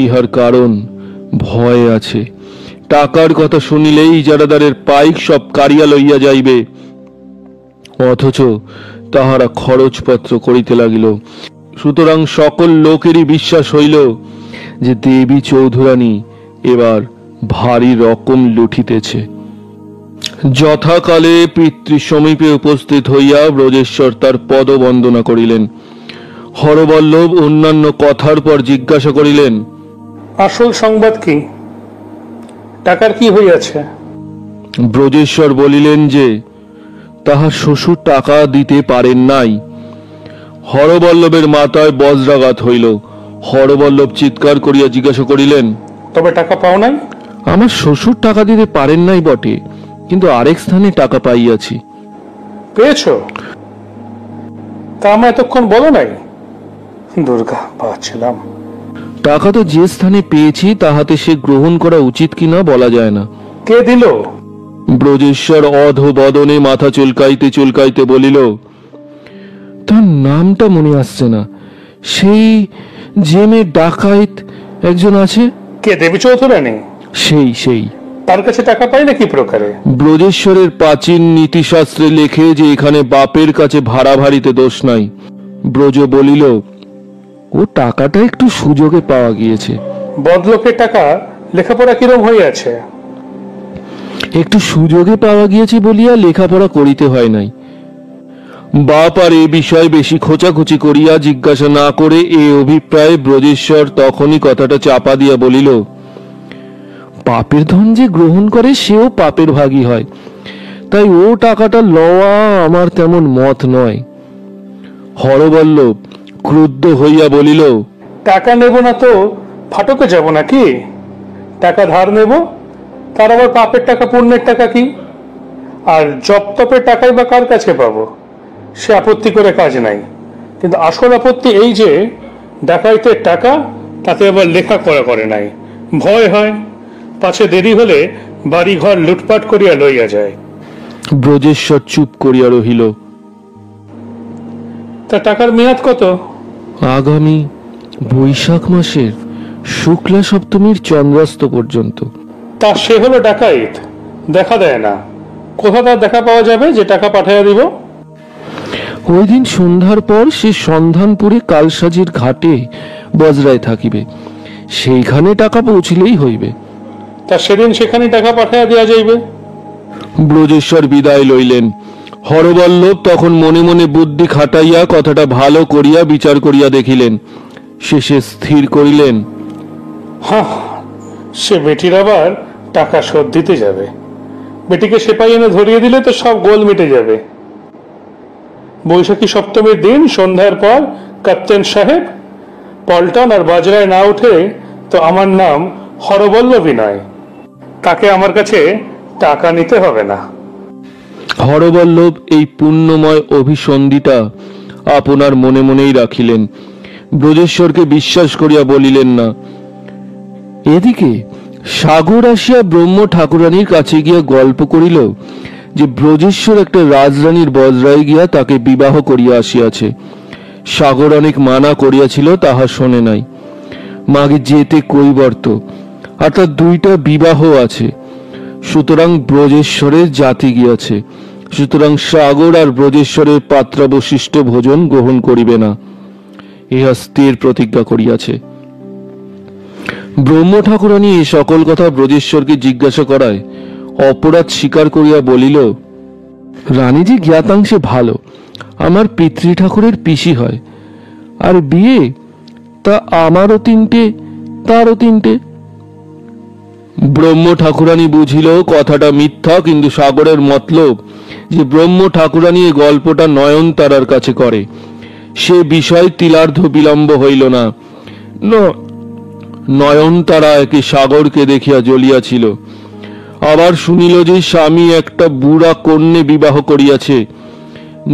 ইহার কারণ ভয় আছে। টাকার কথা শুনিলেই ইজারাদারের পাইক সব কারিয়া লইয়া যাইবে। অথচ তাহারা খরচপত্র করিতে লাগিল। সুতরাং সকল লোকেরই বিশ্বাস হইল যে দেবী চৌধুরানী এবার ভারী রকম লুঠিতেছে। যথাকালে পিতৃ সমীপে উপস্থিত হইয়া ব্রজেশ্বর তার পদ বন্দনা করিলেন। হরবল্লভ অন্যান্য কথার পর জিজ্ঞাসা করিলেন, আসল সংবাদ কি? টাকার কি হইয়াছে? ব্রজেশ্বর বলিলেন যে তাহার শ্বশুর টাকা দিতে পারেন নাই। হরবল্লভের মাথায় বজ্রাঘাত হইল। হরবল্লভ চিৎকার করিয়া জিজ্ঞাসা করিলেন, তবে টাকা পাও নাই? আমার শ্বশুর টাকা দিতে পারেন নাই বটে, কিন্তু আরেক স্থানে টাকা পাইয়াছি। পেয়েছো? তা আমরা এতক্ষণ বলো নাই। দুর্গা, পাচ্ছিলাম। টাকা তো যে স্থানে পেয়েছি তাহাতে সে গ্রহণ করা উচিত কিনা বলা যায় না। কে দিল? ব্রজেশ্বর অধবদনে মাথা চুলকাইতে চুলকাইতে বলিল, তার নামটা মনে আসছে না। সেই যে মেয়ে ডাকাইত একজন আছে। কে, দেবী চৌধুরানী? সেই তার কাছে টাকা পাই না কি প্রকারে? ব্রজেশ্বরের প্রাচীন নীতিশাস্ত্রে লেখে যে এখানে বাপের কাছে ভাড়া ভারিতে দোষ নাই। ব্রজ বলিল, ও টাকাটা একটু সুযোগে পাওয়া গিয়েছে। বদলোকের টাকা লেখাপড়া কিরম হইয়াছে? একটু সুযোগে পাওয়া গিয়েছে বলিয়া লেখাপড়া করিতে হয় নাই। বাপ আর এ বিষয় বেশি খোঁচাখুচি করিয়া জিজ্ঞাসা না করে এ অভিপ্রায়ে ব্রজেশ্বর তখনই কথাটা চাপা দিয়া বলিল, পাপের ধন যে গ্রহণ করে সেও পাপের ভাগী হয়, তাই ও টাকাটা লওয়া আমার তেমন মত নয়। হরবল্লভ ক্রুদ্ধ হইয়া বলিল, টাকা নেব না তো ফাটকে যাব নাকি? টাকা ধার নেব, তার আবার পাপের টাকা পুণ্যের টাকা কি? আর জপতপের টাকাই বা কার কাছে পাবো? সে আপত্তি করে কাজ নাই। কিন্তু আসল আপত্তি এই যে ডাকাইতের টাকা, তাতে আবার লেখা করা করে নাই। ভয় হয় পাছে দেরি হলে বাড়ি ঘর লুটপাট করিয়া লইয়া যায়। ব্রজেশ্বর চুপ করিয়া রহিল। তা টাকার মেয়াদ কত? আগামী বৈশাখ মাসের শুক্লা সপ্তমীর চন্দ্রাস্ত পর্যন্ত। তা সে হলো ডাকাইত, দেখা দেয় না। কোথা তার দেখা পাওয়া যাবে যে টাকা পাঠাইয়া দিব? ওই দিন সন্ধ্যার পর সে সন্ধানপুরে কালসাজির ঘাটে বজরায় থাকিবে, সেইখানে টাকা পৌঁছিলেই হইবে। তা সেদিন সেখানে টাকা পাঠাইয়া দেওয়া যাইবে। ব্রজেশ্বর বিদায় লইলেন। হরবল্লভ তখন মনে মনে বুদ্ধি খাটাইয়া কথাটা ভালো করিয়া বিচার করিয়া দেখিলেন। শেষে স্থির করিলেন, হ্যাঁ, সে বেটির আবার টাকা শোধ দিতে যাবে। বেটিকে সেপাই এনে ধরিয়ে দিলে তো সব গোল মিটে যাবে। বৈশাখী সপ্তমীর দিন সন্ধ্যার পর ক্যাপ্টেন সাহেব পল্টন আর বাজরায় না উঠে তো আমার নাম হরবল্লভী নয়। তাকে আমার কাছে টাকা নিতে হবে না। হরবল্লভ এই পুণ্যময় অভিসন্ধিটা আপনার মনে মনেই রাখিলেন, ব্রজেশ্বরকে বিশ্বাস করিয়া বলিলেন না। এদিকে সাগর আসিয়া ব্রহ্ম ঠাকুরানীর কাছে গিয়া গল্প করিল যে ব্রজেশ্বর একটা রাজরানীর বজরায় গিয়া তাকে বিবাহ করিয়া আসিয়াছে। সাগর অনেক মানা করিয়াছিল, তাহা শোনে নাই। মাগে যেতে কৈবর্ত, আর তার 2টা বিবাহ আছে। সুতরাং ব্রজেশ্বরের জাতি গিয়াছে। সুতরাং সাগর আর ব্রজেশ্বরের পাত্রাবশিষ্ট ভোজন গ্রহণ করিবে না, ইহা স্থির প্রতিজ্ঞা করিয়াছে। ব্রহ্ম ঠাকুরানী এই সকল কথা ব্রজেশ্বরকে জিজ্ঞাসা করায় অপরাধ স্বীকার করিয়া বলিল, রানীজি জ্ঞাতাংশে ভালো, আমার পিতৃ ঠাকুরের পিসি হয়, আর বিয়ে তা আমারও 3টে, তারও 3টে। ব্রহ্ম ঠাকুরানী বুঝিল কথাটা মিথ্যা, কিন্তু সাগরের মতলব যে ব্রহ্ম ঠাকুরানী এই গল্পটা নয়নতারার কাছে করে, সে বিষয় তিলার্ধ বিলম্ব হইল না। নয়নতারা একে সাগরকে দেখিয়া জ্বলিয়াছিল। আবার শুনিল যে স্বামী একটা বুড়া কন্যে বিবাহ করিয়াছে।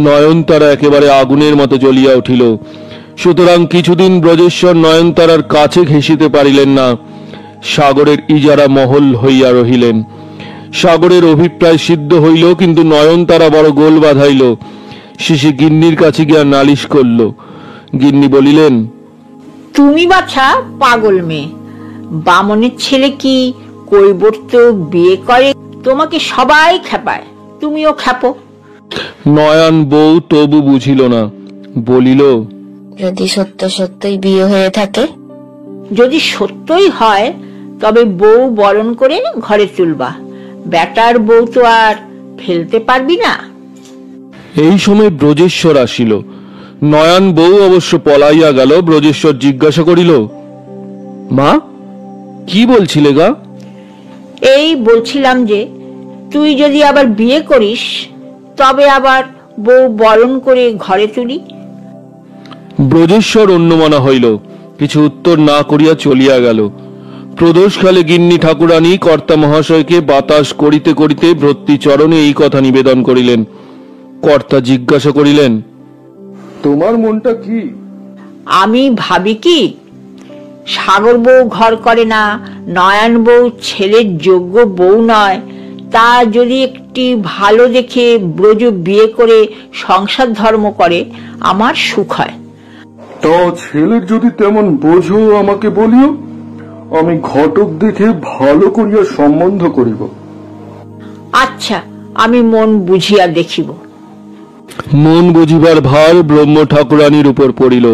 নয়নতারা একেবারে আগুনের মতো জ্বলিয়া উঠিল। সুতরাং কিছুদিন ব্রজেশ্বর নয়নতারার কাছে ঘেঁষিতে পারিলেন না। সাগরের ইজারা মহল হইয়া রহিলেন। সাগরের অভিপ্রায় সিদ্ধ হইল, কিন্তু নয়নতারা বড় গোল বাঁধাইল। শেষে গিন্নির কাছে গিয়া নালিশ করল। গিন্নি বলিলেন, তুমি বাছা পাগল মেয়ে, বামনের ছেলে কি কৈবর্ত বিয়ে করে? তোমাকে সবাই খেপায়, তুমিও খেপো। নয়ন বউ তবু বুঝিল না, বলিল, যদি সত্য সত্যই বিয়ে হয়ে থাকে? যদি সত্যই হয় তবে বউ বরণ করে ঘরে তুলবা, বেটার বউ তো আর ফেলতে পারবি না। এই সময় ব্রজেশ্বর আসিল। নয়ন বউ অবশ্য পলাইয়া গেল। ব্রজেশ্বর জিজ্ঞাসা করিল, মা, কি বলছিলে গা? এই বলছিলাম যে তুই যদি আবার বিয়ে করিস তবে আবার বউ বরণ করে ঘরে তুলি। ব্রজেশ্বর অন্যমনা হইল, কিছু উত্তর না করিয়া চলিয়া গেল। প্রদোষকালে গিন্নি ঠাকুরানী কর্তা মহাশয়কে বাতাস করিতে করিতে ভ্রতৃ চরণে এই কথা নিবেদন করিলেন। কর্তা জিজ্ঞাসা করিলেন, তোমার মনটা কি? আমি ভাবি কি, সাগর বউ ঘর করে না, নয়ন বউ ছেলের যোগ্য বউ নয়, তা যদি একটি ভালো দেখে ব্রজ বিয়ে করে সংসার ধর্ম করে আমার সুখ হয়। তা ছেলের যদি তেমন বোঝো আমাকে বলিও, আমি ঘটক দেখে ভালো করিয়া সম্বন্ধ করিব। আচ্ছা, আমি মন বুঝিয়া দেখিব। মন বুঝিবার ভার ব্রহ্ম ঠাকুরানীর উপর পড়িল।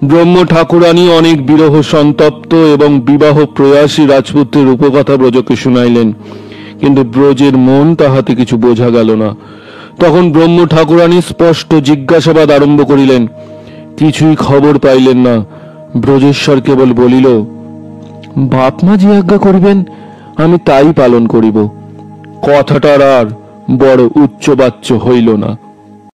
ব্রহ্ম ঠাকুরানী অনেক বিরহ সন্তপ্ত এবং বিবাহ প্রয়াসী রাজপুত্রের উপকথা ব্রজকে শুনাইলেন, কিন্তু ব্রজের মন তাহাতে কিছু বোঝা গেল না। তখন ব্রহ্ম ঠাকুরানী স্পষ্ট জিজ্ঞাসাবাদ আরম্ভ করিলেন। কিছুই খবর পাইলেন না। ব্রজেশ্বর কেবল বলিল, বাপ মা যে আজ্ঞা করিবেন আমি তাই পালন করিব। কথাটার আর বড় উচ্চবাচ্য হইল না।